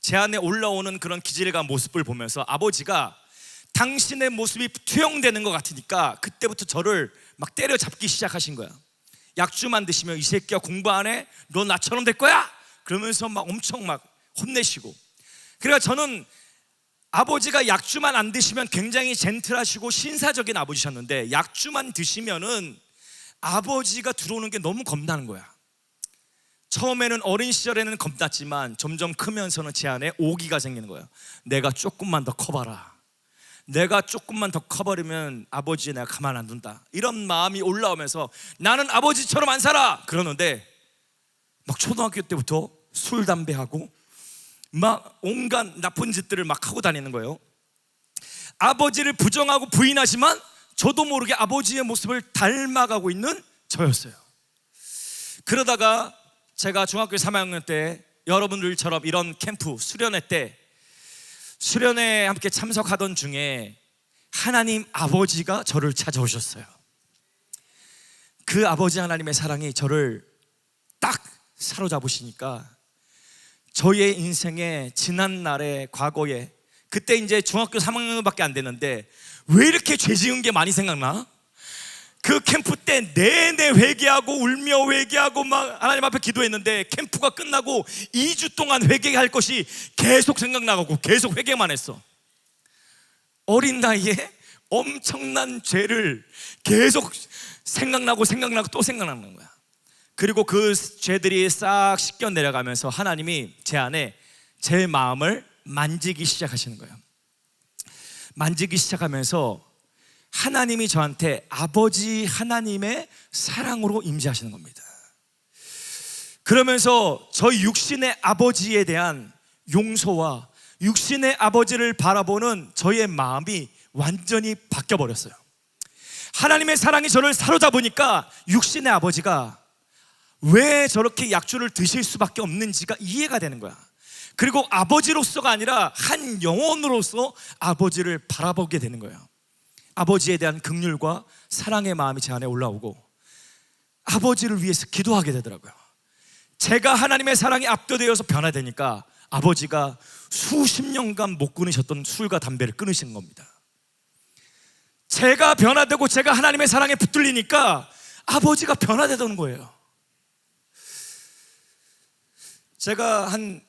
제 안에 올라오는 그런 기질과 모습을 보면서 아버지가 당신의 모습이 투영되는 것 같으니까 그때부터 저를 막 때려잡기 시작하신 거야. 약주만 드시면 이 새끼야 공부 안 해? 너 나처럼 될 거야? 그러면서 막 엄청 막 혼내시고. 그러니까 저는 아버지가 약주만 안 드시면 굉장히 젠틀하시고 신사적인 아버지셨는데, 약주만 드시면은 아버지가 들어오는 게 너무 겁나는 거야. 처음에는 어린 시절에는 겁났지만 점점 크면서는 제 안에 오기가 생기는 거예요. 내가 조금만 더 커봐라. 내가 조금만 더 커버리면 아버지 내가 가만 안 둔다. 이런 마음이 올라오면서 나는 아버지처럼 안 살아 그러는데, 막 초등학교 때부터 술 담배하고 막 온갖 나쁜 짓들을 막 하고 다니는 거예요. 아버지를 부정하고 부인하지만 저도 모르게 아버지의 모습을 닮아가고 있는 저였어요. 그러다가 제가 중학교 3학년 때 여러분들처럼 이런 캠프 수련회 때 수련회에 함께 참석하던 중에 하나님 아버지가 저를 찾아오셨어요. 그 아버지 하나님의 사랑이 저를 딱 사로잡으시니까 저의 인생의 지난 날의 과거에, 그때 이제 중학교 3학년밖에 안 됐는데 왜 이렇게 죄 지은 게 많이 생각나? 그 캠프 때 내내 회개하고 울며 회개하고 막 하나님 앞에 기도했는데, 캠프가 끝나고 2주 동안 회개할 것이 계속 생각나고 계속 회개만 했어. 어린 나이에 엄청난 죄를 계속 생각나고 또 생각나는 거야. 그리고 그 죄들이 싹 씻겨 내려가면서 하나님이 제 안에 제 마음을 만지기 시작하시는 거예요. 만지기 시작하면서 하나님이 저한테 아버지 하나님의 사랑으로 임재하시는 겁니다. 그러면서 저희 육신의 아버지에 대한 용서와 육신의 아버지를 바라보는 저의 마음이 완전히 바뀌어 버렸어요. 하나님의 사랑이 저를 사로잡으니까 육신의 아버지가 왜 저렇게 약주를 드실 수밖에 없는지가 이해가 되는 거야. 그리고 아버지로서가 아니라 한 영혼으로서 아버지를 바라보게 되는 거예요. 아버지에 대한 긍휼과 사랑의 마음이 제 안에 올라오고 아버지를 위해서 기도하게 되더라고요. 제가 하나님의 사랑에 압도되어서 변화되니까 아버지가 수십 년간 못 끊으셨던 술과 담배를 끊으신 겁니다. 제가 변화되고 제가 하나님의 사랑에 붙들리니까 아버지가 변화되던 거예요. 제가 한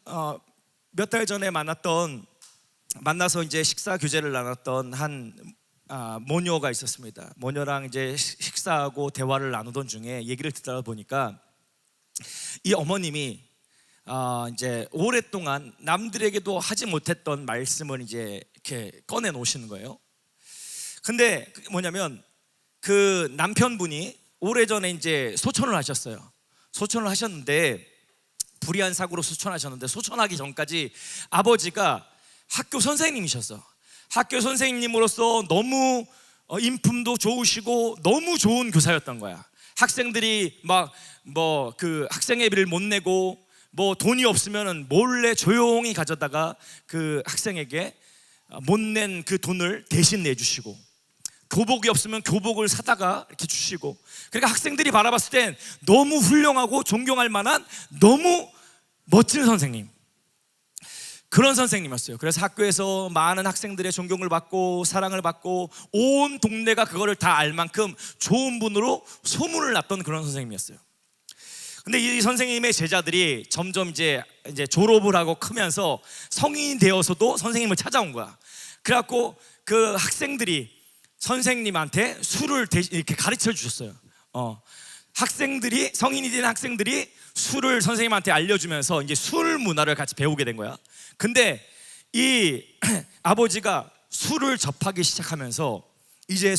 몇 달 전에 만나서 이제 식사 교제를 나눴던 한 모녀가 있었습니다. 모녀랑 이제 식사하고 대화를 나누던 중에 얘기를 듣다 보니까 이 어머님이 이제 오랫동안 남들에게도 하지 못했던 말씀을 이제 이렇게 꺼내 놓으시는 거예요. 근데 뭐냐면 그 남편분이 오래전에 이제 소천을 하셨어요. 소천을 하셨는데 불의한 사고로 소천하셨는데, 소천하기 전까지 아버지가 학교 선생님이셨어. 학교 선생님으로서 너무 인품도 좋으시고 너무 좋은 교사였던 거야. 학생들이 막 그 학생회비를 못 내고 뭐 돈이 없으면은 몰래 조용히 가져다가 그 학생에게 못 낸 그 돈을 대신 내주시고, 교복이 없으면 교복을 사다가 이렇게 주시고, 그러니까 학생들이 바라봤을 땐 너무 훌륭하고 존경할 만한 너무 멋진 선생님, 그런 선생님이었어요. 그래서 학교에서 많은 학생들의 존경을 받고 사랑을 받고 온 동네가 그거를 다 알 만큼 좋은 분으로 소문을 났던 그런 선생님이었어요. 근데 이 선생님의 제자들이 점점 이제 졸업을 하고 크면서 성인이 되어서도 선생님을 찾아온 거야. 그래갖고 그 학생들이 선생님한테 술을 이렇게 가르쳐 주셨어요. 학생들이, 성인이 된 학생들이 술을 선생님한테 알려주면서 이제 술 문화를 같이 배우게 된 거야. 근데 이 아버지가 술을 접하기 시작하면서 이제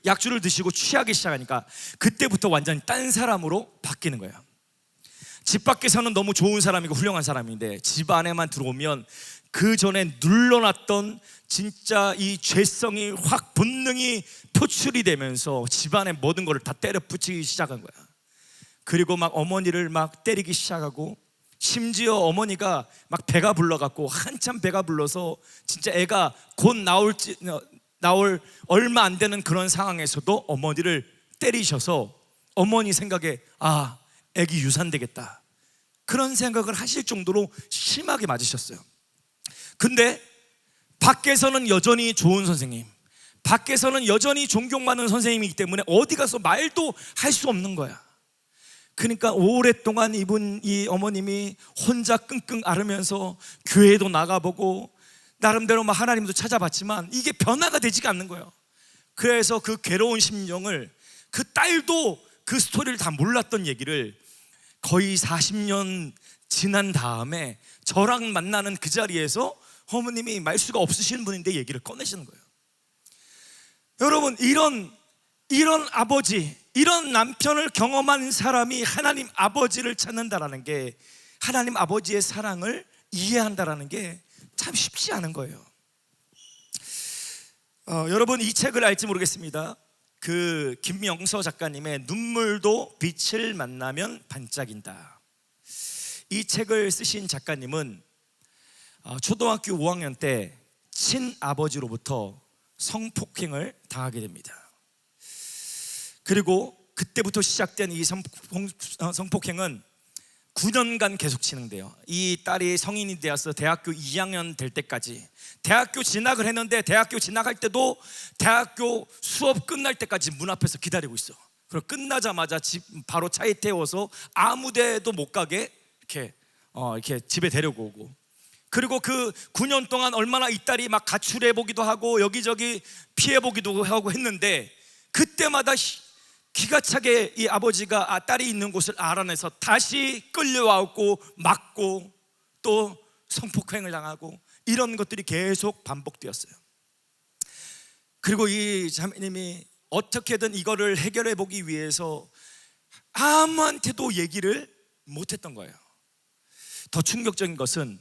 약주를 드시고 취하기 시작하니까 그때부터 완전히 딴 사람으로 바뀌는 거예요. 집 밖에서는 너무 좋은 사람이고 훌륭한 사람인데 집 안에만 들어오면 그 전에 눌러놨던 진짜 이 죄성이 확 본능이 표출이 되면서 집안의 모든 것을 다 때려 붙이기 시작한 거야. 그리고 막 어머니를 막 때리기 시작하고, 심지어 어머니가 막 배가 불러갖고 한참 배가 불러서 진짜 애가 곧 나올 얼마 안 되는 그런 상황에서도 어머니를 때리셔서 어머니 생각에 애기 유산되겠다, 그런 생각을 하실 정도로 심하게 맞으셨어요. 근데 밖에서는 여전히 좋은 선생님, 밖에서는 여전히 존경받는 선생님이기 때문에 어디 가서 말도 할 수 없는 거야. 그러니까 오랫동안 이 어머님이 혼자 끙끙 앓으면서 교회도 나가보고 나름대로 막 하나님도 찾아봤지만 이게 변화가 되지가 않는 거예요. 그래서 그 괴로운 심령을, 그 딸도 그 스토리를 다 몰랐던 얘기를 거의 40년 지난 다음에 저랑 만나는 그 자리에서 어머님이 말수가 없으신 분인데 얘기를 꺼내시는 거예요. 여러분, 이런 아버지, 이런 남편을 경험한 사람이 하나님 아버지를 찾는다라는 게, 하나님 아버지의 사랑을 이해한다라는 게 참 쉽지 않은 거예요. 여러분, 이 책을 알지 모르겠습니다. 그 김명서 작가님의 눈물도 빛을 만나면 반짝인다, 이 책을 쓰신 작가님은 초등학교 5학년 때 친아버지로부터 성폭행을 당하게 됩니다. 그리고 그때부터 시작된 이 성폭행은 9년간 계속 진행돼요. 이 딸이 성인이 되어서 대학교 2학년 될 때까지, 대학교 진학을 했는데 대학교 진학할 때도 대학교 수업 끝날 때까지 문 앞에서 기다리고 있어. 그리고 끝나자마자 바로 차에 태워서 아무 데도 못 가게 이렇게 집에 데리고 오고, 그리고 그 9년 동안 얼마나 이 딸이 막 가출해 보기도 하고 여기저기 피해 보기도 하고 했는데, 그때마다 기가 차게 이 아버지가 딸이 있는 곳을 알아내서 다시 끌려와고 맞고 또 성폭행을 당하고, 이런 것들이 계속 반복되었어요. 그리고 이 자매님이 어떻게든 이거를 해결해 보기 위해서 아무한테도 얘기를 못했던 거예요. 더 충격적인 것은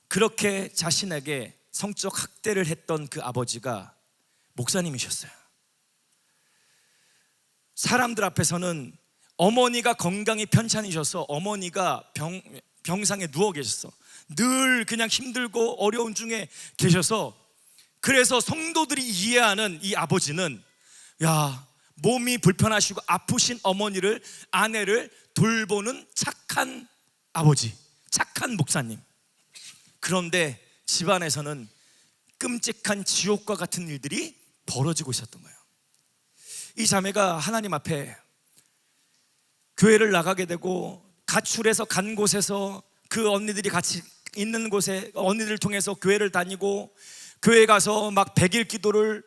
그렇게 자신에게 성적 학대를 했던 그 아버지가 목사님이셨어요. 사람들 앞에서는 어머니가 건강이 편찮으셔서 어머니가 병상에 누워 계셨어. 늘 그냥 힘들고 어려운 중에 계셔서, 그래서 성도들이 이해하는 이 아버지는, 야, 몸이 불편하시고 아프신 어머니를, 아내를 돌보는 착한 아버지, 착한 목사님. 그런데 집안에서는 끔찍한 지옥과 같은 일들이 벌어지고 있었던 거예요. 이 자매가 하나님 앞에 교회를 나가게 되고, 가출해서 간 곳에서 그 언니들이 같이 있는 곳에 언니들을 통해서 교회를 다니고, 교회 가서 막 100일 기도를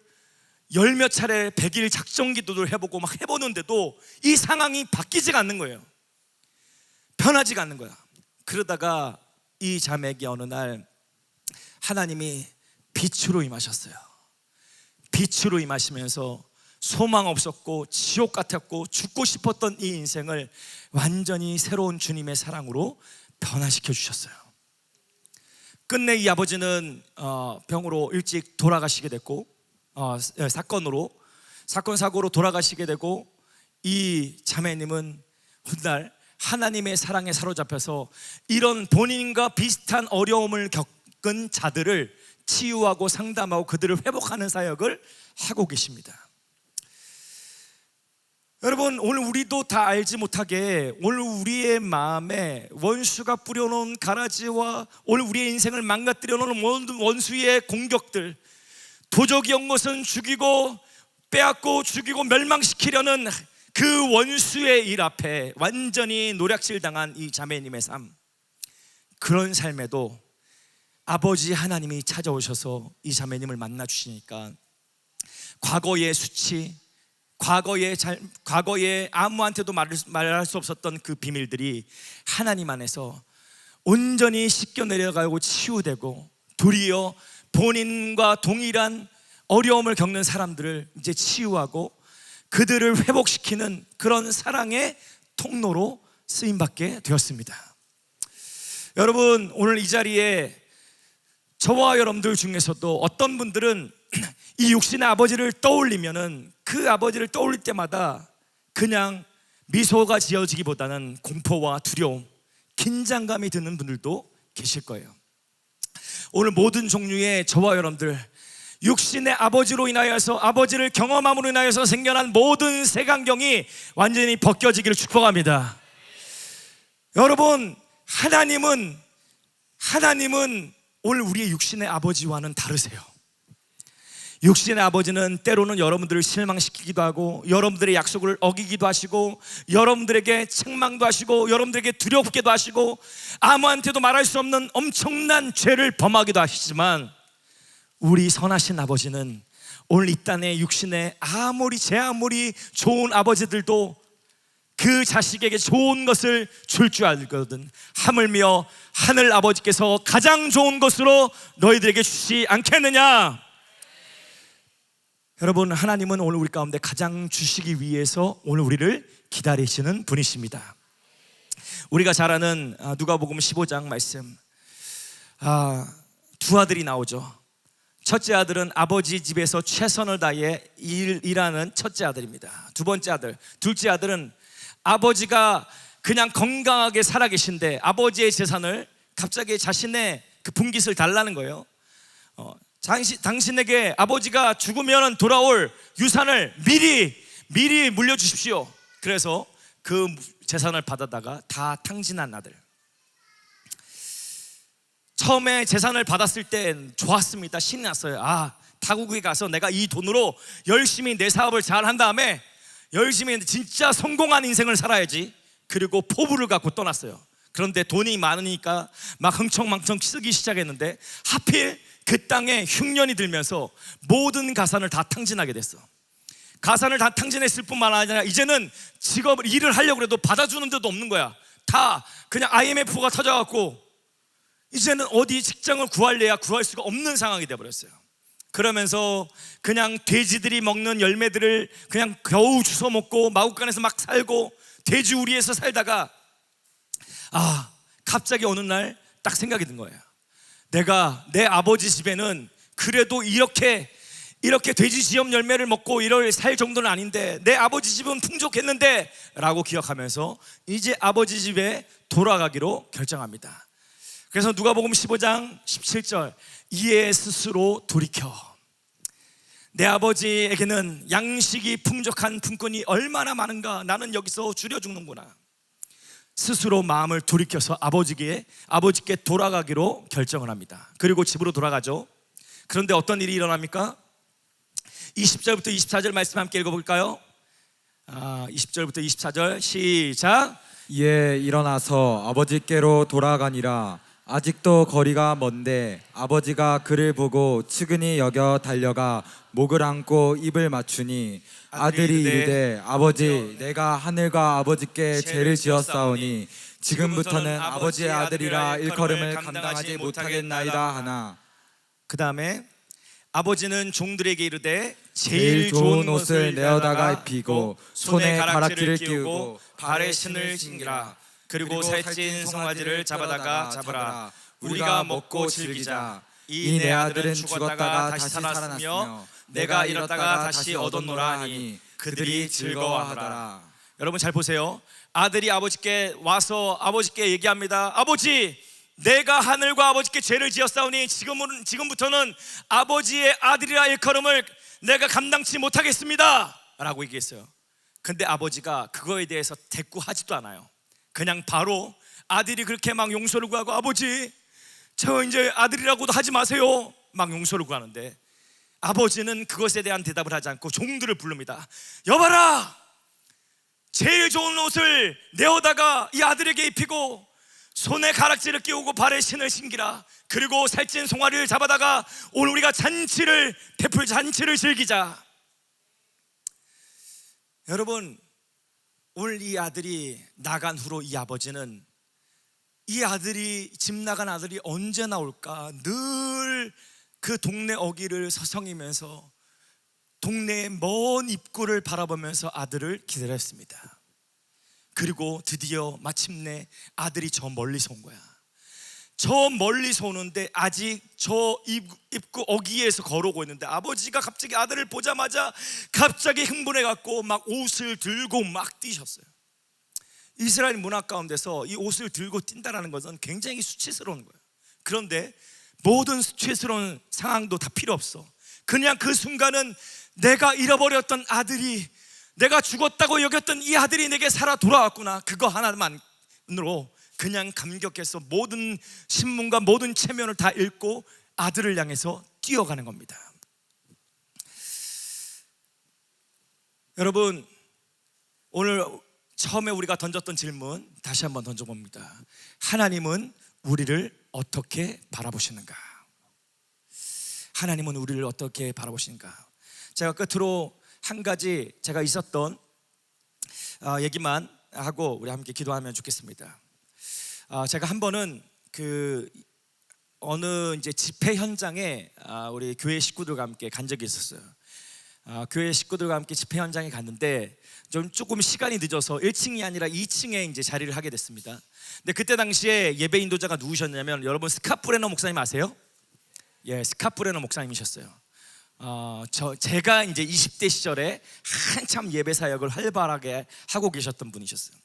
열 몇 차례 100일 작정 기도를 해보고 막 해보는데도 이 상황이 바뀌지가 않는 거예요. 변하지가 않는 거야. 그러다가 이 자매에게 어느 날 하나님이 빛으로 임하셨어요. 빛으로 임하시면서 소망 없었고 지옥 같았고 죽고 싶었던 이 인생을 완전히 새로운 주님의 사랑으로 변화시켜 주셨어요. 끝내 이 아버지는 병으로 일찍 돌아가시게 됐고, 사건 사고로 돌아가시게 되고, 이 자매님은 훗날 하나님의 사랑에 사로잡혀서 이런 본인과 비슷한 어려움을 겪은 자들을 치유하고 상담하고 그들을 회복하는 사역을 하고 계십니다. 여러분, 오늘 우리도 다 알지 못하게 오늘 우리의 마음에 원수가 뿌려놓은 가라지와 오늘 우리의 인생을 망가뜨려 놓은 원수의 공격들, 도적이 온 것은 죽이고 빼앗고 죽이고 멸망시키려는 그 원수의 일 앞에 완전히 노략질 당한 이 자매님의 삶, 그런 삶에도 아버지 하나님이 찾아오셔서 이 자매님을 만나 주시니까 과거의 수치, 과거에 아무한테도 말할 수 없었던 그 비밀들이 하나님 안에서 온전히 씻겨 내려가고 치유되고, 도리어 본인과 동일한 어려움을 겪는 사람들을 이제 치유하고 그들을 회복시키는 그런 사랑의 통로로 쓰임받게 되었습니다. 여러분, 오늘 이 자리에 저와 여러분들 중에서도 어떤 분들은 이 육신의 아버지를 떠올리면은 그 아버지를 떠올릴 때마다 그냥 미소가 지어지기보다는 공포와 두려움, 긴장감이 드는 분들도 계실 거예요. 오늘 모든 종류의 저와 여러분들, 육신의 아버지로 인하여서, 아버지를 경험함으로 인하여서 생겨난 모든 색안경이 완전히 벗겨지기를 축복합니다. 여러분, 하나님은 오늘 우리의 육신의 아버지와는 다르세요. 육신의 아버지는 때로는 여러분들을 실망시키기도 하고, 여러분들의 약속을 어기기도 하시고, 여러분들에게 책망도 하시고, 여러분들에게 두렵게도 하시고, 아무한테도 말할 수 없는 엄청난 죄를 범하기도 하시지만, 우리 선하신 아버지는 오늘 이 땅의 육신의 아무리 좋은 아버지들도 그 자식에게 좋은 것을 줄 줄 알거든. 하물며 하늘 아버지께서 가장 좋은 것으로 너희들에게 주시지 않겠느냐. 여러분, 하나님은 오늘 우리 가운데 가장 주시기 위해서 오늘 우리를 기다리시는 분이십니다. 우리가 잘 아는 누가복음 15장 말씀, 두 아들이 나오죠. 첫째 아들은 아버지 집에서 최선을 다해 일하는 첫째 아들입니다. 두 번째 아들, 둘째 아들은 아버지가 그냥 건강하게 살아계신데 아버지의 재산을 갑자기 자신의 그 분깃을 달라는 거예요. 당신에게 아버지가 죽으면 돌아올 유산을 미리 물려주십시오. 그래서 그 재산을 받아다가 다 탕진한 아들. 처음에 재산을 받았을 땐 좋았습니다. 신이 났어요. 타국에 가서 내가 이 돈으로 열심히 내 사업을 잘 한 다음에 열심히 진짜 성공한 인생을 살아야지. 그리고 포부를 갖고 떠났어요. 그런데 돈이 많으니까 막 흥청망청 쓰기 시작했는데 하필 그 땅에 흉년이 들면서 모든 가산을 다 탕진하게 됐어. 가산을 다 탕진했을 뿐만 아니라 이제는 직업을 일을 하려고 해도 받아주는 데도 없는 거야. 다 그냥 IMF가 터져갖고 이제는 어디 직장을 구할래야 구할 수가 없는 상황이 돼버렸어요. 그러면서 그냥 돼지들이 먹는 열매들을 그냥 겨우 주워 먹고 마구간에서 막 살고 돼지우리에서 살다가 갑자기 어느 날 딱 생각이 든 거예요. 내가 내 아버지 집에는 그래도 이렇게 돼지 지엽 열매를 먹고 이럴 살 정도는 아닌데 내 아버지 집은 풍족했는데 라고 기억하면서 이제 아버지 집에 돌아가기로 결정합니다. 그래서 누가복음 15장 17절 이에 스스로 돌이켜 내 아버지에게는 양식이 풍족한 품꾼이 얼마나 많은가 나는 여기서 줄여 죽는구나. 스스로 마음을 돌이켜서 아버지께 돌아가기로 결정을 합니다. 그리고 집으로 돌아가죠. 그런데 어떤 일이 일어납니까? 20절부터 24절 말씀 함께 읽어볼까요? 20절부터 24절 시작. 이에 일어나서 아버지께로 돌아가니라. 아직도 거리가 먼데 아버지가 그를 보고 측은히 여겨 달려가 목을 안고 입을 맞추니 아들이 이르되 아버지 내가 하늘과 아버지께 죄를 지었사오니 지금부터는 아버지의 아들이라 일컬음을 감당하지 못하겠나이다 하나. 그 다음에 아버지는 종들에게 이르되 제일 좋은 옷을 내어다가 입히고 손에 가락지를 끼우고 발에 신을 신기라. 그리고 살찐 송아지를 잡아라. 우리가 먹고 즐기자. 이 내 아들은 죽었다가 다시 살아났으며 내가 잃었다가 다시 얻었노라 하니 그들이 즐거워하더라. 여러분 잘 보세요. 아들이 아버지께 와서 아버지께 얘기합니다. 아버지, 내가 하늘과 아버지께 죄를 지었사오니 지금부터는 아버지의 아들이라 일컬음을 내가 감당치 못하겠습니다 라고 얘기했어요. 근데 아버지가 그거에 대해서 대꾸하지도 않아요. 그냥 바로 아들이 그렇게 막 용서를 구하고 아버지 저 이제 아들이라고도 하지 마세요 막 용서를 구하는데 아버지는 그것에 대한 대답을 하지 않고 종들을 부릅니다. 여봐라, 제일 좋은 옷을 내어다가 이 아들에게 입히고 손에 가락지를 끼우고 발에 신을 신기라. 그리고 살찐 송아리를 잡아다가 오늘 우리가 잔치를 즐기자. 여러분, 오늘 이 아들이 나간 후로 이 아버지는 집 나간 아들이 언제 나올까 늘 그 동네 어귀를 서성이면서 동네의 먼 입구를 바라보면서 아들을 기다렸습니다. 그리고 드디어 마침내 아들이 저 멀리서 온 거야. 저 멀리서 오는데 아직 저 입구 어귀에서 걸어오고 있는데 아버지가 갑자기 아들을 보자마자 갑자기 흥분해갖고 막 옷을 들고 막 뛰셨어요. 이스라엘 문화 가운데서 이 옷을 들고 뛴다라는 것은 굉장히 수치스러운 거예요. 그런데 모든 수치스러운 상황도 다 필요 없어. 그냥 그 순간은 내가 잃어버렸던 아들이, 내가 죽었다고 여겼던 이 아들이 내게 살아 돌아왔구나, 그거 하나만으로 그냥 감격해서 모든 신문과 모든 체면을 다 읽고 아들을 향해서 뛰어가는 겁니다. 여러분, 오늘 처음에 우리가 던졌던 질문 다시 한번 던져봅니다. 하나님은 우리를 어떻게 바라보시는가? 하나님은 우리를 어떻게 바라보시는가? 제가 끝으로 한 가지 제가 있었던 얘기만 하고 우리 함께 기도하면 좋겠습니다. 제가 한 번은 어느 이제 집회 현장에 우리 교회 식구들과 함께 간 적이 있었어요. 교회 식구들과 함께 집회 현장에 갔는데 조금 시간이 늦어서 1층이 아니라 2층에 이제 자리를 하게 됐습니다. 근데 그때 당시에 예배 인도자가 누구셨냐면 여러분 스캇브레너 목사님 아세요? 예, 스캇브레너 목사님이셨어요. 제가 이제 20대 시절에 한참 예배 사역을 활발하게 하고 계셨던 분이셨어요.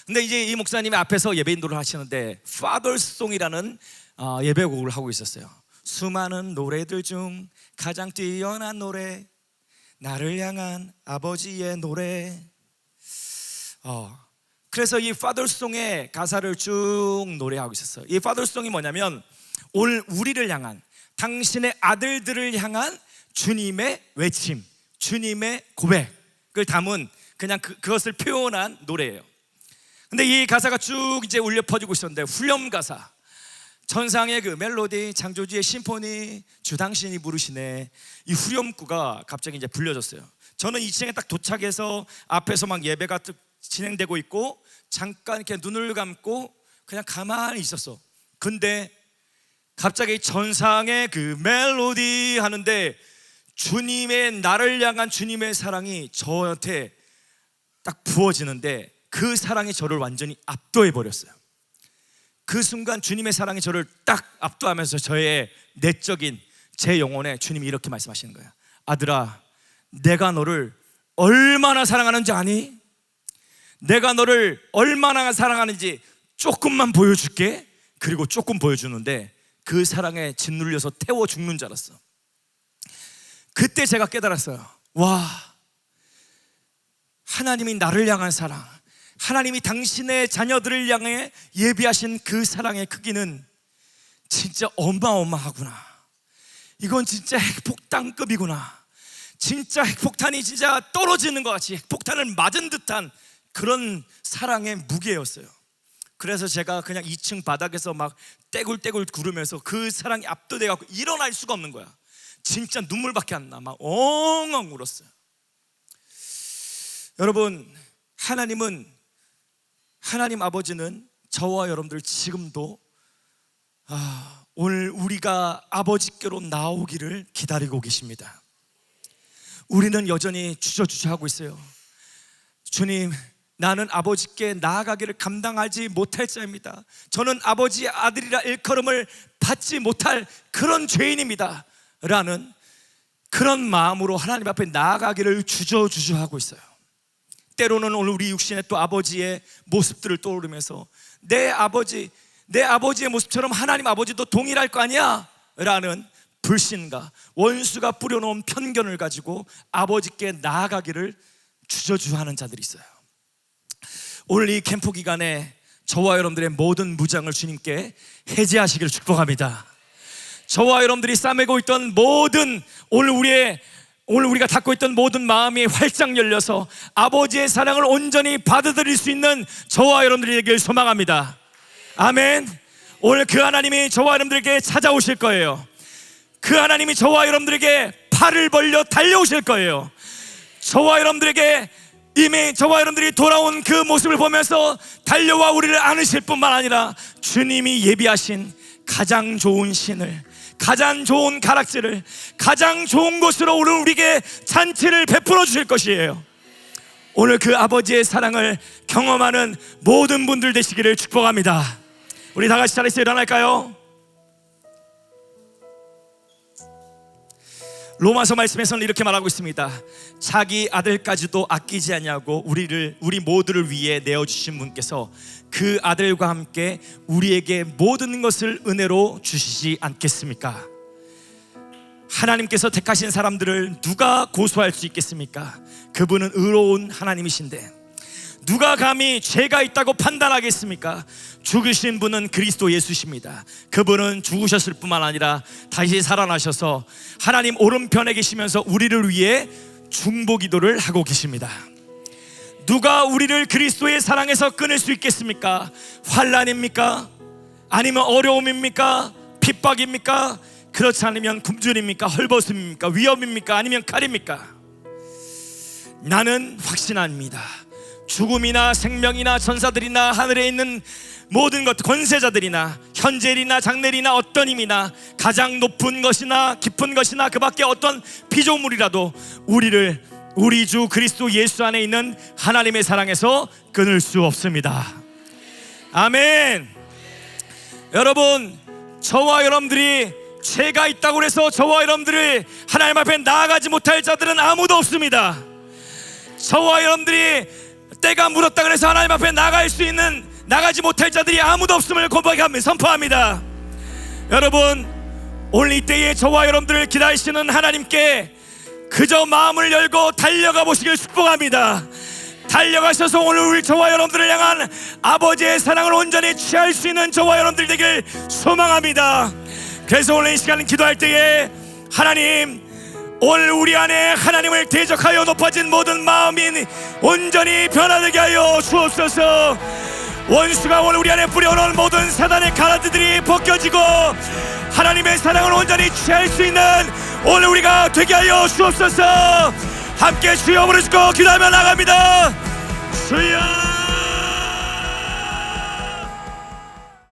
근데 이제 이 목사님이 앞에서 예배 인도를 하시는데 Father's Song이라는 예배곡을 하고 있었어요. 수많은 노래들 중 가장 뛰어난 노래, 나를 향한 아버지의 노래. 그래서 이 파더송의 가사를 쭉 노래하고 있었어요. 이 파더송이 뭐냐면 오늘 우리를 향한, 당신의 아들들을 향한 주님의 외침, 주님의 고백을 담은 그냥 그것을 표현한 노래예요. 근데 이 가사가 쭉 이제 울려 퍼지고 있었는데, 후렴 가사, 천상의 그 멜로디, 창조주의 심포니, 주 당신이 부르시네, 이 후렴구가 갑자기 이제 불려졌어요. 저는 2층에 딱 도착해서 앞에서 막 예배가 진행되고 있고 잠깐 이렇게 눈을 감고 그냥 가만히 있었어. 근데 갑자기 천상의 그 멜로디 하는데 주님의, 나를 향한 주님의 사랑이 저한테 딱 부어지는데, 그 사랑이 저를 완전히 압도해 버렸어요. 그 순간 주님의 사랑이 저를 딱 압도하면서 저의 내적인, 제 영혼에 주님이 이렇게 말씀하시는 거예요. 아들아, 내가 너를 얼마나 사랑하는지 아니? 내가 너를 얼마나 사랑하는지 조금만 보여줄게. 그리고 조금 보여주는데 그 사랑에 짓눌려서 태워 죽는 줄 알았어. 그때 제가 깨달았어요. 와, 하나님이 나를 향한 사랑, 하나님이 당신의 자녀들을 향해 예비하신 그 사랑의 크기는 진짜 어마어마하구나. 이건 진짜 핵폭탄급이구나. 진짜 핵폭탄이 진짜 떨어지는 것 같이 핵폭탄을 맞은 듯한 그런 사랑의 무게였어요. 그래서 제가 그냥 2층 바닥에서 막 떼굴떼굴 구르면서 그 사랑이 압도돼갖고 일어날 수가 없는 거야. 진짜 눈물밖에 안 나. 막 엉엉 울었어요. 여러분, 하나님 아버지는 저와 여러분들 지금도 오늘 우리가 아버지께로 나오기를 기다리고 계십니다. 우리는 여전히 주저주저하고 있어요. 주님, 나는 아버지께 나아가기를 감당하지 못할 자입니다. 저는 아버지의 아들이라 일컬음을 받지 못할 그런 죄인입니다 라는 그런 마음으로 하나님 앞에 나아가기를 주저주저하고 있어요. 때로는 오늘 우리 육신의 또 아버지의 모습들을 떠오르면서 내 아버지의 모습처럼 하나님 아버지도 동일할 거 아니야? 라는 불신과 원수가 뿌려놓은 편견을 가지고 아버지께 나아가기를 주저주저하는 자들이 있어요. 오늘 이 캠프 기간에 저와 여러분들의 모든 무장을 주님께 해제하시기를 축복합니다. 저와 여러분들이 싸매고 있던 모든, 오늘 우리가 갖고 있던 모든 마음이 활짝 열려서 아버지의 사랑을 온전히 받아들일 수 있는 저와 여러분들이 되길 소망합니다. 아멘. 오늘 그 하나님이 저와 여러분들에게 찾아오실 거예요. 그 하나님이 저와 여러분들에게 팔을 벌려 달려오실 거예요. 저와 여러분들에게 이미 저와 여러분들이 돌아온 그 모습을 보면서 달려와 우리를 안으실 뿐만 아니라 주님이 예비하신 가장 좋은 신을, 가장 좋은 가락지를, 가장 좋은 곳으로 오늘 우리에게 잔치를 베풀어 주실 것이에요. 오늘 그 아버지의 사랑을 경험하는 모든 분들 되시기를 축복합니다. 우리 다 같이 자리에서 일어날까요? 로마서 말씀에서는 이렇게 말하고 있습니다. 자기 아들까지도 아끼지 않냐고 우리 모두를 위해 내어주신 분께서 그 아들과 함께 우리에게 모든 것을 은혜로 주시지 않겠습니까? 하나님께서 택하신 사람들을 누가 고소할 수 있겠습니까? 그분은 의로운 하나님이신데 누가 감히 죄가 있다고 판단하겠습니까? 죽으신 분은 그리스도 예수십니다. 그분은 죽으셨을 뿐만 아니라 다시 살아나셔서 하나님 오른편에 계시면서 우리를 위해 중보기도를 하고 계십니다. 누가 우리를 그리스도의 사랑에서 끊을 수 있겠습니까? 환난입니까? 아니면 어려움입니까? 핍박입니까? 그렇지 않으면 굶주림입니까? 헐벗음입니까? 위협입니까? 아니면 칼입니까? 나는 확신합니다. 죽음이나 생명이나 전사들이나 하늘에 있는 모든 것, 권세자들이나 현재일이나 장래일이나 어떤 힘이나 가장 높은 것이나 깊은 것이나 그 밖에 어떤 피조물이라도 우리를 우리 주 그리스도 예수 안에 있는 하나님의 사랑에서 끊을 수 없습니다. 아멘. 여러분, 저와 여러분들이 죄가 있다고 해서 저와 여러분들이 하나님 앞에 나아가지 못할 자들은 아무도 없습니다. 저와 여러분들이 때가 묻었다 그래서 하나님 앞에 나가지 못할 자들이 아무도 없음을 고백하며 선포합니다. 여러분, 오늘 이때에 저와 여러분들을 기다리시는 하나님께 그저 마음을 열고 달려가 보시길 축복합니다. 달려가셔서 오늘 저와 여러분들을 향한 아버지의 사랑을 온전히 취할 수 있는 저와 여러분들 되길 소망합니다. 그래서 오늘 이 시간 기도할 때에 하나님, 오늘 우리 안에 하나님을 대적하여 높아진 모든 마음이 온전히 변화되게 하여 주옵소서. 원수가 오늘 우리 안에 뿌려놓은 모든 사단의 가라지들이 벗겨지고 하나님의 사랑을 온전히 취할 수 있는 오늘 우리가 되게 하여 주옵소서. 함께 주여 부르시고 기도하며 나갑니다. 주여.